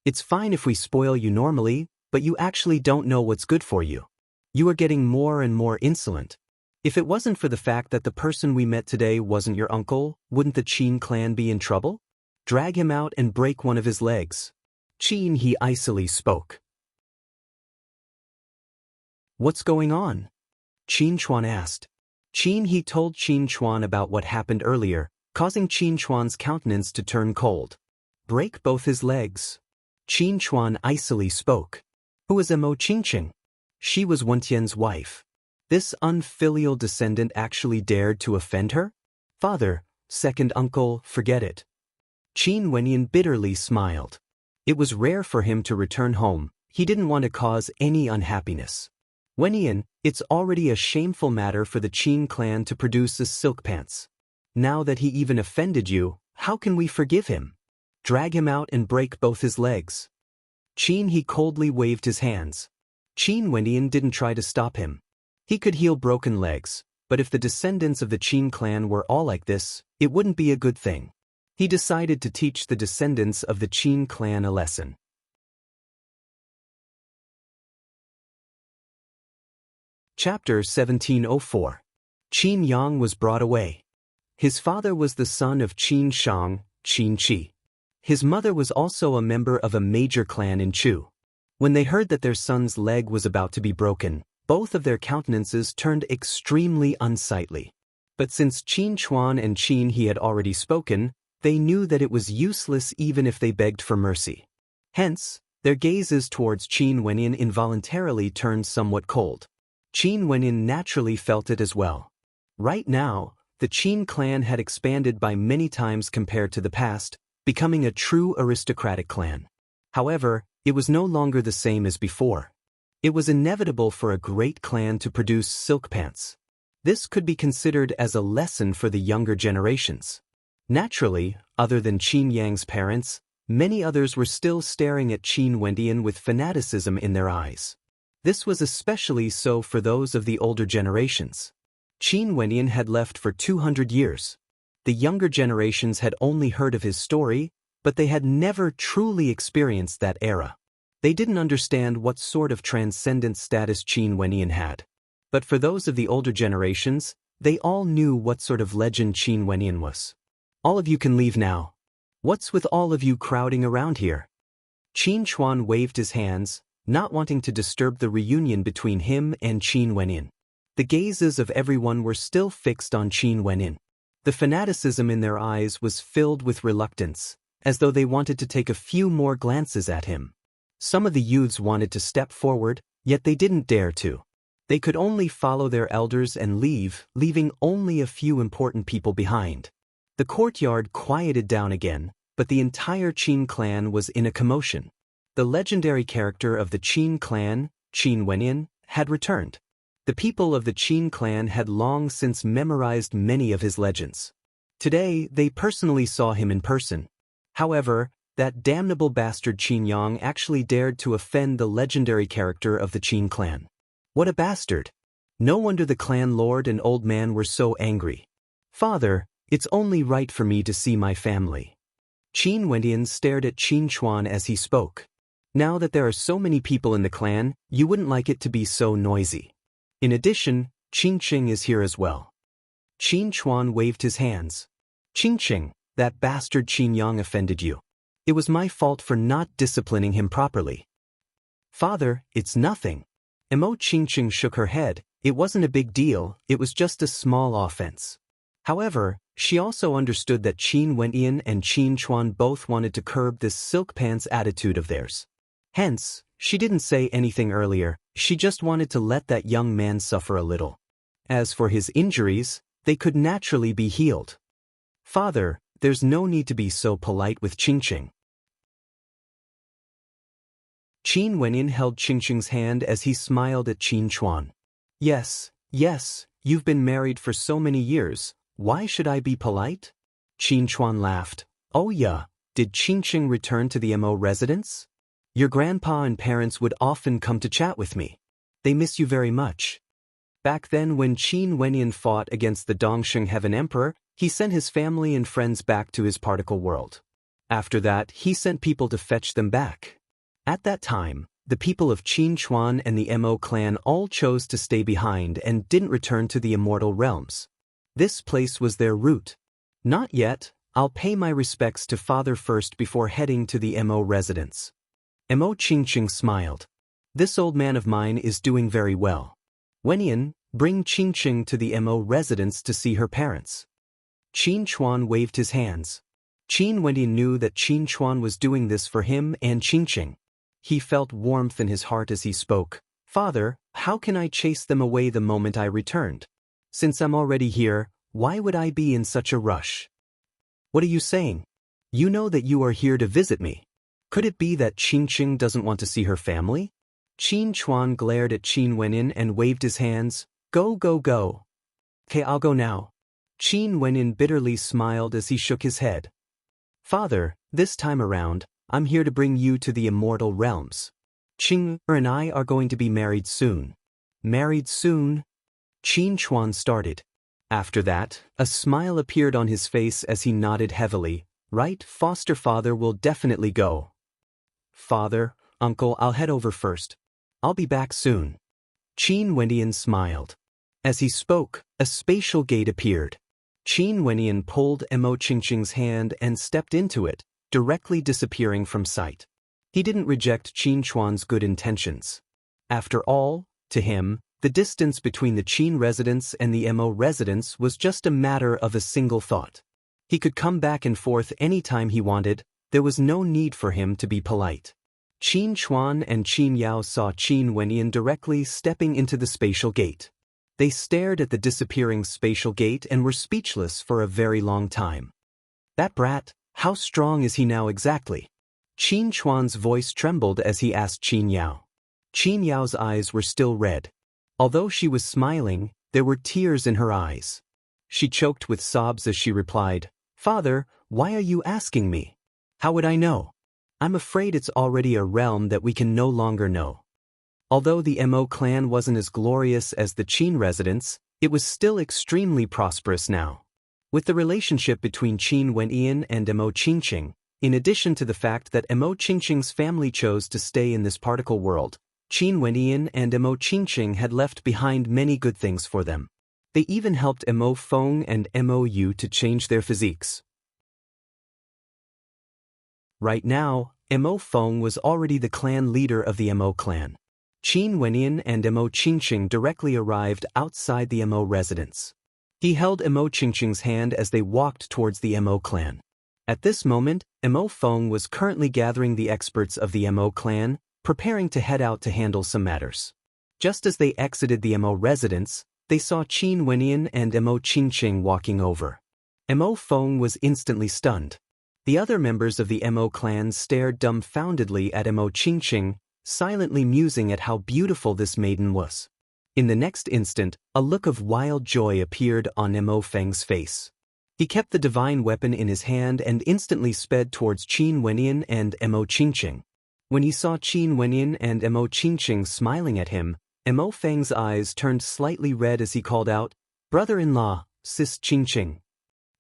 Speaker 1: It's fine if we spoil you normally, but you actually don't know what's good for you. You are getting more and more insolent. If it wasn't for the fact that the person we met today wasn't your uncle, wouldn't the Qin clan be in trouble? Drag him out and break one of his legs. Qin He icily spoke. What's going on? Qin Chuan asked. Qin He told Qin Chuan about what happened earlier, causing Qin Chuan's countenance to turn cold. Break both his legs. Qin Chuan icily spoke. Who is Mo Qingqing? She was Wentian's wife. This unfilial descendant actually dared to offend her? Father, second uncle, forget it. Qin Wenyan bitterly smiled. It was rare for him to return home. He didn't want to cause any unhappiness. Wenyan, it's already a shameful matter for the Qin clan to produce the silk pants. Now that he even offended you, how can we forgive him? Drag him out and break both his legs. Qin He coldly waved his hands. Qin Wenyan didn't try to stop him. He could heal broken legs, but if the descendants of the Qin clan were all like this, it wouldn't be a good thing. He decided to teach the descendants of the Qin clan a lesson. Chapter 1704. Qin Yang was brought away. His father was the son of Qin Shang, Qin Qi. His mother was also a member of a major clan in Chu. When they heard that their son's leg was about to be broken, both of their countenances turned extremely unsightly. But since Qin Chuan and Qin He had already spoken, they knew that it was useless even if they begged for mercy. Hence, their gazes towards Qin Wenyan involuntarily turned somewhat cold. Qin Wenyan naturally felt it as well. Right now, the Qin clan had expanded by many times compared to the past, becoming a true aristocratic clan. However, it was no longer the same as before. It was inevitable for a great clan to produce silk pants. This could be considered as a lesson for the younger generations. Naturally, other than Qin Yang's parents, many others were still staring at Qin Wendian with fanaticism in their eyes. This was especially so for those of the older generations. Qin Wendian had left for 200 years. The younger generations had only heard of his story, but they had never truly experienced that era. They didn't understand what sort of transcendent status Qin Wendian had. But for those of the older generations, they all knew what sort of legend Qin Wendian was. All of you can leave now. What's with all of you crowding around here? Qin Chuan waved his hands, not wanting to disturb the reunion between him and Qin Wenyin. The gazes of everyone were still fixed on Qin Wenyin. The fanaticism in their eyes was filled with reluctance, as though they wanted to take a few more glances at him. Some of the youths wanted to step forward, yet they didn't dare to. They could only follow their elders and leave, leaving only a few important people behind. The courtyard quieted down again, but the entire Qin clan was in a commotion. The legendary character of the Qin clan, Qin Wenyin, had returned. The people of the Qin clan had long since memorized many of his legends. Today, they personally saw him in person. However, that damnable bastard Qin Yang actually dared to offend the legendary character of the Qin clan. What a bastard! No wonder the clan lord and old man were so angry. Father, it's only right for me to see my family. Qin Wendian stared at Qin Chuan as he spoke. Now that there are so many people in the clan, you wouldn't like it to be so noisy. In addition, Qin Qing is here as well. Qin Chuan waved his hands. Qin Qing, that bastard Qin Yang offended you. It was my fault for not disciplining him properly. Father, it's nothing. Mo Qin Qing shook her head. It wasn't a big deal, it was just a small offense. However, she also understood that Qin Wenyan and Qin Chuan both wanted to curb this silk pants attitude of theirs. Hence, she didn't say anything earlier, she just wanted to let that young man suffer a little. As for his injuries, they could naturally be healed. Father, there's no need to be so polite with Qin Qing. Qin Wenyan held Qin Qing's hand as he smiled at Qin Chuan. Yes, you've been married for so many years, why should I be polite? Qin Chuan laughed. Oh yeah, did Qin Qing return to the Mo residence? Your grandpa and parents would often come to chat with me. They miss you very much. Back then when Qin Wenyan fought against the Dongsheng Heaven Emperor, he sent his family and friends back to his particle world. After that, he sent people to fetch them back. At that time, the people of Qin Chuan and the Mo clan all chose to stay behind and didn't return to the immortal realms. This place was their route. Not yet, I'll pay my respects to father first before heading to the Mo residence. Mo Qin Qing smiled. This old man of mine is doing very well. Wenyan, bring Qin Qing to the Mo residence to see her parents. Qin Chuan waved his hands. Qin Wenyan knew that Qin Chuan was doing this for him and Qin Qing. He felt warmth in his heart as he spoke. Father, how can I chase them away the moment I returned? Since I'm already here, why would I be in such a rush? What are you saying? You know that you are here to visit me. Could it be that Qin Qing doesn't want to see her family? Qin Chuan glared at Qin Wenyan and waved his hands. Go. Okay, I'll go now. Qin Wenyan bitterly smiled as he shook his head. Father, this time around, I'm here to bring you to the immortal realms. Qing and I are going to be married soon. Married soon? Qin Chuan started. After that, a smile appeared on his face as he nodded heavily. Right, foster father will definitely go. Father, uncle, I'll head over first. I'll be back soon. Qin Wenyan smiled. As he spoke, a spatial gate appeared. Qin Wenyan pulled Mo Qin Qing's hand and stepped into it, directly disappearing from sight. He didn't reject Qin Chuan's good intentions. After all, to him, the distance between the Qin residence and the Mo residence was just a matter of a single thought. He could come back and forth any time he wanted, there was no need for him to be polite. Qin Chuan and Qin Yao saw Qin Wenyan directly stepping into the spatial gate. They stared at the disappearing spatial gate and were speechless for a very long time. That brat, how strong is he now exactly? Qin Chuan's voice trembled as he asked Qin Yao. Qin Yao's eyes were still red. Although she was smiling, there were tears in her eyes. She choked with sobs as she replied, Father, why are you asking me? How would I know? I'm afraid it's already a realm that we can no longer know. Although the Mo clan wasn't as glorious as the Qin residence, it was still extremely prosperous now. With the relationship between Qin Wenyan and Mo Qin Qing, in addition to the fact that Mo Qin Qing's family chose to stay in this particle world, Qin Wenyan and Mo Qin Qing had left behind many good things for them. They even helped Mo Feng and Mo Yu to change their physiques. Right now, Mo Feng was already the clan leader of the Mo clan. Qin Wenyan and Mo Qingqing directly arrived outside the Mo residence. He held Mo Qingqing's hand as they walked towards the Mo clan. At this moment, Mo Feng was currently gathering the experts of the Mo clan, preparing to head out to handle some matters. Just as they exited the Mo residence, they saw Qin Wenyan and Mo Qingqing walking over. Mo Feng was instantly stunned. The other members of the Mo clan stared dumbfoundedly at Mo Qingqing, silently musing at how beautiful this maiden was. In the next instant, a look of wild joy appeared on Mo Feng's face. He kept the divine weapon in his hand and instantly sped towards Qin Wenyan and Mo Qingqing. When he saw Qin Wenyan and Mo Qingqing smiling at him, Mo Feng's eyes turned slightly red as he called out, "Brother-in-law, sis Qingqing.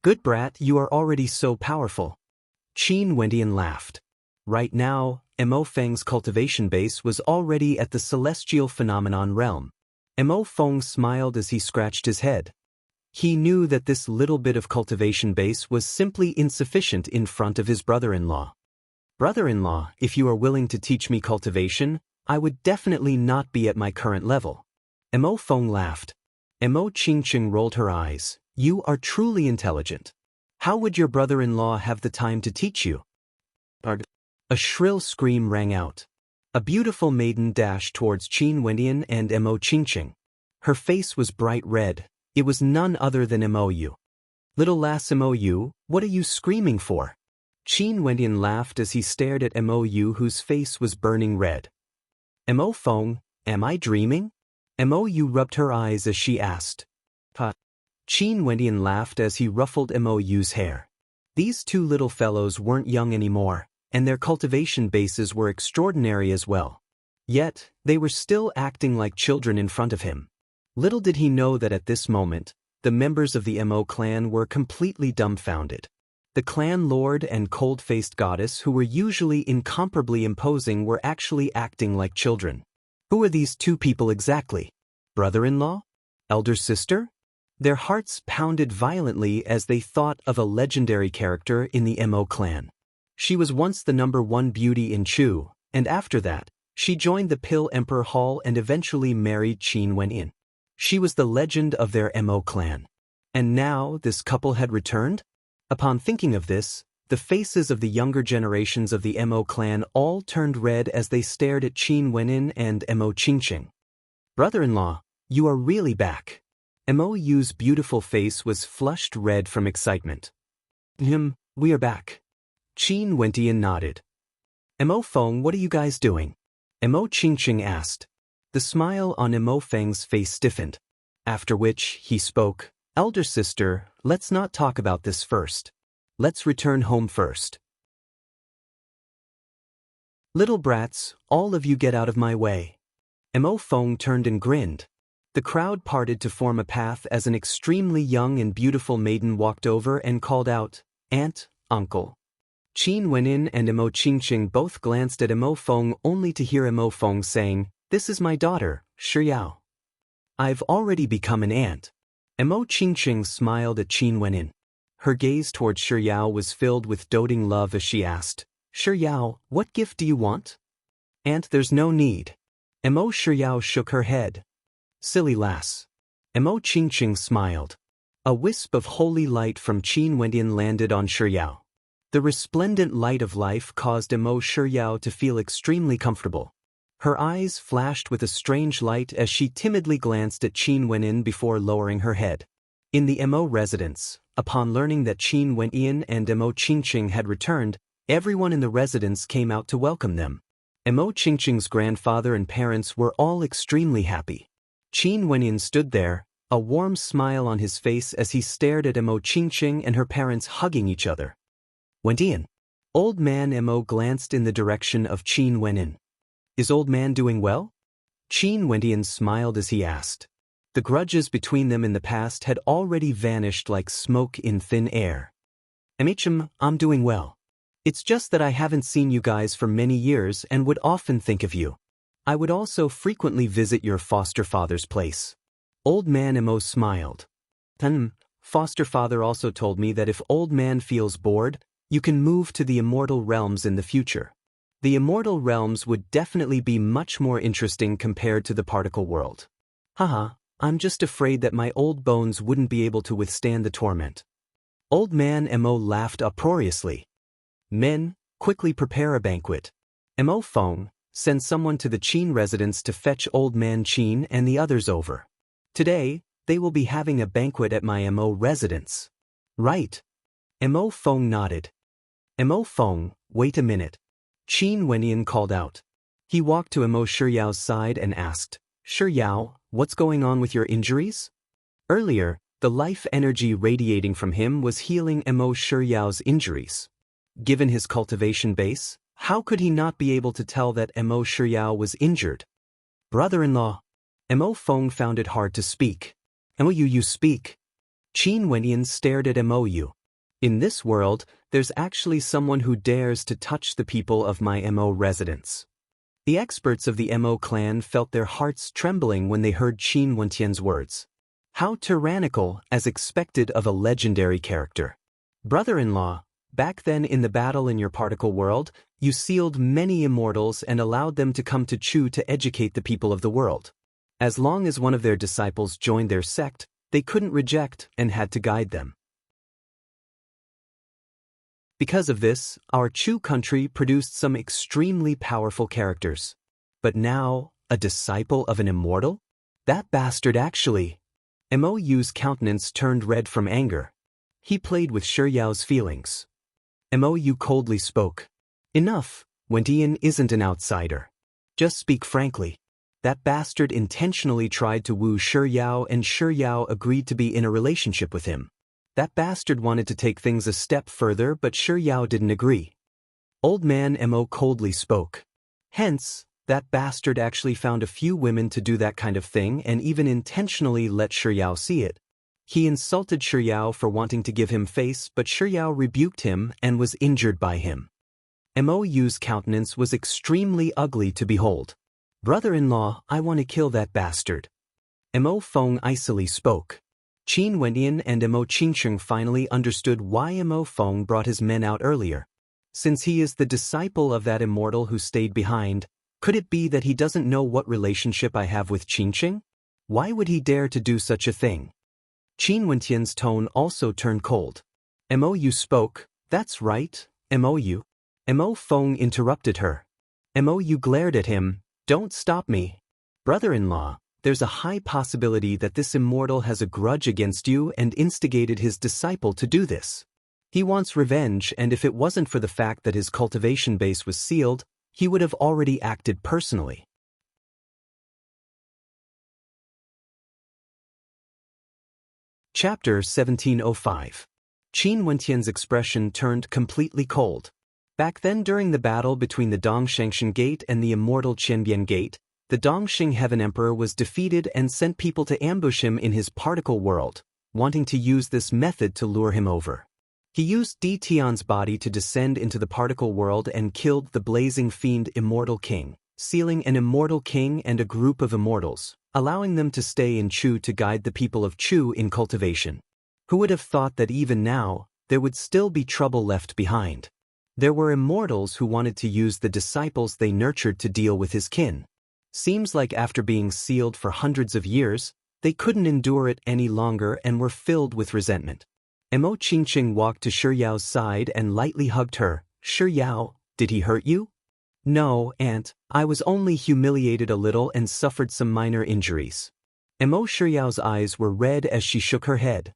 Speaker 1: Good brat, you are already so powerful." Qin Wenyan laughed. Right now, Mo Feng's cultivation base was already at the celestial phenomenon realm. Mo Feng smiled as he scratched his head. He knew that this little bit of cultivation base was simply insufficient in front of his brother-in-law. "Brother-in-law, if you are willing to teach me cultivation, I would definitely not be at my current level." Mo Feng laughed. Mo Qingqing rolled her eyes. "You are truly intelligent. How would your brother-in-law have the time to teach you?" A shrill scream rang out. A beautiful maiden dashed towards Qin Wenyan and Mo Qingqing. Her face was bright red. It was none other than Mo Yu. "Little lass Mo Yu, what are you screaming for?" Qin Wenyan laughed as he stared at Mo Yu, whose face was burning red. "Mo Feng, am I dreaming?" Mo Yu rubbed her eyes as she asked. Qin Wenyan laughed as he ruffled Mo Yu's hair. These two little fellows weren't young anymore, and their cultivation bases were extraordinary as well. Yet, they were still acting like children in front of him. Little did he know that at this moment, the members of the Mo clan were completely dumbfounded. The clan lord and cold-faced goddess, who were usually incomparably imposing, were actually acting like children. Who are these two people exactly? Brother-in-law? Elder sister? Their hearts pounded violently as they thought of a legendary character in the Mo clan. She was once the #1 beauty in Chu, and after that, she joined the Pill Emperor Hall and eventually married Qin Wenyan. She was the legend of their Mo clan. And now this couple had returned? Upon thinking of this, the faces of the younger generations of the Mo clan all turned red as they stared at Qin Wenyan and Mo Qingqing. "Brother-in-law, you are really back." Mo Yu's beautiful face was flushed red from excitement. We are back." Qin Wenyan nodded. "Mo Feng, what are you guys doing?" Mo Qingqing asked. The smile on Mo Feng's face stiffened. After which, he spoke, "Elder sister, let's not talk about this first. Let's return home first." "Little brats, all of you get out of my way." Mo Feng turned and grinned. The crowd parted to form a path as an extremely young and beautiful maiden walked over and called out, "Aunt, uncle." Qin Wenyan and Mo Qingqing both glanced at Mo Feng only to hear Mo Feng saying, "This is my daughter, Shiyao. I've already become an aunt." Mo Qingqing smiled at Qin Wenyan. Her gaze toward Shiyao was filled with doting love as she asked, "Shiyao, what gift do you want?" "Aunt, there's no need." Mo Shiyao shook her head. "Silly lass." Mo Qingqing smiled. A wisp of holy light from Qin Wenyan landed on Shiyao. The resplendent light of life caused Mo Shiyao to feel extremely comfortable. Her eyes flashed with a strange light as she timidly glanced at Qin Wenyan before lowering her head. In the Mo residence, upon learning that Qin Wenyan and Mo Qingqing had returned, everyone in the residence came out to welcome them. Mo Qingqing's grandfather and parents were all extremely happy. Qin Wenyan stood there, a warm smile on his face as he stared at Mo Qingqing and her parents hugging each other. "Wenyan." Old man Mo glanced in the direction of Qin Wenyan. "Is old man doing well?" Qin Wenyan smiled as he asked. The grudges between them in the past had already vanished like smoke in thin air. I'm doing well. It's just that I haven't seen you guys for many years and would often think of you. I would also frequently visit your foster father's place." Old man Mo smiled. Foster father also told me that if old man feels bored, You can move to the immortal realms in the future. The immortal realms would definitely be much more interesting compared to the particle world. Haha, I'm just afraid that my old bones wouldn't be able to withstand the torment. Old man Mo laughed uproariously. Men, quickly prepare a banquet. Mo Feng, send someone to the Qin residence to fetch old man Qin and the others over. Today, they will be having a banquet at my Mo residence. Right. Mo Feng nodded. Mo Feng, wait a minute. Qin Wenyan called out. He walked to Mo Shiyao's side and asked, Shiyao, what's going on with your injuries? Earlier, the life energy radiating from him was healing Mo Shiyao's injuries. Given his cultivation base, how could he not be able to tell that Mo Shiyao was injured? Brother-in-law. Mo Feng found it hard to speak. Mo you speak. Qin Wenyan stared at Mo Yu. In this world, there's actually someone who dares to touch the people of my Mo residence. The experts of the Mo clan felt their hearts trembling when they heard Qin Wentian's words. How tyrannical, as expected of a legendary character. Brother-in-law, back then in the battle in your particle world, you sealed many immortals and allowed them to come to Chu to educate the people of the world. As long as one of their disciples joined their sect, they couldn't reject and had to guide them. Because of this, our Chu country produced some extremely powerful characters. But now, a disciple of an immortal? That bastard actually. Mo Yu's countenance turned red from anger. He played with Shiyao's feelings. Mo Yu coldly spoke. Enough, Wentian isn't an outsider. Just speak frankly. That bastard intentionally tried to woo Shiyao and Shiyao agreed to be in a relationship with him. That bastard wanted to take things a step further but Shiyao didn't agree. Old man Mo coldly spoke. Hence, that bastard actually found a few women to do that kind of thing and even intentionally let Shiyao see it. He insulted Shiyao for wanting to give him face but Shiyao rebuked him and was injured by him. Mo Yu's countenance was extremely ugly to behold. Brother-in-law, I want to kill that bastard. Mo Feng icily spoke. Qin Wenyan and Mo Qingsheng finally understood why Mo Feng brought his men out earlier. Since he is the disciple of that immortal who stayed behind, could it be that he doesn't know what relationship I have with Qingsheng? Why would he dare to do such a thing? Qin Wentian's tone also turned cold. Mo Yu spoke, that's right, Mo Yu. Mo Feng interrupted her. Mo Yu glared at him, don't stop me. Brother-in-law, there's a high possibility that this immortal has a grudge against you and instigated his disciple to do this. He wants revenge and if it wasn't for the fact that his cultivation base was sealed, he would have already acted personally. Chapter 1705. Qin Wentian's expression turned completely cold. Back then during the battle between the Dongshangshan Gate and the immortal Qianbian Gate, the Dongxing Heaven Emperor was defeated and sent people to ambush him in his particle world, wanting to use this method to lure him over. He used Di Tian's body to descend into the particle world and killed the blazing fiend Immortal King, sealing an Immortal King and a group of immortals, allowing them to stay in Chu to guide the people of Chu in cultivation. Who would have thought that even now, there would still be trouble left behind? There were immortals who wanted to use the disciples they nurtured to deal with his kin. Seems like after being sealed for hundreds of years, they couldn't endure it any longer and were filled with resentment. Mo Qingqing walked to Shiyao's side and lightly hugged her. Shiyao, did he hurt you? No, aunt, I was only humiliated a little and suffered some minor injuries. Mo Shiyao's eyes were red as she shook her head.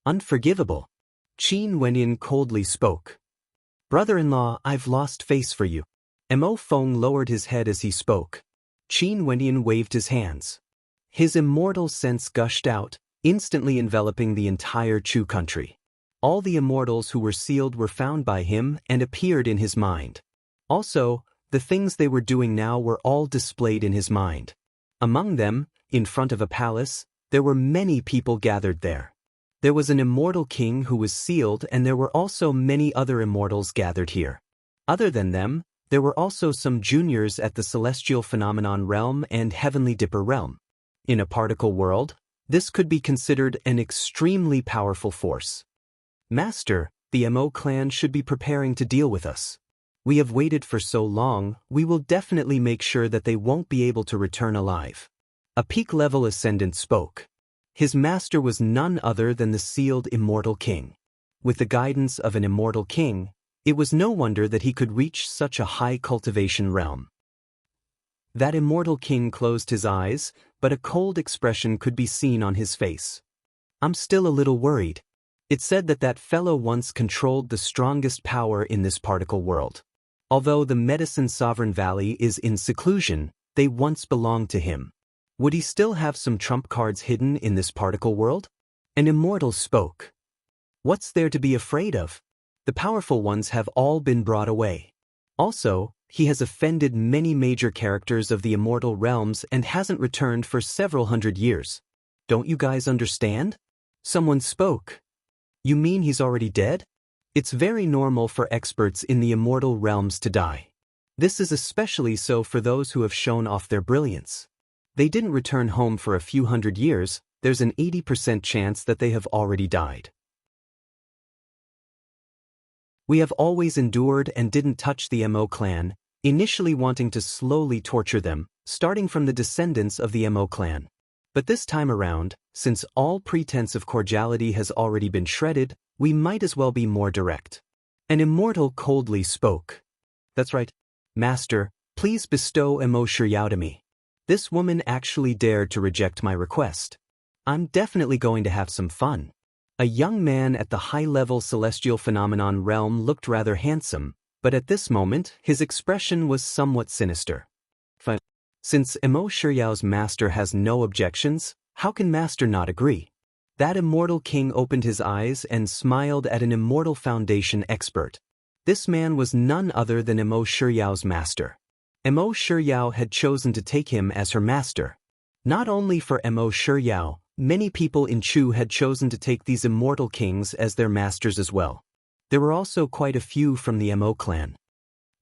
Speaker 1: Unforgivable. Qin Wenyan coldly spoke. Brother-in-law, I've lost face for you. Mo Feng lowered his head as he spoke. Qin Wenyan waved his hands. His immortal sense gushed out, instantly enveloping the entire Chu country. All the immortals who were sealed were found by him and appeared in his mind. Also, the things they were doing now were all displayed in his mind. Among them, in front of a palace, there were many people gathered there. There was an immortal king who was sealed and there were also many other immortals gathered here. Other than them, there were also some juniors at the Celestial Phenomenon Realm and Heavenly Dipper Realm. In a particle world, this could be considered an extremely powerful force. Master, The Mo clan should be preparing to deal with us. We have waited for so long, we will definitely make sure that they won't be able to return alive. A peak-level ascendant spoke. His master was none other than the sealed immortal king. With the guidance of an immortal king, it was no wonder that he could reach such a high cultivation realm. That immortal king closed his eyes, but a cold expression could be seen on his face. I'm still a little worried. It said that that fellow once controlled the strongest power in this particle world. Although the Medicine Sovereign Valley is in seclusion, they once belonged to him. Would he still have some trump cards hidden in this particle world? An immortal spoke. What's there to be afraid of? The powerful ones have all been brought away. Also, he has offended many major characters of the immortal realms and hasn't returned for several hundred years. Don't you guys understand? Someone spoke. You mean he's already dead? It's very normal for experts in the immortal realms to die. This is especially so for those who have shown off their brilliance. They didn't return home for a few hundred years, there's an 80% chance that they have already died. We have always endured and didn't touch the Mo clan, initially wanting to slowly torture them, starting from the descendants of the Mo clan. But this time around, since all pretense of cordiality has already been shredded, we might as well be more direct. An immortal coldly spoke. That's right. Master, please bestow Mo Shiryao to me. This woman actually dared to reject my request. I'm definitely going to have some fun. A young man at the high-level celestial phenomenon realm looked rather handsome, but at this moment, his expression was somewhat sinister. Since Mo Shiryao's master has no objections, how can master not agree? That immortal king opened his eyes and smiled at an immortal foundation expert. This man was none other than Mo Shiryao's master. Mo Shiryao had chosen to take him as her master. Not only for Mo Shiryao, many people in Chu had chosen to take these immortal kings as their masters as well. There were also quite a few from the Mo clan.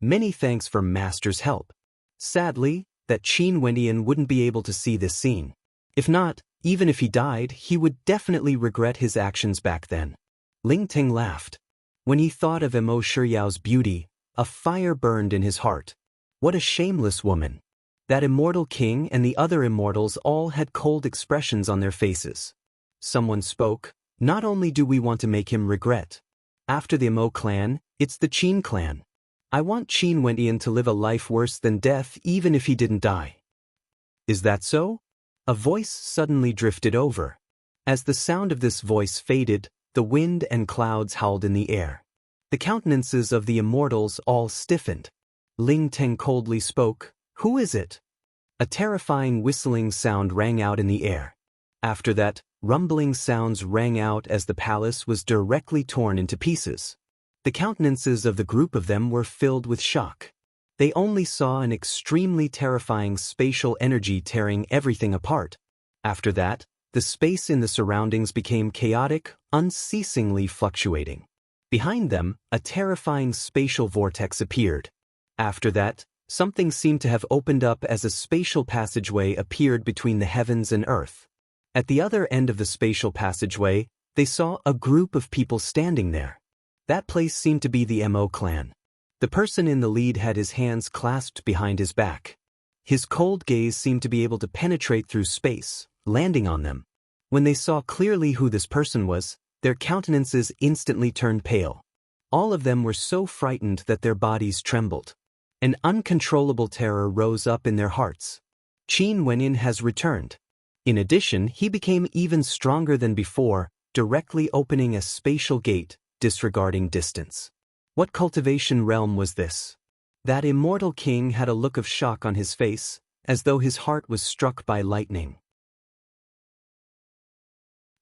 Speaker 1: Many thanks for master's help. Sadly, that Qin Wendian wouldn't be able to see this scene. If not, even if he died, he would definitely regret his actions back then. Ling Ting laughed. When he thought of Mo Shiryao's beauty, a fire burned in his heart. What a shameless woman. That immortal king and the other immortals all had cold expressions on their faces. Someone spoke. Not only do we want to make him regret. After the Mo clan, it's the Qin clan. I want Qin Wendian to live a life worse than death even if he didn't die. Is that so? A voice suddenly drifted over. As the sound of this voice faded, the wind and clouds howled in the air. The countenances of the immortals all stiffened. Ling Teng coldly spoke. Who is it? A terrifying whistling sound rang out in the air. After that, rumbling sounds rang out as the palace was directly torn into pieces. The countenances of the group of them were filled with shock. They only saw an extremely terrifying spatial energy tearing everything apart. After that, the space in the surroundings became chaotic, unceasingly fluctuating. Behind them, a terrifying spatial vortex appeared. After that, something seemed to have opened up as a spatial passageway appeared between the heavens and earth. At the other end of the spatial passageway, they saw a group of people standing there. That place seemed to be the Mo clan. The person in the lead had his hands clasped behind his back. His cold gaze seemed to be able to penetrate through space, landing on them. When they saw clearly who this person was, their countenances instantly turned pale. All of them were so frightened that their bodies trembled. An uncontrollable terror rose up in their hearts. Qin Wendian has returned. In addition, he became even stronger than before, directly opening a spatial gate, disregarding distance. What cultivation realm was this? That immortal king had a look of shock on his face, as though his heart was struck by lightning.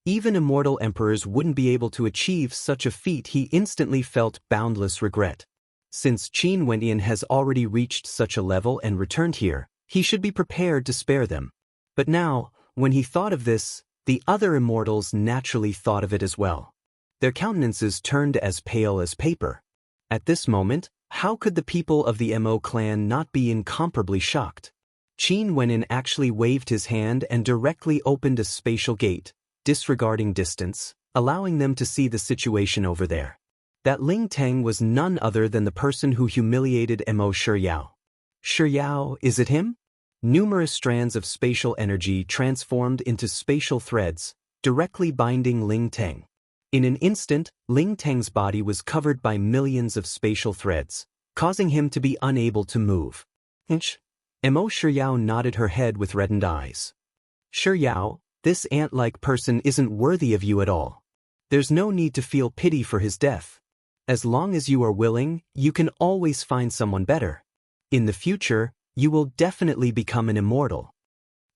Speaker 1: Even immortal emperors wouldn't be able to achieve such a feat. He instantly felt boundless regret. Since Qin Wendian has already reached such a level and returned here, he should be prepared to spare them. But now, when he thought of this, the other immortals naturally thought of it as well. Their countenances turned as pale as paper. At this moment, how could the people of the Mo clan not be incomparably shocked? Qin Wendian actually waved his hand and directly opened a spatial gate, disregarding distance, allowing them to see the situation over there. That Ling Teng was none other than the person who humiliated Mo Shiyao. Shiyao, is it him? Numerous strands of spatial energy transformed into spatial threads, directly binding Ling Teng. In an instant, Ling Teng's body was covered by millions of spatial threads, causing him to be unable to move. Mo Shiyao nodded her head with reddened eyes. Shiyao, this ant-like person isn't worthy of you at all. There's no need to feel pity for his death. As long as you are willing, you can always find someone better. In the future, you will definitely become an immortal.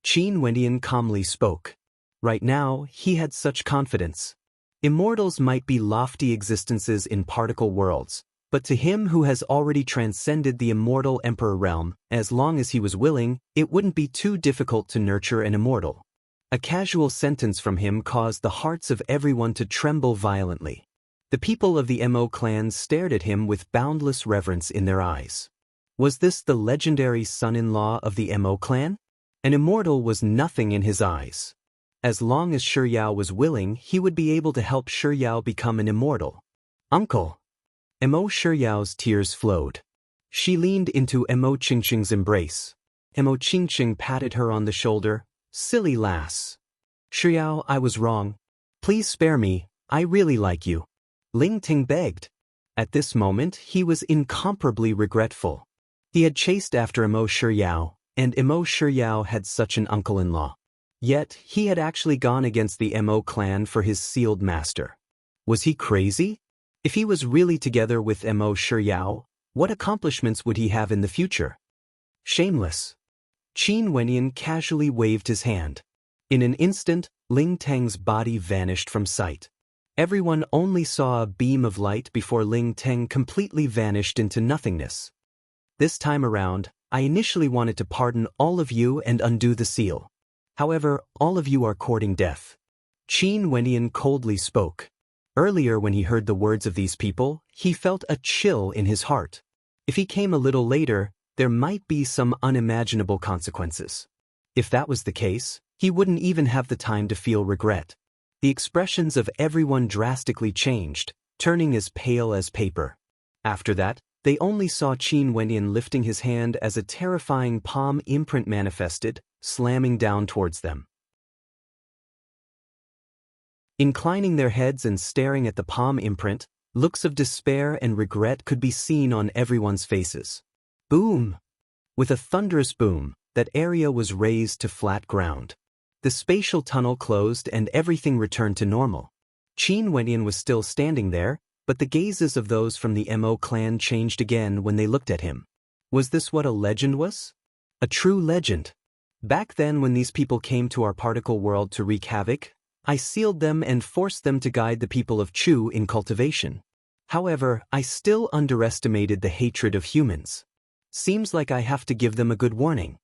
Speaker 1: Qin Wendian calmly spoke. Right now, he had such confidence. Immortals might be lofty existences in particle worlds, but to him who has already transcended the immortal emperor realm, as long as he was willing, it wouldn't be too difficult to nurture an immortal. A casual sentence from him caused the hearts of everyone to tremble violently. The people of the Mo clan stared at him with boundless reverence in their eyes. Was this the legendary son-in-law of the Mo clan? An immortal was nothing in his eyes. As long as Shiyao was willing, he would be able to help Shiyao become an immortal. Uncle! Mo Shiyao's tears flowed. She leaned into Mo Qingqing's embrace. Mo Qingqing patted her on the shoulder. Silly lass. Shiyao, I was wrong. Please spare me, I really like you. Ling Teng begged. At this moment, he was incomparably regretful. He had chased after Mo Shiyao, and Mo Shiyao had such an uncle-in-law. Yet, he had actually gone against the Mo clan for his sealed master. Was he crazy? If he was really together with Mo Shiyao, what accomplishments would he have in the future? Shameless. Qin Wendian casually waved his hand. In an instant, Ling Teng's body vanished from sight. Everyone only saw a beam of light before Ling Teng completely vanished into nothingness. This time around, I initially wanted to pardon all of you and undo the seal. However, all of you are courting death. Qin Wendian coldly spoke. Earlier when he heard the words of these people, he felt a chill in his heart. If he came a little later, there might be some unimaginable consequences. If that was the case, he wouldn't even have the time to feel regret. The expressions of everyone drastically changed, turning as pale as paper. After that, they only saw Qin Wendian lifting his hand as a terrifying palm imprint manifested, slamming down towards them. Inclining their heads and staring at the palm imprint, looks of despair and regret could be seen on everyone's faces. Boom! With a thunderous boom, that area was razed to flat ground. The spatial tunnel closed and everything returned to normal. Qin Wendian was still standing there, but the gazes of those from the Mo clan changed again when they looked at him. Was this what a legend was? A true legend. Back then when these people came to our particle world to wreak havoc, I sealed them and forced them to guide the people of Chu in cultivation. However, I still underestimated the hatred of humans. Seems like I have to give them a good warning.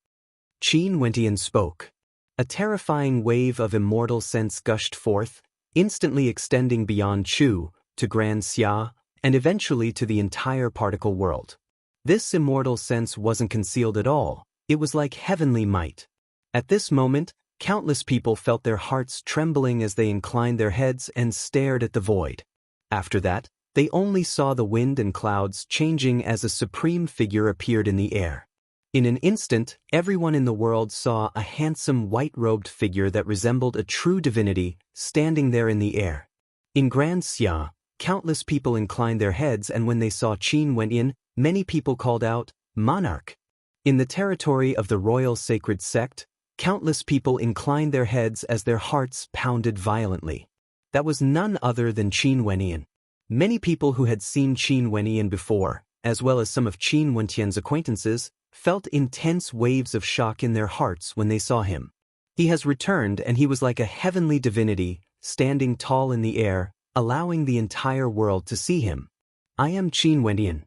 Speaker 1: Qin Wendian spoke. A terrifying wave of immortal sense gushed forth, instantly extending beyond Chu, to Grand Xia, and eventually to the entire particle world. This immortal sense wasn't concealed at all, it was like heavenly might. At this moment, countless people felt their hearts trembling as they inclined their heads and stared at the void. After that, they only saw the wind and clouds changing as a supreme figure appeared in the air. In an instant, everyone in the world saw a handsome white-robed figure that resembled a true divinity, standing there in the air. In Grand Xia, countless people inclined their heads, and when they saw Qin Wendian, many people called out, "Monarch!" In the territory of the royal sacred sect, countless people inclined their heads as their hearts pounded violently. That was none other than Qin Wendian. Many people who had seen Qin Wendian before, as well as some of Qin Wendian's acquaintances, felt intense waves of shock in their hearts when they saw him. He has returned, and he was like a heavenly divinity, standing tall in the air, allowing the entire world to see him. "I am Qin Wendian."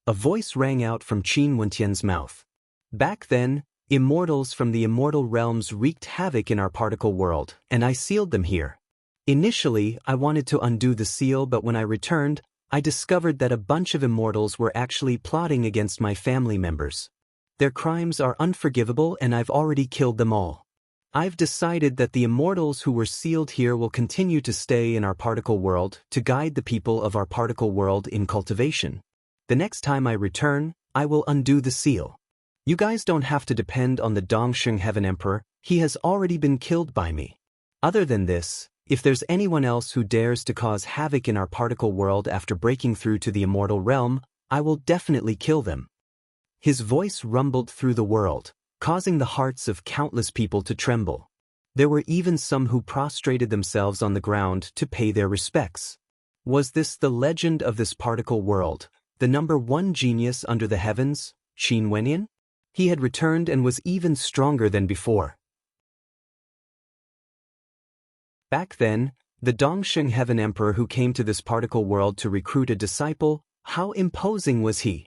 Speaker 1: A voice rang out from Qin Wendian's mouth. Back then, immortals from the immortal realms wreaked havoc in our particle world, and I sealed them here. Initially, I wanted to undo the seal, but when I returned, I discovered that a bunch of immortals were actually plotting against my family members. Their crimes are unforgivable and I've already killed them all. I've decided that the immortals who were sealed here will continue to stay in our particle world to guide the people of our particle world in cultivation. The next time I return, I will undo the seal. You guys don't have to depend on the Dongsheng Heaven Emperor, he has already been killed by me. Other than this, if there's anyone else who dares to cause havoc in our particle world after breaking through to the immortal realm, I will definitely kill them. His voice rumbled through the world, causing the hearts of countless people to tremble. There were even some who prostrated themselves on the ground to pay their respects. Was this the legend of this particle world, the number one genius under the heavens, Qin Wenyan? He had returned and was even stronger than before. Back then, the Dongsheng Heaven Emperor who came to this particle world to recruit a disciple, how imposing was he?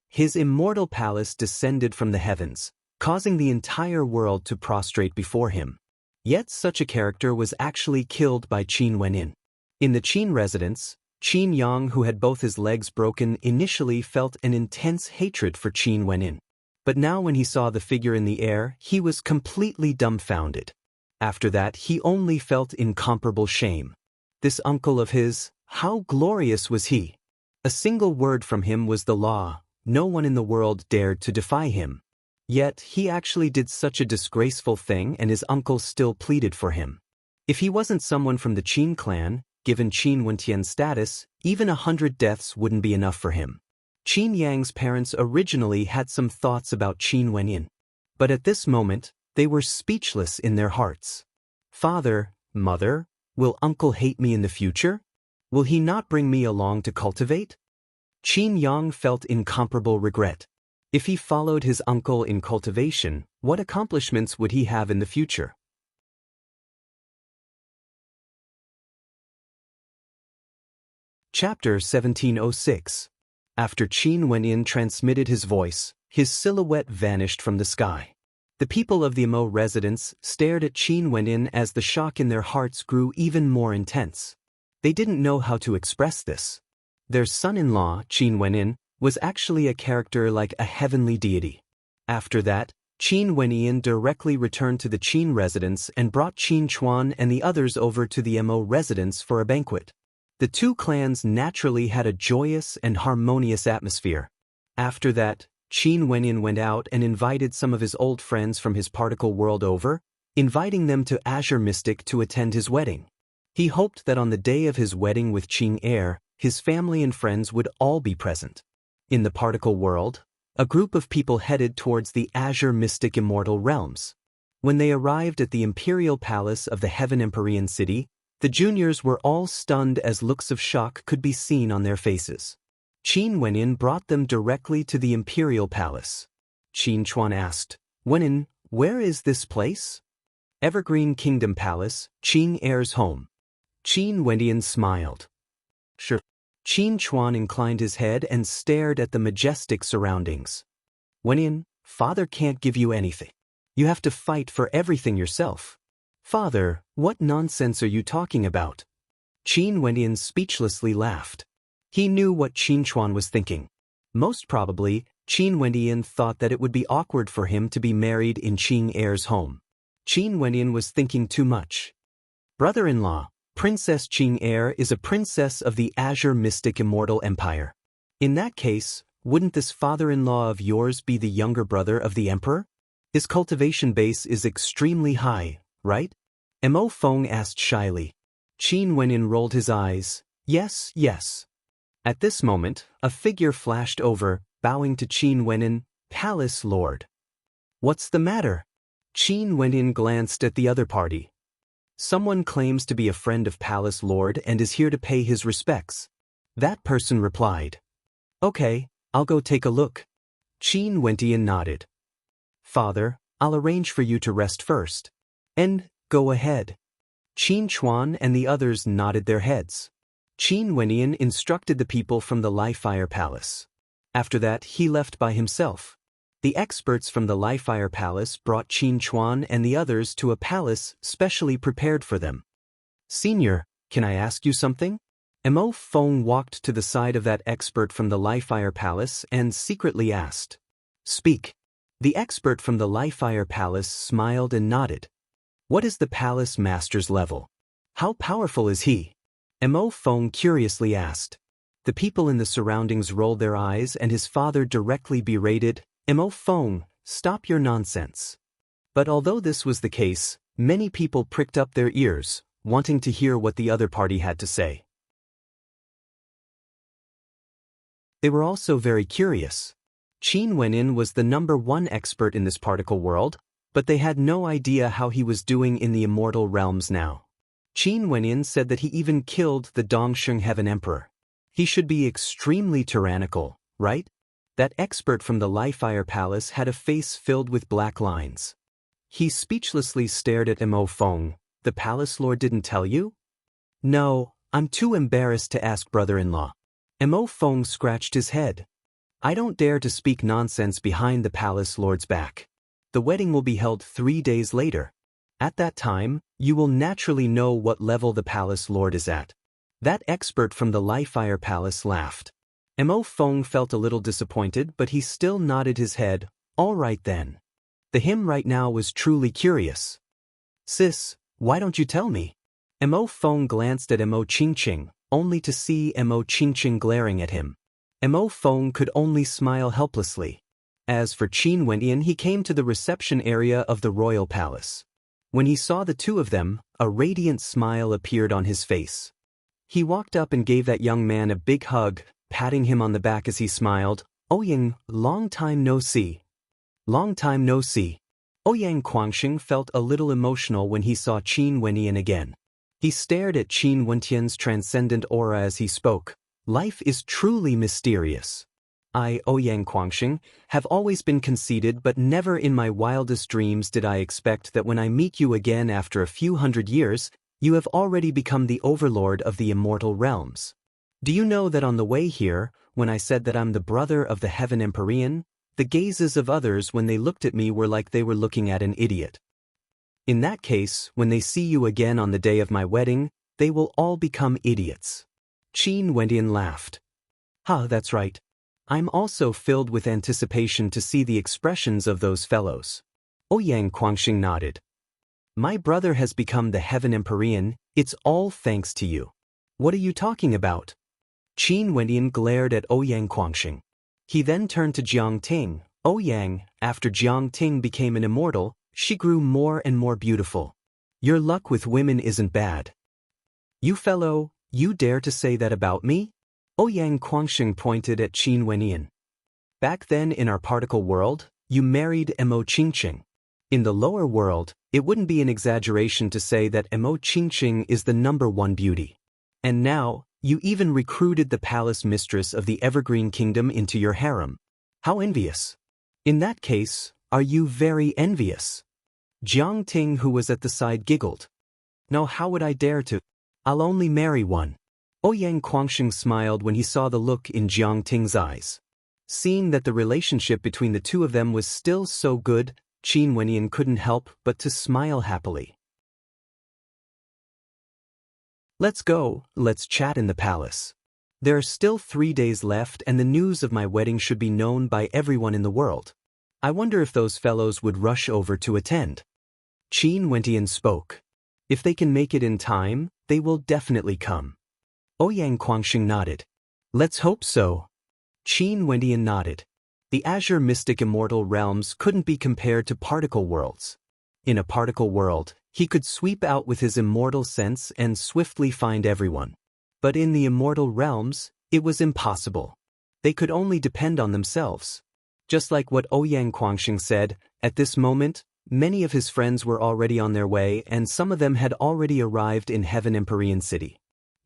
Speaker 1: His immortal palace descended from the heavens, causing the entire world to prostrate before him. Yet such a character was actually killed by Qin Wenyan. In the Qin residence, Qin Yang, who had both his legs broken, initially felt an intense hatred for Qin Wenyan. But now when he saw the figure in the air, he was completely dumbfounded. After that, he only felt incomparable shame. This uncle of his, how glorious was he? A single word from him was the law. No one in the world dared to defy him. Yet he actually did such a disgraceful thing and his uncle still pleaded for him. If he wasn't someone from the Qin clan, given Qin Wentian's status, even 100 deaths wouldn't be enough for him. Qin Yang's parents originally had some thoughts about Qin Wenyan. But at this moment, they were speechless in their hearts. Father, mother, will uncle hate me in the future? Will he not bring me along to cultivate? Qin Yang felt incomparable regret. If he followed his uncle in cultivation, what accomplishments would he have in the future? Chapter 1706. After Qin Wenyan transmitted his voice, his silhouette vanished from the sky. The people of the Mo residence stared at Qin Wenyan as the shock in their hearts grew even more intense. They didn't know how to express this. Their son-in-law, Qin Wenyan, was actually a character like a heavenly deity. After that, Qin Wenyan directly returned to the Qin residence and brought Qin Chuan and the others over to the Mo residence for a banquet. The two clans naturally had a joyous and harmonious atmosphere. After that, Qin Wenyan went out and invited some of his old friends from his particle world over, inviting them to Azure Mystic to attend his wedding. He hoped that on the day of his wedding with Qing Heir, his family and friends would all be present. In the particle world, a group of people headed towards the Azure Mystic Immortal Realms. When they arrived at the Imperial Palace of the Heaven Empyrean City, the juniors were all stunned as looks of shock could be seen on their faces. Qin Wenyan brought them directly to the Imperial Palace. Qin Chuan asked, "Wenyan, where is this place?" "Evergreen Kingdom Palace, Qing Heir's home." Qin Wenyan smiled. "Sure." Qin Chuan inclined his head and stared at the majestic surroundings. "Wenyan, father can't give you anything. You have to fight for everything yourself." "Father, what nonsense are you talking about?" Qin Wenyan speechlessly laughed. He knew what Qin Chuan was thinking. Most probably, Qin Wenyan thought that it would be awkward for him to be married in Qing Heir's home. Qin Wenyan was thinking too much. "Brother-in-law, Princess Qing Heir is a princess of the Azure Mystic Immortal Empire. In that case, wouldn't this father-in-law of yours be the younger brother of the emperor? His cultivation base is extremely high, right?" Mo Feng asked shyly. Qin Wenyan rolled his eyes. "Yes, yes." At this moment, a figure flashed over, bowing to Qin Wenyan, "Palace Lord." "What's the matter?" Qin Wenyan glanced at the other party. "Someone claims to be a friend of Palace Lord and is here to pay his respects." That person replied. "Okay, I'll go take a look." Qin Wenyan nodded. "Father, I'll arrange for you to rest first." "And, go ahead." Qin Chuan and the others nodded their heads. Qin Wenyan instructed the people from the Li-Fire Palace. After that, he left by himself. The experts from the Li-Fire Palace brought Qin Chuan and the others to a palace specially prepared for them. "Senior, can I ask you something?" Mo Feng walked to the side of that expert from the Li-Fire Palace and secretly asked. "Speak." The expert from the Li-Fire Palace smiled and nodded. What is the palace master's level? How powerful is he? Mo Feng curiously asked. The people in the surroundings rolled their eyes and his father directly berated, Mo Feng, stop your nonsense. But although this was the case, many people pricked up their ears, wanting to hear what the other party had to say. They were also very curious. Qin Wenin was the #1 expert in this particle world, but they had no idea how he was doing in the immortal realms now. Qin Wenin said that he even killed the Dongsheng Heaven Emperor. He should be extremely tyrannical, right? That expert from the Li-Fire Palace had a face filled with black lines. He speechlessly stared at Mo Feng. The palace lord didn't tell you? No, I'm too embarrassed to ask brother-in-law. Mo Feng scratched his head. I don't dare to speak nonsense behind the palace lord's back. The wedding will be held 3 days later. At that time, you will naturally know what level the palace lord is at. That expert from the Li-Fire Palace laughed. Mo Feng felt a little disappointed, but he still nodded his head. All right then. The him right now was truly curious. Sis, why don't you tell me? Mo Feng glanced at Mo Qingqing, only to see Mo Qingqing glaring at him. Mo Feng could only smile helplessly. As for Qin Wendian, he came to the reception area of the royal palace. When he saw the two of them, a radiant smile appeared on his face. He walked up and gave that young man a big hug, patting him on the back as he smiled. Ouyang, long time no see. Long time no see. Ouyang Guangxing felt a little emotional when he saw Qin Wendian again. He stared at Qin Wentian's transcendent aura as he spoke. Life is truly mysterious. I, Ouyang Guangxing, have always been conceited, but never in my wildest dreams did I expect that when I meet you again after a few hundred years, you have already become the overlord of the immortal realms. Do you know that on the way here, when I said that I'm the brother of the Heaven Empyrean, the gazes of others when they looked at me were like they were looking at an idiot. In that case, when they see you again on the day of my wedding, they will all become idiots. Qin Wendian laughed. That's right. I'm also filled with anticipation to see the expressions of those fellows. Ouyang Guangxing nodded. My brother has become the Heaven Empyrean, it's all thanks to you. What are you talking about? Qin Wendian glared at Ouyang Guangxing. He then turned to Jiang Ting. Ouyang, after Jiang Ting became an immortal, she grew more and more beautiful. Your luck with women isn't bad. You fellow, you dare to say that about me? Ouyang Guangxing pointed at Qin Wendian. Back then in our particle world, you married Mo Qingqing. In the lower world, it wouldn't be an exaggeration to say that Mo Qingqing is the #1 beauty. And now, you even recruited the palace mistress of the Evergreen Kingdom into your harem. How envious. In that case, are you very envious? Jiang Ting, who was at the side, giggled. No, how would I dare to? I'll only marry one. Ouyang Guangxing smiled when he saw the look in Jiang Ting's eyes. Seeing that the relationship between the two of them was still so good, Qin Wendian couldn't help but to smile happily. Let's go, let's chat in the palace. There are still 3 days left and the news of my wedding should be known by everyone in the world. I wonder if those fellows would rush over to attend. Qin Wendian spoke. If they can make it in time, they will definitely come. Ouyang Guangxing nodded. Let's hope so. Qin Wendian nodded. The Azure Mystic Immortal Realms couldn't be compared to particle worlds. In a particle world, he could sweep out with his immortal sense and swiftly find everyone. But in the immortal realms, it was impossible. They could only depend on themselves. Just like what Ouyang Guangxing said, at this moment, many of his friends were already on their way and some of them had already arrived in Heaven Empyrean City.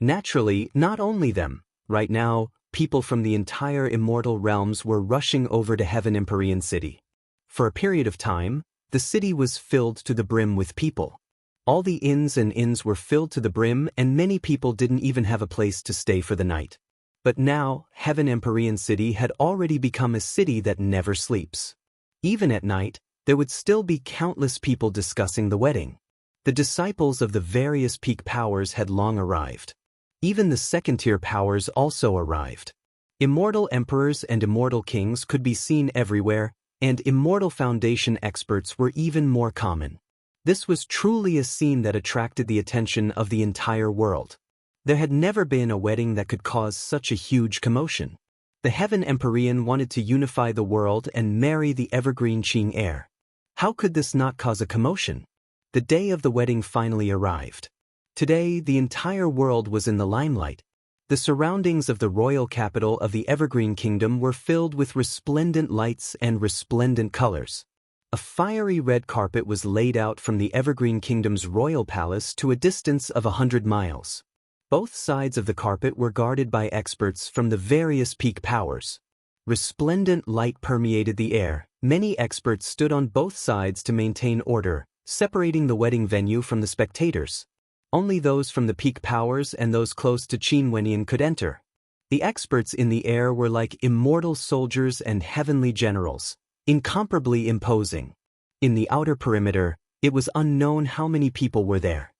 Speaker 1: Naturally, not only them. Right now, people from the entire immortal realms were rushing over to Heaven Empyrean City. For a period of time, the city was filled to the brim with people. All the inns were filled to the brim and many people didn't even have a place to stay for the night. But now, Heaven Empyrean City had already become a city that never sleeps. Even at night, there would still be countless people discussing the wedding. The disciples of the various peak powers had long arrived. Even the second-tier powers also arrived. Immortal emperors and immortal kings could be seen everywhere, and immortal foundation experts were even more common. This was truly a scene that attracted the attention of the entire world. There had never been a wedding that could cause such a huge commotion. The Heaven Empyrean wanted to unify the world and marry the evergreen Qing heir. How could this not cause a commotion? The day of the wedding finally arrived. Today, the entire world was in the limelight. The surroundings of the royal capital of the Evergreen Kingdom were filled with resplendent lights and resplendent colors. A fiery red carpet was laid out from the Evergreen Kingdom's royal palace to a distance of 100 miles. Both sides of the carpet were guarded by experts from the various peak powers. Resplendent light permeated the air. Many experts stood on both sides to maintain order, separating the wedding venue from the spectators. Only those from the peak powers and those close to Qin Wenyan could enter. The experts in the air were like immortal soldiers and heavenly generals, incomparably imposing. In the outer perimeter, it was unknown how many people were there.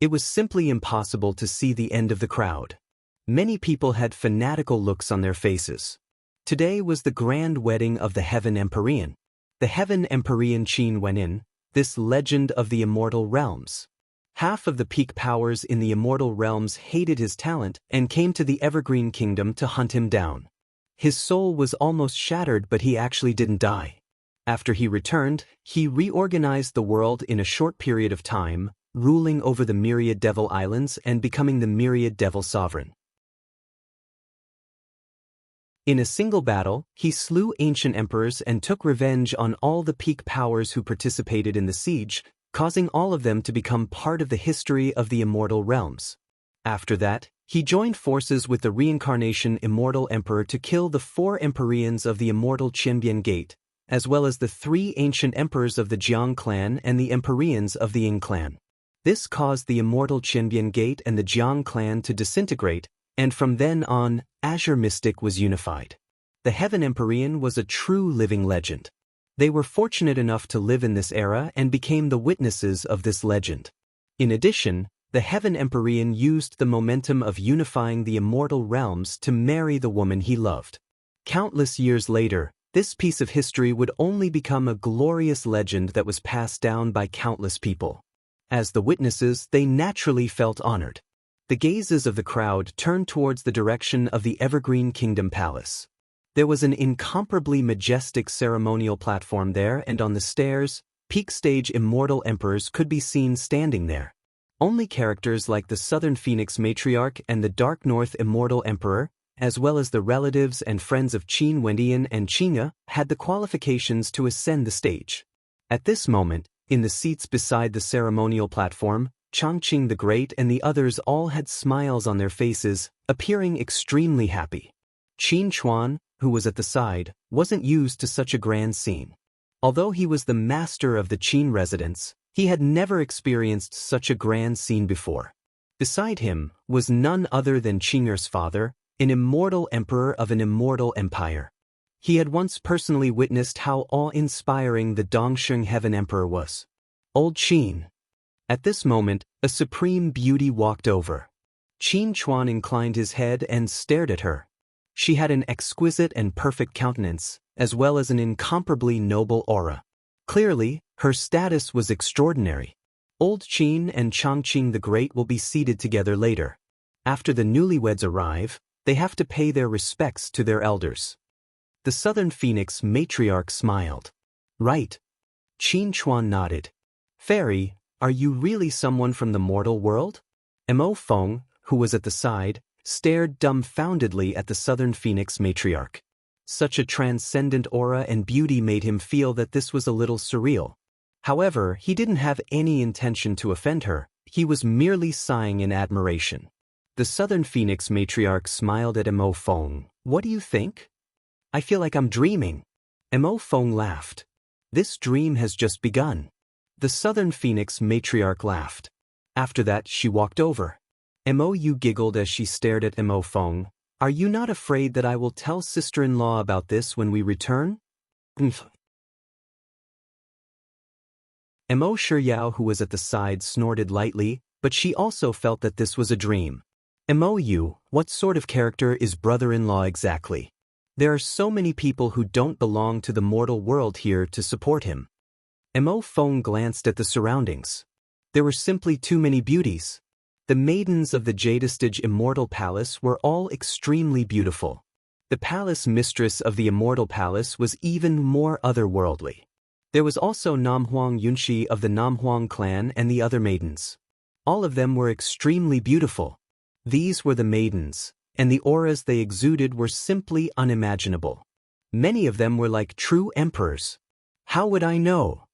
Speaker 1: It was simply impossible to see the end of the crowd. Many people had fanatical looks on their faces. Today was the grand wedding of the Heaven Empyrean. The Heaven Empyrean Qin Wenyan, this legend of the immortal realms. Half of the peak powers in the immortal realms hated his talent and came to the Evergreen Kingdom to hunt him down. His soul was almost shattered, but he actually didn't die. After he returned, he reorganized the world in a short period of time, ruling over the myriad devil islands and becoming the myriad devil sovereign. In a single battle, he slew ancient emperors and took revenge on all the peak powers who participated in the siege, causing all of them to become part of the history of the immortal realms. After that, he joined forces with the reincarnation Immortal Emperor to kill the 4 Empyreans of the immortal Qianbian Gate, as well as the 3 ancient emperors of the Jiang clan and the Empyreans of the Ying clan. This caused the immortal Qianbian Gate and the Jiang clan to disintegrate, and from then on, Azure Mystic was unified. The Heaven Empyrean was a true living legend. They were fortunate enough to live in this era and became the witnesses of this legend. In addition, the Heaven Empyrean used the momentum of unifying the immortal realms to marry the woman he loved. Countless years later, this piece of history would only become a glorious legend that was passed down by countless people. As the witnesses, they naturally felt honored. The gazes of the crowd turned towards the direction of the Evergreen Kingdom Palace. There was an incomparably majestic ceremonial platform there, and on the stairs, peak stage immortal emperors could be seen standing there. Only characters like the Southern Phoenix Matriarch and the Dark North Immortal Emperor, as well as the relatives and friends of Qin Wendian and Qinga, had the qualifications to ascend the stage. At this moment, in the seats beside the ceremonial platform, Chongqing the Great and the others all had smiles on their faces, appearing extremely happy. Qin Chuan, who was at the side, wasn't used to such a grand scene. Although he was the master of the Qin residence, he had never experienced such a grand scene before. Beside him was none other than Qing'er's father, an immortal emperor of an immortal empire. He had once personally witnessed how awe-inspiring the Dongsheng Heaven Emperor was. Old Qin. At this moment, a supreme beauty walked over. Qin Chuan inclined his head and stared at her. She had an exquisite and perfect countenance, as well as an incomparably noble aura. Clearly, her status was extraordinary. Old Qin and Chongqing the Great will be seated together later. After the newlyweds arrive, they have to pay their respects to their elders. The Southern Phoenix Matriarch smiled. Right. Qin Chuan nodded. Fairy, are you really someone from the mortal world? Mo Feng, who was at the side, stared dumbfoundedly at the Southern Phoenix Matriarch. Such a transcendent aura and beauty made him feel that this was a little surreal. However, he didn't have any intention to offend her. He was merely sighing in admiration. The Southern Phoenix Matriarch smiled at Mo Feng. What do you think? I feel like I'm dreaming. Mo Feng laughed. This dream has just begun. The Southern Phoenix Matriarch laughed. After that, she walked over. Mo giggled as she stared at Mo Feng. Are you not afraid that I will tell sister-in-law about this when we return? Mo Shiyao, who was at the side, snorted lightly, but she also felt that this was a dream. Mo Yu, what sort of character is brother-in-law exactly? There are so many people who don't belong to the mortal world here to support him. Mo Feng glanced at the surroundings. There were simply too many beauties. The maidens of the Jadestage Immortal Palace were all extremely beautiful. The palace mistress of the Immortal Palace was even more otherworldly. There was also Namhuang Yunshi of the Namhuang clan and the other maidens. All of them were extremely beautiful. These were the maidens, and the auras they exuded were simply unimaginable. Many of them were like true emperors. How would I know?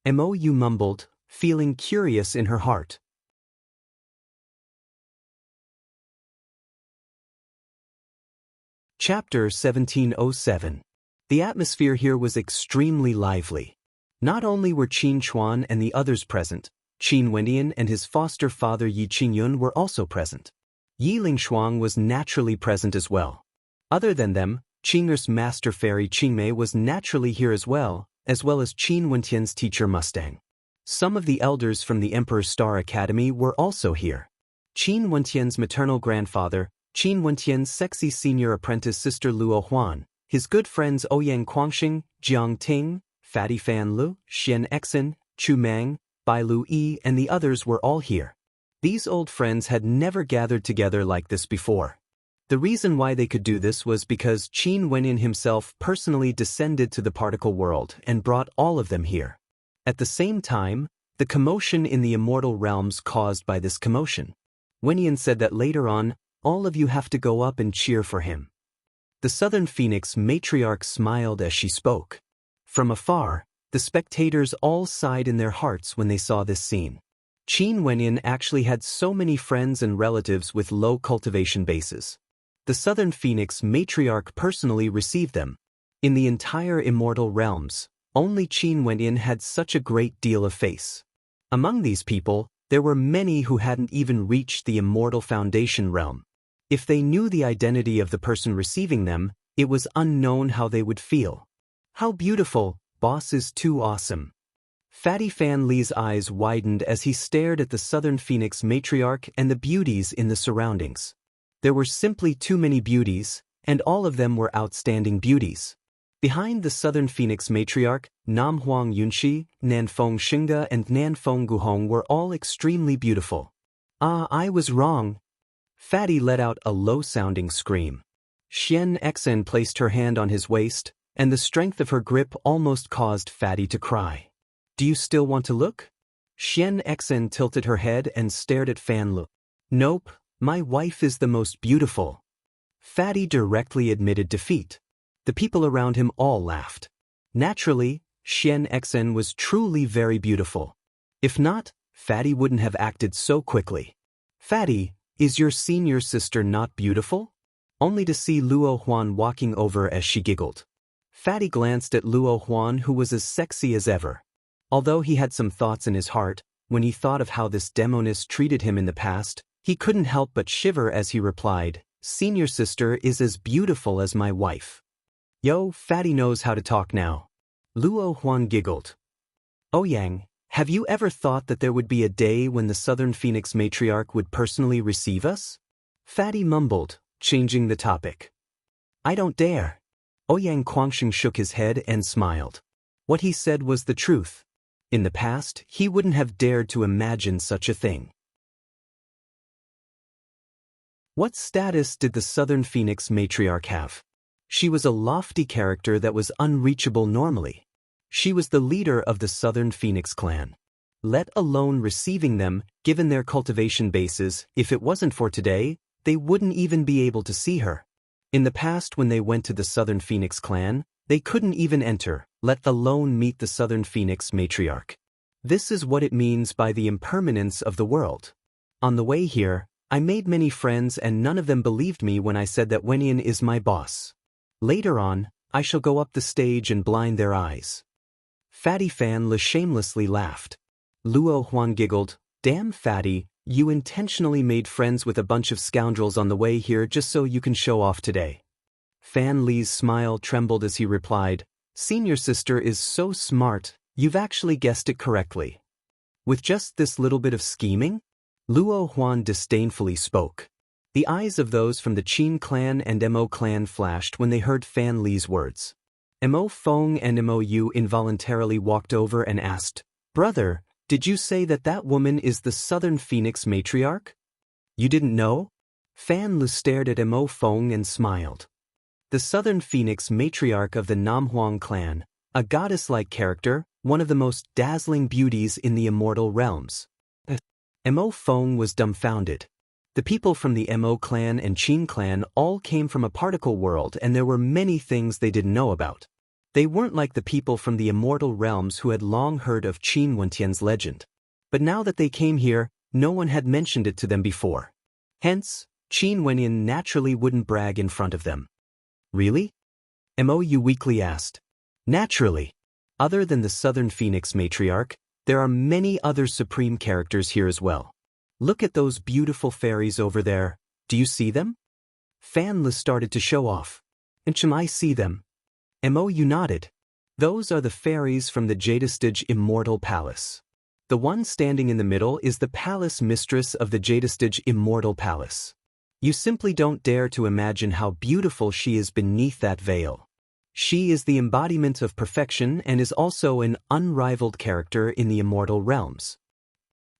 Speaker 1: Mo mumbled, feeling curious in her heart. Chapter 1707. The atmosphere here was extremely lively. Not only were Qin Chuan and the others present, Qin Wendian and his foster father Yi Qingyun were also present. Yi Lingshuang was naturally present as well. Other than them, Qing'er's master fairy Qingmei was naturally here as well as Qin Wentian's teacher Mustang. Some of the elders from the Emperor's Star Academy were also here. Qin Wentian's maternal grandfather, Qin Wentian's sexy senior apprentice sister Luo Huan, his good friends Ouyang Quangxing, Jiang Ting, Fatty Fan Lu, Xian Exin, Chu Mang, Bai Lu Yi and the others were all here. These old friends had never gathered together like this before. The reason why they could do this was because Qin Wenyin himself personally descended to the particle world and brought all of them here. At the same time, the commotion in the immortal realms caused by this commotion. Wenyin said that later on, all of you have to go up and cheer for him. The Southern Phoenix matriarch smiled as she spoke. From afar, the spectators all sighed in their hearts when they saw this scene. Qin Wenyin actually had so many friends and relatives with low cultivation bases. The Southern Phoenix matriarch personally received them. In the entire immortal realms, only Qin Wenyin had such a great deal of face. Among these people, there were many who hadn't even reached the immortal foundation realm. If they knew the identity of the person receiving them, it was unknown how they would feel. How beautiful, boss is too awesome. Fatty Fan Li's eyes widened as he stared at the Southern Phoenix matriarch and the beauties in the surroundings. There were simply too many beauties, and all of them were outstanding beauties. Behind the Southern Phoenix matriarch, Namhuang Yunshi, Nanfeng Xingge and Nanfeng Guhong were all extremely beautiful. Ah, I was wrong. Fatty let out a low-sounding scream. Xian Exen placed her hand on his waist, and the strength of her grip almost caused Fatty to cry. Do you still want to look? Xian Exen tilted her head and stared at Fan Lu. Nope, my wife is the most beautiful. Fatty directly admitted defeat. The people around him all laughed. Naturally, Xian Exen was truly very beautiful. If not, Fatty wouldn't have acted so quickly. Fatty, is your senior sister not beautiful? Only to see Luo Huan walking over as she giggled. Fatty glanced at Luo Huan, who was as sexy as ever. Although he had some thoughts in his heart, when he thought of how this demoness treated him in the past, he couldn't help but shiver as he replied, Senior sister is as beautiful as my wife. Yo, Fatty knows how to talk now. Luo Huan giggled. Ouyang, have you ever thought that there would be a day when the Southern Phoenix matriarch would personally receive us? Fatty mumbled, changing the topic. I don't dare. Ouyang Quangxing shook his head and smiled. What he said was the truth. In the past, he wouldn't have dared to imagine such a thing. What status did the Southern Phoenix matriarch have? She was a lofty character that was unreachable normally. She was the leader of the Southern Phoenix clan. Let alone receiving them, given their cultivation bases, if it wasn't for today, they wouldn't even be able to see her. In the past when they went to the Southern Phoenix clan, they couldn't even enter, let alone meet the Southern Phoenix matriarch. This is what it means by the impermanence of the world. On the way here, I made many friends and none of them believed me when I said that Wenyan is my boss. Later on, I shall go up the stage and blind their eyes. Fatty Fan Li shamelessly laughed. Luo Huan giggled, Damn Fatty, you intentionally made friends with a bunch of scoundrels on the way here just so you can show off today. Fan Li's smile trembled as he replied, Senior sister is so smart, you've actually guessed it correctly. With just this little bit of scheming? Luo Huan disdainfully spoke. The eyes of those from the Qin clan and Mo clan flashed when they heard Fan Li's words. Mo Feng and Mo Yu involuntarily walked over and asked, "Brother, did you say that that woman is the Southern Phoenix matriarch?" "You didn't know?" Fan Lu stared at Mo Feng and smiled. The Southern Phoenix matriarch of the Namhuang clan, a goddess-like character, one of the most dazzling beauties in the immortal realms. Mo Feng was dumbfounded. The people from the Mo clan and Qin clan all came from a particle world, and there were many things they didn't know about. They weren't like the people from the immortal realms who had long heard of Qin Wentian's legend. But now that they came here, no one had mentioned it to them before. Hence, Qin Wentian naturally wouldn't brag in front of them. "Really?" Mo Yu weakly asked. "Naturally. Other than the Southern Phoenix matriarch, there are many other supreme characters here as well. Look at those beautiful fairies over there. Do you see them?" Fan Lu started to show off. "And shall I see them?" Mo Yu nodded. "Those are the fairies from the Jadestige Immortal Palace. The one standing in the middle is the palace mistress of the Jadestige Immortal Palace. You simply don't dare to imagine how beautiful she is beneath that veil. She is the embodiment of perfection and is also an unrivaled character in the immortal realms.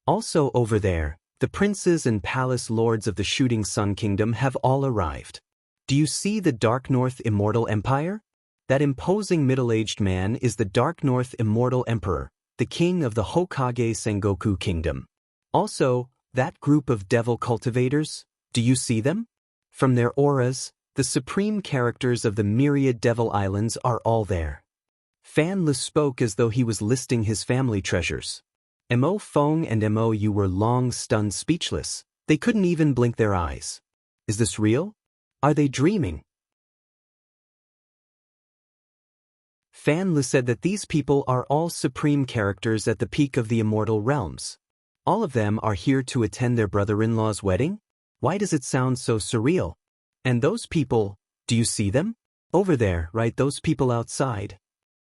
Speaker 1: Also over there, the princes and palace lords of the Shooting Sun Kingdom have all arrived. Do you see the Dark North Immortal Empire? That imposing middle-aged man is the Dark North Immortal Emperor, the king of the Hokage Sengoku Kingdom. Also, that group of devil cultivators, do you see them? From their auras, the supreme characters of the myriad devil islands are all there." Fan Lu spoke as though he was listing his family treasures. Mo Feng and Mo Yu were long stunned speechless. They couldn't even blink their eyes. Is this real? Are they dreaming? Fan Lu said that these people are all supreme characters at the peak of the immortal realms. All of them are here to attend their brother-in-law's wedding? Why does it sound so surreal? And those people, do you see them? Over there, right, those people outside.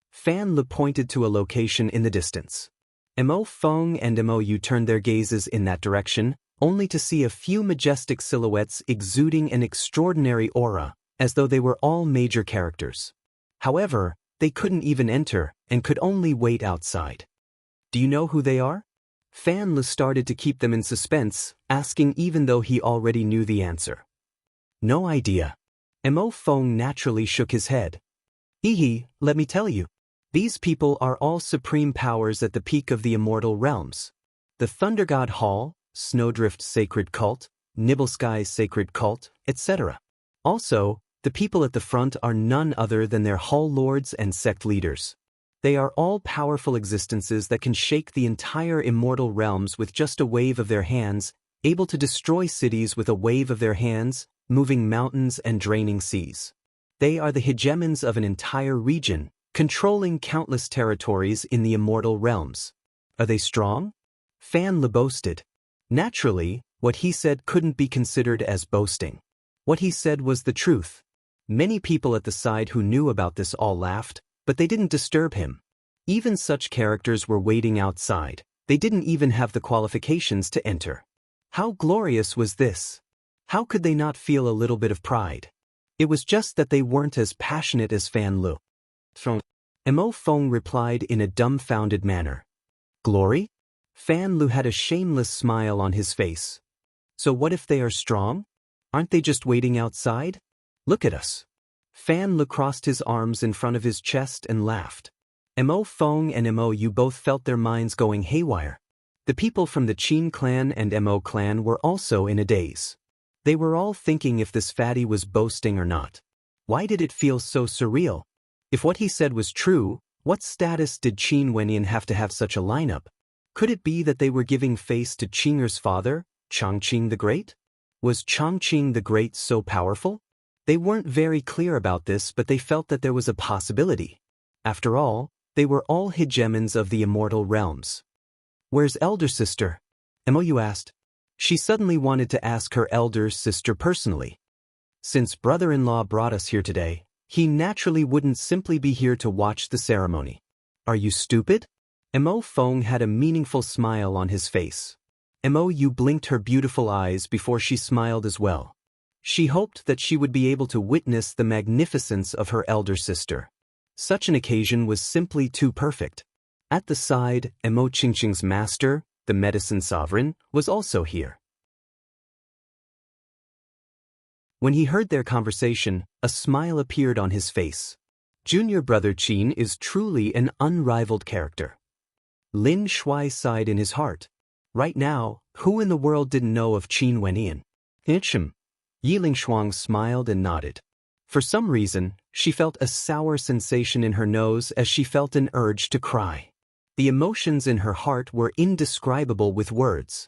Speaker 1: Fan Lu pointed to a location in the distance. Mo Feng and Mo Yu turned their gazes in that direction, only to see a few majestic silhouettes exuding an extraordinary aura, as though they were all major characters. However, they couldn't even enter, and could only wait outside. "Do you know who they are?" Fan Lu started to keep them in suspense, asking even though he already knew the answer. "No idea." Mo Feng naturally shook his head. Let me tell you. These people are all supreme powers at the peak of the immortal realms. The Thunder God Hall, Snowdrift Sacred Cult, Nibblesky Sacred Cult, etc. Also, the people at the front are none other than their hall lords and sect leaders. They are all powerful existences that can shake the entire immortal realms with just a wave of their hands, able to destroy cities with a wave of their hands, moving mountains and draining seas. They are the hegemons of an entire region, controlling countless territories in the immortal realms. Are they strong? Fan Lu boasted. Naturally, what he said couldn't be considered as boasting. What he said was the truth. Many people at the side who knew about this all laughed, but they didn't disturb him. Even such characters were waiting outside. They didn't even have the qualifications to enter. How glorious was this? How could they not feel a little bit of pride? It was just that they weren't as passionate as Fan Lu. Mo Feng replied in a dumbfounded manner. "Glory?" Fan Lu had a shameless smile on his face. "So what if they are strong? Aren't they just waiting outside? Look at us." Fan Lu crossed his arms in front of his chest and laughed. Mo Feng and Mo Yu both felt their minds going haywire. The people from the Qin clan and Mo clan were also in a daze. They were all thinking if this fatty was boasting or not. Why did it feel so surreal? If what he said was true, what status did Qin Wentian have to have such a lineup? Could it be that they were giving face to Qing'er's father, Chongqing the Great? Was Chongqing the Great so powerful? They weren't very clear about this, but they felt that there was a possibility. After all, they were all hegemons of the immortal realms. "Where's elder sister?" Mo Yu asked. She suddenly wanted to ask her elder sister personally. Since brother-in-law brought us here today, he naturally wouldn't simply be here to watch the ceremony. "Are you stupid?" Mo Feng had a meaningful smile on his face. Mo Yu blinked her beautiful eyes before she smiled as well. She hoped that she would be able to witness the magnificence of her elder sister. Such an occasion was simply too perfect. At the side, Emo Qingqing's master, the medicine sovereign, was also here. When he heard their conversation, a smile appeared on his face. Junior brother Qin is truly an unrivaled character. Lin Shuai sighed in his heart. Right now, who in the world didn't know of Qin Wenyan? Yi Lingshuang smiled and nodded. For some reason, she felt a sour sensation in her nose as she felt an urge to cry. The emotions in her heart were indescribable with words.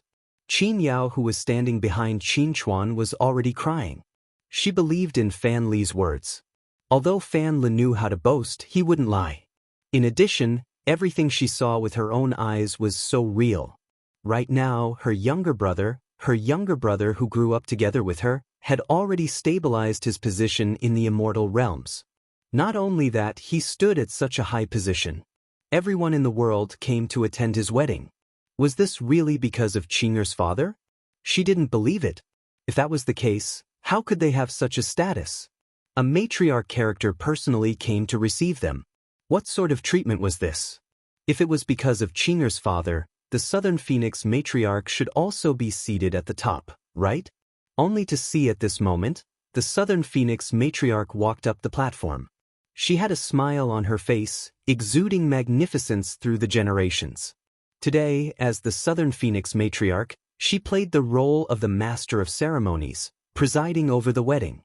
Speaker 1: Qin Yao, who was standing behind Qin Chuan, was already crying. She believed in Fan Li's words. Although Fan Li knew how to boast, he wouldn't lie. In addition, everything she saw with her own eyes was so real. Right now, her younger brother who grew up together with her, had already stabilized his position in the immortal realms. Not only that, he stood at such a high position. Everyone in the world came to attend his wedding. Was this really because of Qing'er's father? She didn't believe it. If that was the case, how could they have such a status? A matriarch character personally came to receive them. What sort of treatment was this? If it was because of Qing'er's father, the Southern Phoenix matriarch should also be seated at the top, right? Only to see at this moment, the Southern Phoenix matriarch walked up the platform. She had a smile on her face, exuding magnificence through the generations. Today, as the Southern Phoenix matriarch, she played the role of the master of ceremonies, presiding over the wedding.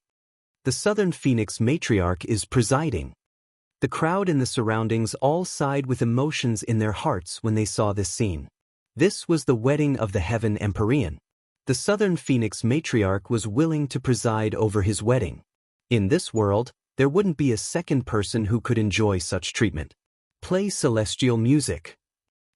Speaker 1: The Southern Phoenix matriarch is presiding. The crowd and the surroundings all sighed with emotions in their hearts when they saw this scene. This was the wedding of the Heaven Empyrean. The Southern Phoenix matriarch was willing to preside over his wedding. In this world, there wouldn't be a second person who could enjoy such treatment. Play celestial music.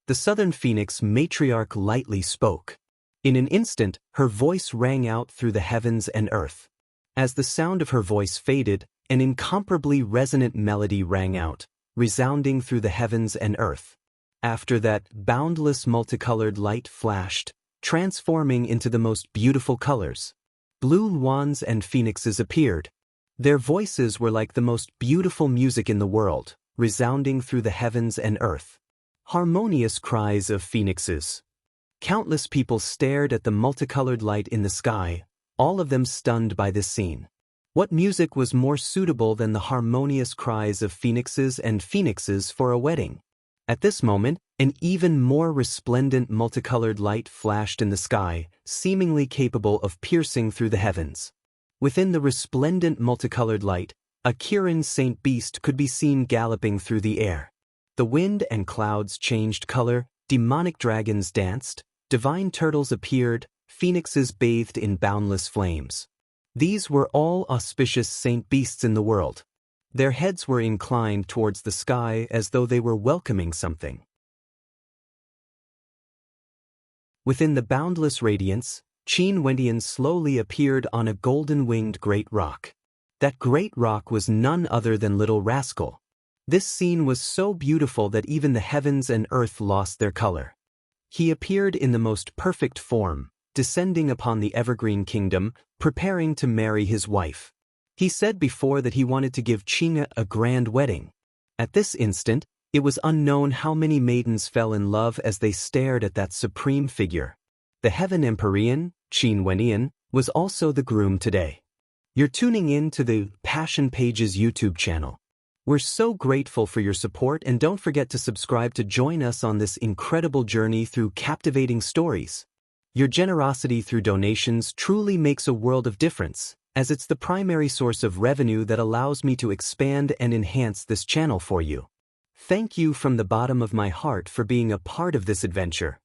Speaker 1: The Southern Phoenix matriarch lightly spoke. In an instant, her voice rang out through the heavens and earth. As the sound of her voice faded, an incomparably resonant melody rang out, resounding through the heavens and earth. After that, boundless multicolored light flashed, transforming into the most beautiful colors. Blue wands and phoenixes appeared. Their voices were like the most beautiful music in the world, resounding through the heavens and earth. Harmonious cries of phoenixes. Countless people stared at the multicolored light in the sky, all of them stunned by this scene. What music was more suitable than the harmonious cries of phoenixes and phoenixes for a wedding? At this moment, an even more resplendent multicolored light flashed in the sky, seemingly capable of piercing through the heavens. Within the resplendent multicolored light, a Kirin saint beast could be seen galloping through the air. The wind and clouds changed color, demonic dragons danced, divine turtles appeared, phoenixes bathed in boundless flames. These were all auspicious saint beasts in the world. Their heads were inclined towards the sky as though they were welcoming something. Within the boundless radiance, Qin Wendian slowly appeared on a golden-winged great rock. That great rock was none other than Little Rascal. This scene was so beautiful that even the heavens and earth lost their color. He appeared in the most perfect form, descending upon the Evergreen Kingdom, preparing to marry his wife. He said before that he wanted to give Qing'e a grand wedding. At this instant, it was unknown how many maidens fell in love as they stared at that supreme figure. The Heaven Empyrean, Qin Wenyan, was also the groom today. You're tuning in to the Passion Pages YouTube channel. We're so grateful for your support, and don't forget to subscribe to join us on this incredible journey through captivating stories. Your generosity through donations truly makes a world of difference, as it's the primary source of revenue that allows me to expand and enhance this channel for you. Thank you from the bottom of my heart for being a part of this adventure.